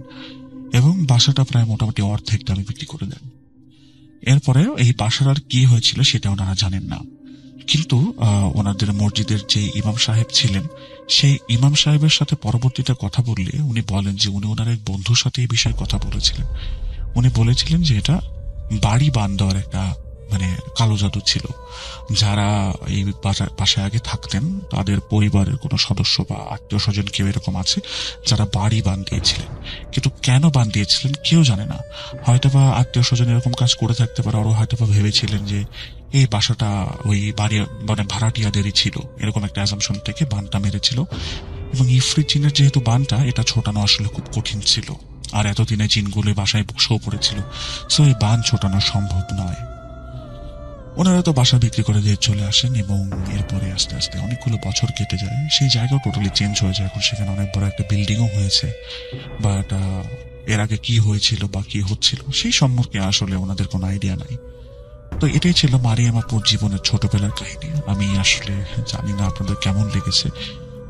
এবং বাসাটা প্রায় মোটামুটি অর্ধেক দামে বিক্রি করে দেন। এরপরে এই বাসার আর কি হয়েছিল সেটা ওনারা জানেন না, কিন্তু ওনাদের মসজিদের যে ইমাম সাহেব ছিলেন সেই ইমাম সাহেবের সাথে পরবর্তীতে কথা বললে উনি বলেন যে উনি ওনার এক বন্ধুর সাথে এই বিষয়ে কথা বলেছিলেন। উনি বলেছিলেন যে এটা বাড়ি বান দেওয়ার একটা মানে কালো জাদু ছিল। যারা এই বাসায় আগে থাকতেন তাদের পরিবারের কোনো সদস্য বা আত্মীয় স্বজন কেউ এরকম আছে যারা বাড়ি বান দিয়েছিলেন, কিন্তু কেন বান দিয়েছিলেন কেউ জানে না। হয়তোবা আত্মীয় স্বজন এরকম কাজ করে থাকতে পারে, আরো হয়তোবা ভেবেছিলেন যে এই বাসাটা ওই বাড়ি মানে ভাড়াটিয়াদেরই ছিল, এরকম একটা অ্যাজাম্পশন থেকে বানটা মেরেছিল। এবং ইফরিত জিনের যেহেতু বানটা এটা ছোটানো আসলে খুব কঠিন ছিল, আর এতদিনে জিনগুলো বাসায় বসেও পড়েছিল, সো এই বান ছোটানো সম্ভব নয়। ওনারা তো বাসা বিক্রি করে দিয়ে চলে আসেন এবং এরপরে আস্তে আস্তে অনেকগুলো বছর কেটে যায়। সেই জায়গাও টোটালি চেঞ্জ হয়ে যায়, এখন সেখানে অনেক বড় একটা বিল্ডিংও হয়েছে, বাট এর আগে কি হয়েছিল বা কি হচ্ছিল সেই সম্পর্কে আসলে ওনাদের কোনো আইডিয়া নাই। তো এটাই ছিল মারিয়াম আপুর জীবনের ছোটবেলার কাহিনী। আমি আসলে জানি না আপনাদের কেমন লেগেছে।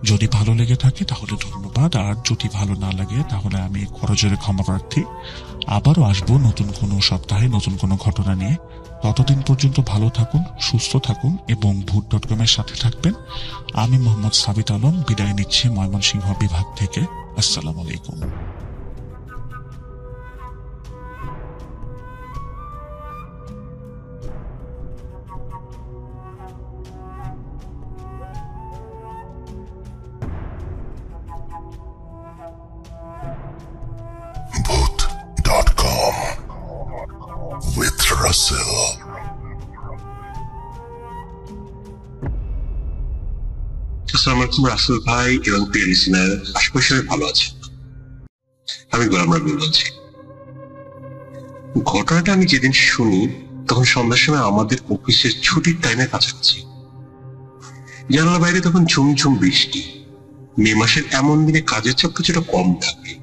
যদি ভালো লেগে থাকে তাহলে ধন্যবাদ, আর যদি ভালো না লাগে তাহলে আমি করজোরে ক্ষমা প্রার্থী। আবারও আসবো নতুন কোনো সপ্তাহে নতুন কোনো ঘটনা নিয়ে। ততদিন পর্যন্ত ভালো থাকুন, সুস্থ থাকুন এবং ভূত.com এর সাথে থাকবেন। আমি মোহাম্মদ সাবিত আলম বিদায় নিচ্ছি ময়মনসিংহ বিভাগ থেকে। আসসালামু আলাইকুম। Boot.com with Russell. আসসালামু আলাইকুম রাসেল ভাই এবং প্রিয় লিসেনার, আশা করি সবাই ভালো আছে। আমি গোলাম রাব্বি বলছি। ঘটনাটা আমি যেদিন শুনি তখন সন্ধ্যার সময় আমাদের অফিসের ছুটির টাইমের কাছাকাছি। জানালার বাইরে তখন ঝুমঝুম বৃষ্টি। মে মাসের এমন দিনে কাজের চাপ কিছুটা কম থাকে।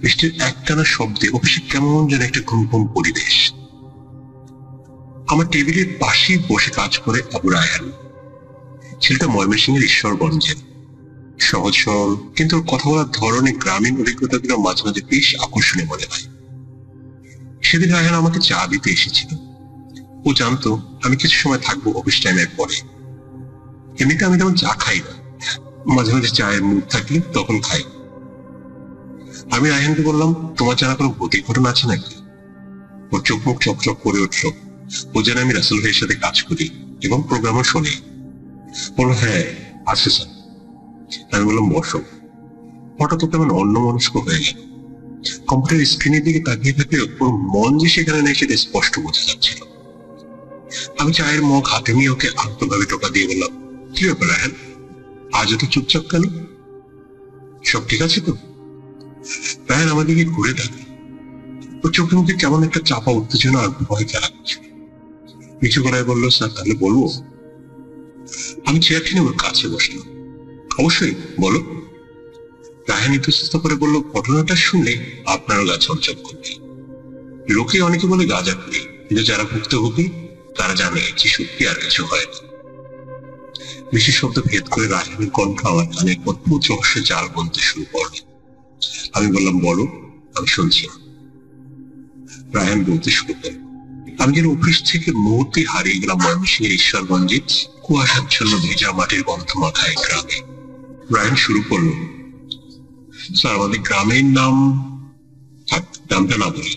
বৃষ্টির একটানা শব্দে অফিসে কেমন যেন একটা ঘুম ঘুম পরিবেশ। আমার টেবিলের পাশেই বসে কাজ করে আবু রায়হান। ছেলেটা ময়মনসিংহের ঈশ্বরগঞ্জের, সহজ সরল, কিন্তু ওর কথা বলার ধরনের গ্রামীণ অভিজ্ঞতাগুলো মাঝে মাঝে বেশ আকর্ষণীয় মনে হয়। সেদিন রায়হান আমাকে চা দিতে এসেছিল। ও জানতো আমি কিছু সময় থাকবো অফিস টাইমের পরে। এমনিতে আমি তেমন চা খাই না, মাঝে মাঝে চায়ের মুড থাকলে তখন খাই। আমি রায়হানকে বললাম, তোমার জানা কোনো ভৌতিক ঘটনা আছে নাকি? ওর চোখ মুখ চকচক করে উঠল। ও যেন আমি রাসেল ভাইয়ের সাথে কাজ করি এবং প্রোগ্রামও শুনি। বললো, হ্যাঁ আছে স্যার। আমি বললাম, বসো। হঠাৎ ওকে আমার অন্য মনস্ক হয়ে গেল। কম্পিউটার স্ক্রিনের দিকে তাকিয়ে থাকলে ওর মন যে সেখানে নেই সেটা স্পষ্ট বোঝা যাচ্ছিল। আমি চায়ের মগ হাতে নিয়ে ওকে আত্মভাবে টোকা দিয়ে বললাম, কি ব্যাপার রায়হান, আজ এত চুপচাপ কেন? সব ঠিক আছে তো? রায়হান আমার দিকে ঘুরে থাকে। ওর চোখে মুখে কেমন একটা চাপা উত্তেজনা আর ভয় লাগছে। নিচু গলায় বললো, স্যার তাহলে বলবো? আমি চেয়ার টেনে ওর কাছে বসলাম। অবশ্যই বলো। রায়হান ইতস্তত করে বলল, ঘটনাটা শুনলে আপনারও গা ছমছম করবে। লোকে অনেকে বলে গাঁজা করি, কিন্তু যারা ভুক্তভোগী তারা জানে যে সত্যি আর কিছু হয় না। বেশি শব্দ ভেদ করে রায়হানের কণ্ঠ আমার কানে অদ্ভুত রহস্যের জাল বলতে শুরু করল। আমি বললাম, বলো, আমি শুনছি। রায়হান বলতে শুরু করল, আমি যেন অফিস থেকে মুহূর্তে হারিয়ে গেলাম ময়মনসিংহের ঈশ্বরগঞ্জে কুয়াশাচ্ছন্ন ভেজা মাটির গন্ধ মাখায় গ্রামে। রায়হান শুরু করলো, স্যার আমাদের গ্রামের নাম, নামটা না বলি,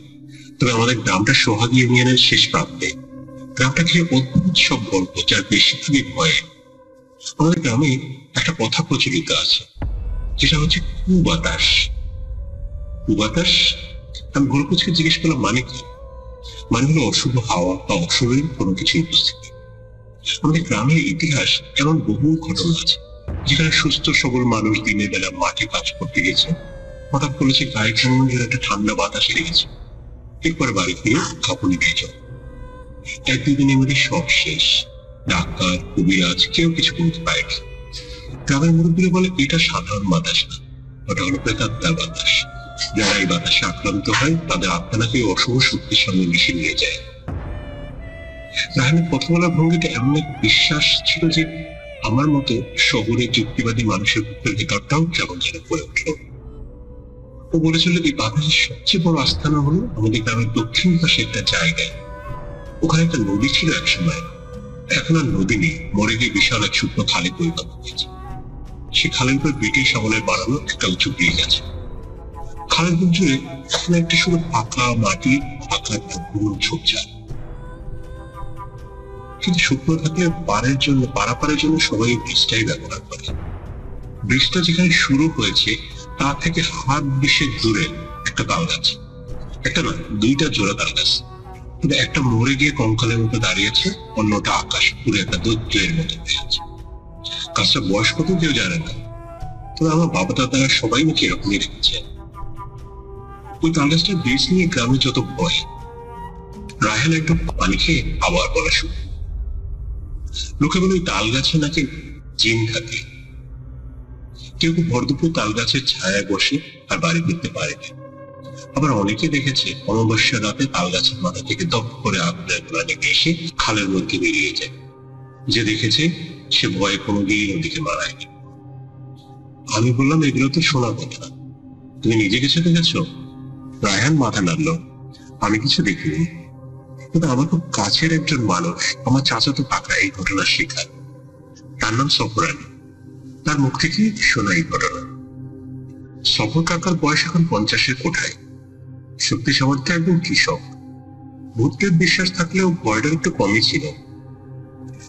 তবে আমাদের গ্রামটা সোহাগী ইউনিয়নের শেষ প্রান্তে। গ্রামটা ঘিরে অদ্ভুত সব গল্প, যার বেশিরভাগই ভয়ে। আমাদের গ্রামে একটা কথা প্রচলিত আছে, যেটা হচ্ছে কুবাতাস। কুবাতাস? আমি গোলকুচকে জিজ্ঞেস করলাম, মানে কি? মানে হলো অশুভ হাওয়া বা অশুভের কোনো কিছু উপস্থিতি। আমাদের গ্রামের ইতিহাস এমন বহু ঘটনা আছে, যেখানে সুস্থ সবল মানুষ দিনের বেলা মাঠে কাজ করতে গেছে, হঠাৎ বলেছে গায়ে কেমন যেন একটা ঠান্ডা বাতাস লেগেছে, এরপরে বাড়ি ফিরে কাপড় নিয়ে যাও। এক দুদিনের মধ্যে সব শেষ। ডাক্তার, কবিরাজ কেউ কিছু বলতে পারেনি। গ্রামের মুরব্বীরা বলে, এটা সাধারণ বাতাস না, ওটা হলো প্রেতাত্মার বাতাস। যারা এই বাতাসে আক্রান্ত হয় তাদের আত্মা নাকি অশুভ শক্তির সঙ্গে মিশে নিয়ে যায়। রাহানের কথা বলার ভঙ্গিটা এমন এক বিশ্বাস ছিল যে আমার মতো শহরে যুক্তিবাদী মানুষের বুকের ভেতরটাও কেমন যেন পড়ে উঠল। ও বলেছিল এই বাতাসের সবচেয়ে বড় আস্থানা হলো আমাদের গ্রামের দক্ষিণ পাশে একটা জায়গায়। ওখানে একটা নদী ছিল এক সময়, এখন আর নদী নেই, মরে গিয়ে বিশাল এক শুকনো খালে পরিণত হয়েছে। সে খালের উপর ব্রিটিশ আমলের বানানো একটা উঁচু ব্রিজ আছে। খালের বুক জুড়ে এখন একটা শুধু পাকা মাটি, পাকা একটা পুরনো ঝোপঝাড়। কিন্তু শুকনো থাকলে পারাপারের জন্য সবাই ব্রিজটাই ব্যবহার করে। ব্রিজটা যেখানে শুরু হয়েছে তা থেকে হাত 20 দূরে একটা তাল গাছ, একটা না 2টা জোড়া তাল গাছ, কিন্তু একটা মরে গিয়ে কঙ্কালের মতো দাঁড়িয়েছে, অন্যটা আকাশ পুরো একটা দৈত্যের মতো হয়ে আছে। গাছটা বয়স কত কেউ জানে না, তবে আমার বাবা দাদারা সবাই নাকি এরকমই রেখেছে। ওই তাল গাছটার বীজ নিয়ে গ্রামে যত ভয়। রাহেল একটু পানি খেয়ে আবার বলা শুরু। লোকে বলে ওই তাল গাছে নাকি জিন থাকে। কেউ কেউ ভর দুপুরে তাল গাছের ছায়ায় বসে আর বাড়ি ফিরতে পারে না। আবার অনেকে দেখেছে অমাবস্যার রাতে তাল গাছের মাথা থেকে দপ করে আগুনের গোলা লেগে এসে খালের মধ্যে বেরিয়ে যায়। যে দেখেছে সে ভয়ে কোনোদিন ওদিকে মারায়নি। আমি বললাম, এগুলো তো শোনা কথা, তুমি নিজে কিছু দেখেছো? রায়হান মাথা নাড়ল। আমি কিছু দেখিনি, কিন্তু আমার খুব কাছের একজন মানুষ, আমার চাচাতো কাকা এই ঘটনার শিকার। তার নাম সফর আলী। তার মুখ থেকে শোনা এই ঘটনা। সফর কাকার বয়স এখন 50-এর কোঠায়। শক্তি সামর্থ্য একদম কৃষক। ভূতের বিশ্বাস থাকলেও ভয়টা একটু কমই ছিল।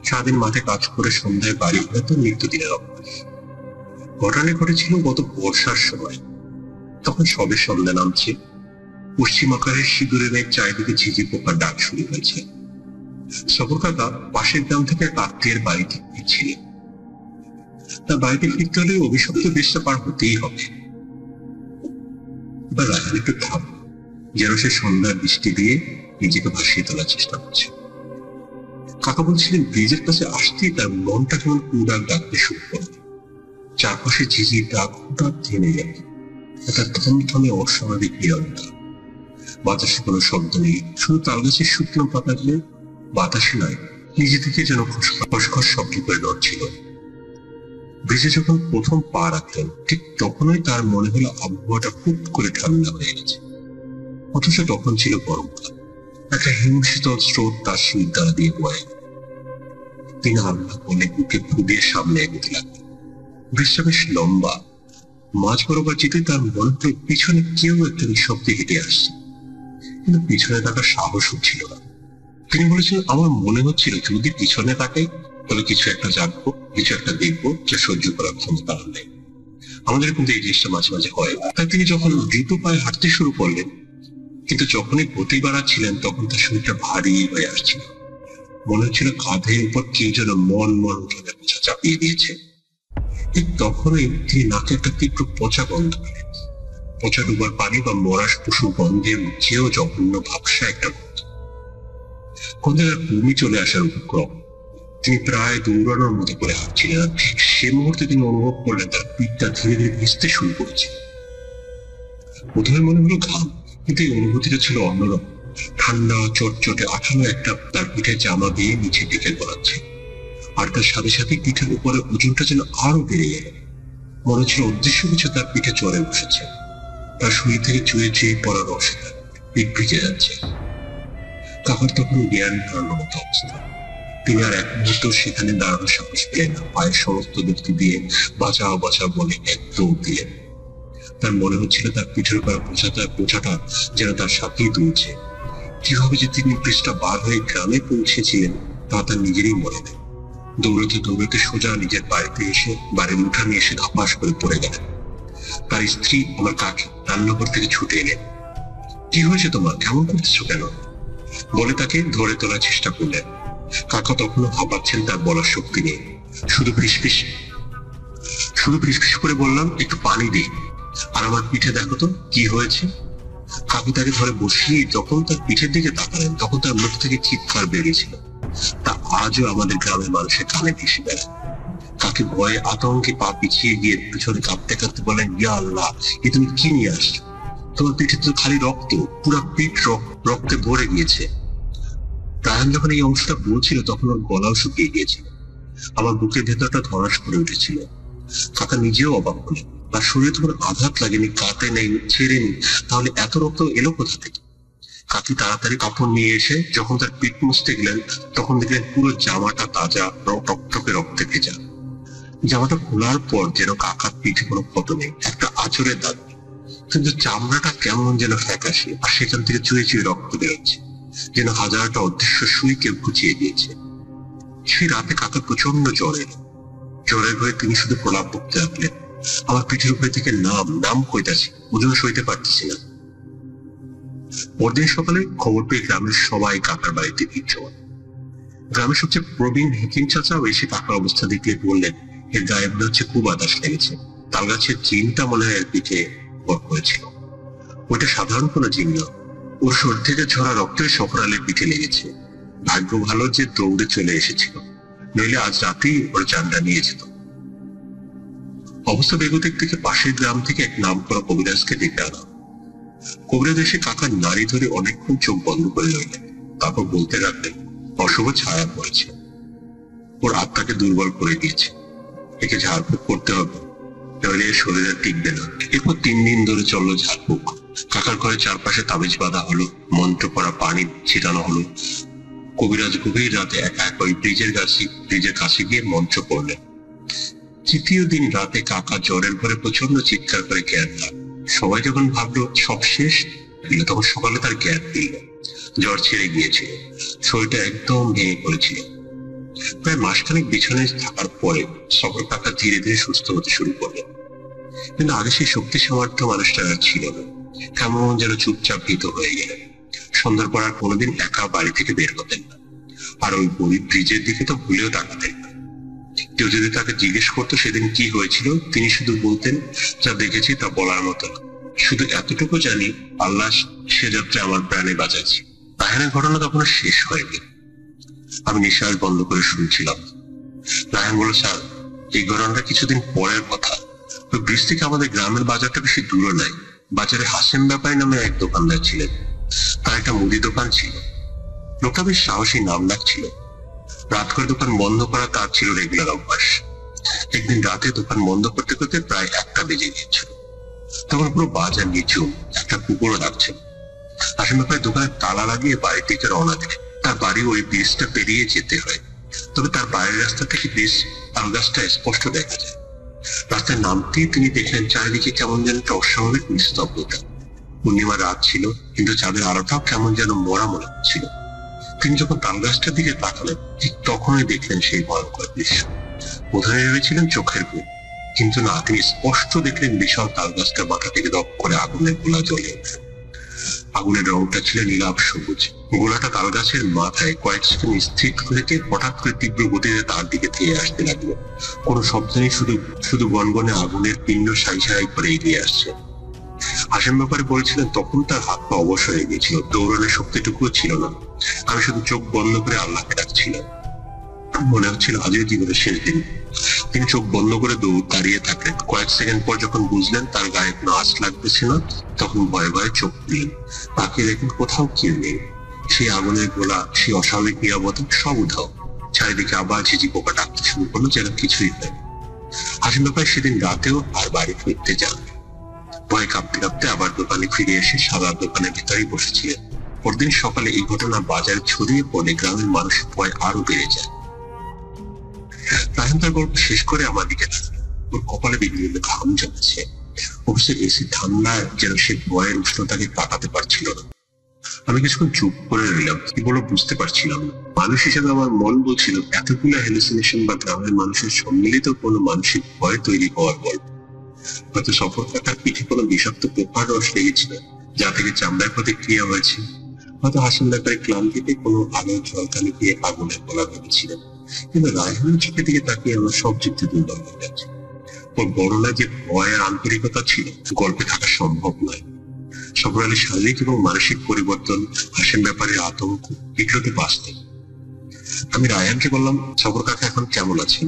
সারাদিন মাঠে কাজ করে সন্ধ্যায় বাড়ি ফেরা তো নিত্যদিনের অভ্যাস। ঘটনা ঘটেছিল গত বর্ষার সময়। তখন সবে সন্ধ্যা নামছে, পশ্চিম আকারের সিঁদুরের এক চারিদিকে ঝিঝি পোকার ডাক শুরু হয়েছে। সফর কাকা পাশের গ্রাম থেকে এক আত্মীয়ের বাড়িতে ফিরছিলেন। তার বাড়িতে ফিরতে হলে অভিশপ্ত দেশটা পার হতেই হবে। এবার রাহেল একটু থাম, যেন সে সন্ধ্যার বৃষ্টি দিয়ে নিজেকে ভাসিয়ে তোলার চেষ্টা করছে। কাকা বলছিলেন ব্রিজের কাছে আসতেই তার মনটা কেমন কুড়াক ডাকতে শুরু করবে। চারপাশে ঝিঝির ডাক হঠাৎ থেমে যাবে। একটা থমথমে অস্বাভাবিক নীরবতা। বাতাসে কোনো শব্দ নেই, শুধু তাল গাছের শুকনো পাতাগুলো বাতাসে নয় নিজে থেকে যেন খসখস শব্দ করে নড়ছিল। ব্রিজে যখন প্রথম পা রাখলেন ঠিক তখনই তার মনে হলো আবহাওয়াটা খুব করে ঠান্ডা হয়ে গেছে। অথচ তখন ছিল গরমকাল। একটা হিমশীতল স্রোত তার শরীর দ্বারা দিয়ে বয়ে। তিনি আল্লাহ বলে বুকে ফুদিয়ে সামনে এগোতে লাগলেন। ব্রিজটা বেশ লম্বা। মাঝ বরাবর যেতে তার মনে হলো পিছনে কেউ একটা নিঃশব্দে হেঁটে আসছে, কিন্তু পিছনে তাকার সাহস হচ্ছিল না। তিনি বলেছিলেন, আমার মনে হচ্ছিল যদি পিছনে তাকাই তবে কিছু একটা জানবো, কিছু একটা দেখবো যা সহ্য করার ক্ষমতা আমার নেই। আমাদের কিন্তু এই জিনিসটা মাঝে মাঝে হয়। তাই তিনি যখন দ্রুত পায়ে হাঁটতে শুরু করলেন, কিন্তু যখনই গতি বাড়াচ্ছিলেন তখন তার শরীরটা ভারী হয়ে আসছিল। মনে হচ্ছিল কাঁধের উপর কেউ যেন মন উঠে বোঝা চাপিয়ে দিয়েছে। ঠিক তখনই তিনি নাকে একটা তীব্র পচা গন্ধ পেলেন। পচা ডুবার পানি বা মরা পশু গন্ধের চেয়েও জঘন্য ভাবসা একটা গন্ধ। গন্ধে তার বমি চলে আসার উপক্রম। তিনি প্রায় দৌড়ানোর মতো করে হাঁটছিলেন, আর ঠিক সে মুহূর্তে তিনি অনুভব করলেন তার পিঠটা ধীরে ধীরে ভিজতে শুরু করেছে। প্রথমে মনে হলো ঘাম, কিন্তু এই অনুভূতিটা ছিল অন্যরকম। ঠান্ডা চটচটে আঠালো একটা তার পিঠের জামা দিয়ে নিচের দিকে গড়াচ্ছে, আর তার সাথে সাথে পিঠের উপরে ওজনটা যেন আরো বেড়ে গেল। মনে হচ্ছিল অদৃশ্য কিছু তার পিঠে চড়ে বসেছে। তার শরীর থেকে চুয়ে চুয়ে পড়া রসে তার পিঠ ভিজে যাচ্ছে। কাকার তখন জ্ঞান হারানোর মতো অবস্থা। তিনি আর এক মুহূর্ত সেখানে দাঁড়ানোর সাহস পেলেন না। পায়ের সমস্ত ব্যক্তি দিয়ে বাঁচাও বাঁচাও বলে এক দৌড় দিলেন। তার মনে হচ্ছিল তার পিঠের উপর বোঝাটা যেন তার সাথেই দুলছে। কিভাবে যে তিনি ব্রিজটা বার হয়ে গ্রামে পৌঁছেছিলেন তা তার নিজেরই মনে নেই। দৌড়াতে দৌড়াতে সোজা নিজের বাড়িতে এসে বাড়ির উঠানে এসে ধপাস করে পড়ে গেলেন। তার স্ত্রী আমার কাকি রান্নাঘর থেকে ছুটে এলেন। কি হয়েছে তোমার, কেমন করতেছো কেন বলে তাকে ধরে তোলার চেষ্টা করলেন। কাকা তখনও ভাবাচ্ছেন, তার বলার শক্তি নেই। শুধু ফিসফিস করে বললাম, একটু পানি দিই, আর আমার পিঠে দেখো তো কি হয়েছে। কাকু তাকে ধরে বসিয়ে যখন তার পিঠের দিকে তাকালেন তখন তার মুখ থেকে চিৎকার বেরিয়েছিল। তা আজও আমাদের গ্রামের মানুষের কানে ভেসে বেড়ায়। কাকে ভয়ে আতঙ্কে পা পিছিয়ে গিয়ে পিছনে কাঁপতে কাঁপতে বলেন, ইয়া আল্লাহ, এ তুমি কি নিয়ে আসছো? তোমার পিঠে তো খালি রক্ত, পুরো পিঠ রক্তে ভরে গিয়েছে। রায়ান যখন এই অংশটা বলছিল তখন ওর গলাও শুকিয়ে গিয়েছিল। আমার বুকের ভেতরটা ধরাস করে উঠেছিল। কাকা নিজেও অবাক হলেন, তার শরীরে তখন আঘাত লাগেনি, কাটে নেই, ছেড়েনি, তাহলে এত রক্ত এলো কোথা থেকে? কাকি তাড়াতাড়ি কাপড় নিয়ে এসে যখন তার পিঠ মুছতে গেলেন তখন দেখলেন পুরো জামাটা তাজা, টকটকে রক্তে ভেজা। জামাটা খোলার পর যেন কাকার পিঠে কোনো ক্ষত নেই, একটা আঁচড়ের দাগ, কিন্তু চামড়াটা কেমন যেন ফ্যাকাশে, আর সেখান থেকে চুয়ে চুয়ে রক্ত বেরোচ্ছে, যেন হাজারটা অদৃশ্য সুই কেউ ঘুচিয়ে দিয়েছে। সেই রাতে কাকা প্রচন্ড জ্বর এলো। জ্বরের ভয়ে তিনি শুধু প্রলাপ বকতে লাগলেন, আমার পিঠের উপরে থেকে নাম নাম কইতাছি, ওজন সইতে পারতেছি না। পরদিন সকালে খবর পেয়ে গ্রামের সবাই কাকার বাড়িতে ভিড় জমান। গ্রামের সবচেয়ে প্রবীণ হেকিম চাচাও এসে কাকার অবস্থা দেখলে বললেন, এর গায়ে মনে হচ্ছে খুব বাতাস লেগেছে, তাল গাছের জিনটা মনে হয় এর পিঠে ভর করেছিল। ওইটা সাধারণ কোনো জিন না, ওর শরীর থেকে ঝরা রক্তের সফর আলীর পিঠে লেগেছে। ভাগ্য ভালো যে দৌড়ে চলে এসেছিল, নইলে আজ রাতেই ওর জানটা নিয়ে যেত। অবস্থা বেগতিক থেকে পাশের গ্রাম থেকে এক নাম করা কবিরাজকে ডেকে আনা। কবিরাজ এসে কাকার নাড়ি ধরে অনেকক্ষণ চোখ বন্ধ করে রইলেন, তারপর বলতে লাগলেন, অশুভ ছায়া পড়েছে, ওর আত্মাকে দুর্বল করে দিয়েছে, একে ঝাড়ফুঁক করতে হবে, নইলে এর শরীরে টিকবে না। এরপর 3 দিন ধরে চললো ঝাড়ফুঁক। কাকার ঘরে চারপাশে তাবিজ বাঁধা হলো, মন্ত্র পড়া পানি ছিটানো হলো। কবিরাজ গভীর রাতে একা একা ওই ব্রিজের কাছে গিয়ে মন্ত্র পড়লেন। 3য় দিন রাতে কাকা জ্বরের ঘরে প্রচন্ড চিৎকার করে জ্ঞান লাভ। সবাই যখন ভাবলো সব শেষ, তখন সকালে তার জ্ঞান ফিরল। জ্বর ছেড়ে গিয়েছিল, শরীরটা একদম ভেঙে পড়েছিল। প্রায় মাসখানেক বিছানায় থাকার পরে সফর কাকা ধীরে ধীরে সুস্থ হতে শুরু করলেন। কিন্তু আগে সেই শক্তি সামর্থ্য মানুষটা আর ছিল না, কেমন যেন চুপচাপ ভীত হয়ে গেলেন। সন্ধ্যার পর আর কোনোদিন একা বাড়ি থেকে বের হতেন না, আর ওই ব্রিজের দিকে তো ভুলেও তাকাতেন না। কেউ যদি তাকে জিজ্ঞেস করতো সেদিন কি হয়েছিল, তিনি শুধু বলতেন, যা দেখেছি তা বলার মতো না, শুধু এতটুকু জানি আল্লাহ সে যাত্রা আমার প্রাণে বাঁচাচ্ছি। রায়হানের ঘটনা তখনও শেষ হয়নি। আমি নিঃশ্বাস বন্ধ করে শুনছিলাম। রায়হান বলল, স্যার এই ঘটনাটা কিছুদিন পরের কথা। ওই ব্রিজ থেকে আমাদের গ্রামের বাজারটা বেশি দূরে নাই। বাজারে হাসেম ব্যাপারী নামে এক দোকানদার ছিলেন, তার একটা মুদি দোকান ছিল। লোকটা বেশ সাহসী, নাম ডাক ছিল। রাত করে দোকান বন্ধ করা তার ছিল রেগুলার অভ্যাস। একদিন রাতে দোকান বন্ধ করতে করতে প্রায় 1টা বেজে গিয়েছিল। তখন পুরো বাজার নিচুম, একটা কুকুরও ডাকছে। হাসেম ব্যাপারী দোকানে তালা লাগিয়ে বাড়ির দিকে রওনা দিলেন। তার বাড়ি ওই ব্রিজটা পেরিয়ে যেতে হয়, তবে তার বাইরের রাস্তা থেকে ব্রিজ তাল গাছটা স্পষ্ট দেখা যায়। রাস্তায় নামতেই তিনি দেখলেন চারিদিকে কেমন যেন একটা অস্বাভাবিক নিস্তব্ধতা। পূর্ণিমা রাত ছিল, কিন্তু চাঁদের আলোটাও কেমন যেন মরা মনে হচ্ছিল। তিনি যখন তাল গাছটার দিকে তাকালেন, ঠিক তখনই দেখলেন সেই ভয়ঙ্কর দৃশ্য। প্রধানে ভেবেছিলেন চোখের ভুল, কিন্তু না, তিনি স্পষ্ট দেখলেন বিশাল তাল গাছটার মাথা থেকে দপ করে আগুনের গোলা জ্বলে ওঠে। আগুনের রংটা ছিল নীলাভ সবুজ। গোলাটা তাল গাছের মাথায় কয়েক সেকেন্ড স্থির থেকে হঠাৎ করে তীব্র গতিতে তার দিকে ধেয়ে আসতে লাগলো। কোনো শব্দ নেই, শুধু গনগনে আগুনের পিণ্ড সাই সাই করে এগিয়ে আসছে। হাসেম ব্যাপারে বলছিলেন তখন তার হাত পা অবশ হয়ে গিয়েছিল, দৌড়ানোর শক্তিটুকুও ছিল না। আমি শুধু চোখ বন্ধ করে আল্লাহকে ডাকছিলাম। মনে হচ্ছিল আজই জীবনের শেষ দিন। তিনি চোখ বন্ধ করে দাঁড়িয়ে থাকলেন। কয়েক সেকেন্ড পর যখন বুঝলেন তার গায়ে কোনো আঁচ লাগতেছে না, তখন ভয়ে ভয়ে চোখ খুললেন। তাকিয়ে দেখেন কোথাও কেউ নেই। সেই আগুনের গোলা, সেই অস্বাভাবিক নিরাপত্তা সব উধাও। চারিদিকে আবার ঝিঝি পোকা ডাকতে শুরু করলো, যেন কিছুই হয়নি। হাসিম ব্যাপারী সেদিন রাতেও আর বাড়ি ফিরতে যান। ভয় কাঁপতে কাঁপতে আবার দোকানে ফিরে এসে সাদা দোকানের ভিতরেই বসেছিলেন। পরদিন সকালে এই ঘটনা বাজারে ছড়িয়ে পড়ে গ্রামের মানুষের ভয় আরো বেড়ে যায়। রায়হান তার গল্প শেষ করে আমার দিকে তাকাল। ওর কপালে বিভিন্ন ঘাম জমেছে। অফিসের এসি ঠান্ডায় যেন সে ভয়ের উষ্ণতাকে কাটাতে পারছিল না। আমি কিছুক্ষণ চুপ করে রইলাম, কি বলো বুঝতে পারছিলাম না। মানুষ হিসেবে আমার মন বলছিল এতগুলো হ্যালুসিনেশন বা গ্রামের মানুষের সম্মিলিত কোনো মানসিক ভয় তৈরি হওয়ার গল্প। হয়তো সফর কাটার পিঠে কোনো বিষাক্ত পোকার রস লেগেছিল, যা থেকে চামড়ার প্রতিক্রিয়া হয়েছে। হয়তো হাসিম ব্যাপারে ক্লান্তিতে কোনো আলোর ঝলকানি দিয়ে আগুনের গলা ভেবেছিলেন। কিন্তু রায়হানের চোখের দিকে তাকিয়ে আমার সব যুক্তি দুর্বল হয়ে গেছে। ওর বড়লায় যে ভয় আর আন্তরিকতা ছিল, গল্পে থাকা সম্ভব নয়। সফর আলীর শারীরিক এবং মানসিক পরিবর্তন, হাসিম ব্যাপারে আতঙ্ক, এগুলোতে বাস্তব। আমি রায়হানকে বললাম, সফর কাকা এখন কেমন আছেন?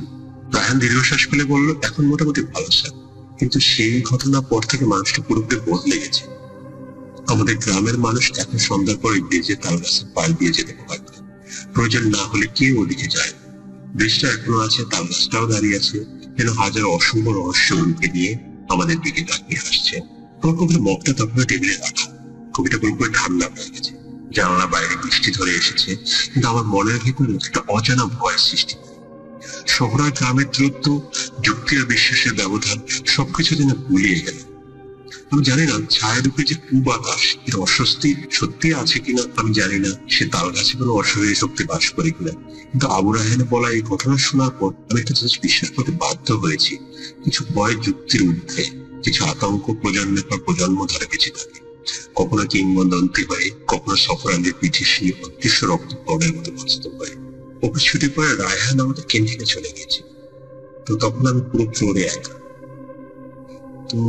রায়হান দীর্ঘশ্বাস ফেলে বলল, এখন মোটামুটি ভালো স্যার, কিন্তু সেই ঘটনার পর থেকে মানুষটা পুরোপুরি বদলে গেছে। আমাদের গ্রামের মানুষ এখন সন্ধ্যার পর ব্রিজে তাল গাছের পাল দিয়ে যেতে ভয় পায়। প্রয়োজন না হলে কেউ ওদিকে যায়। ব্রিজটা এখনো আছে, তাল গাছটাও দাঁড়িয়ে আছে, যেন হাজারো অসংখ্য রহস্য উল্টে দিয়ে আমাদের দিকে তাকিয়ে আসছে। আমার কবির মগটা তখন টেবিলে রাখা, কবিটা পুরোপুরি ঠান্ডা হয়ে গেছে। জানালা বাইরে বৃষ্টি ধরে এসেছে, কিন্তু আমার মনের ভিতরে একটা অজানা ভয়ের সৃষ্টি। শহর আর গ্রামের দূরত্ব, যুক্তি আর বিশ্বাসের ব্যবধান সবকিছু যেন গুলিয়ে গেল। আমি জানি না ছায়ের উপরে যে কুবাতাস, এর অস্বস্তি সত্যি আছে কিনা আমি জানি না, সে তাল গাছে কোনো অশরীরী শক্তি বাস করে কিনা, কিন্তু আবু রায়হানের বলা এই ঘটনা শোনার পর আমি একটা জিনিস বিশ্বাস করতে বাধ্য হয়েছি। কিছু ভয় যুক্তির ঊর্ধ্বে, কিছু আতঙ্ক প্রজন্মের পর প্রজন্ম ধরে বেঁচে থাকে, কখনো কিংবদন্তি হয়ে, কখনো সফরানের পিঠে সেই অদৃশ্য রক্ত পড়ের মতো বাস্তব হয়। অফিস ছুটি পরে রায়হান আমাদের ক্যান্টিনে চলে গেছে। তো তখন আমি পুরো ফ্লোরে একা। তো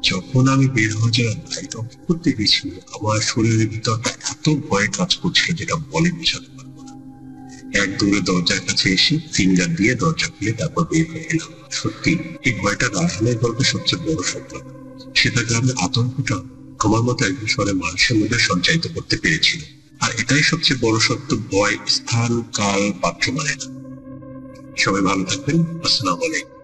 যখন আমি বের হয়ে যাওয়ার লাইট অফ করতে গেছি, আমার শরীরের ভিতরটা এত ভয় কাজ করছিল যেটা বলে বোঝাতে পারবো না। এক দৌড়ে দরজার কাছে এসে ফিঙ্গার দিয়ে দরজা খুলে তারপর বের হয়ে এলাম। সত্যি এই ভয়টা রায়হানের গল্পের সবচেয়ে বড় সত্য। সেটা গ্রামের আতঙ্কটা আমার মতো একজন শহরের মানুষের মধ্যে সঞ্চারিত করতে পেরেছিল। আর এটাই সবচেয়ে বড় সত্য, ভয় স্থান, কাল, পাত্র মানে না। সবাই ভালো থাকবেন। আসসালামু আলাইকুম।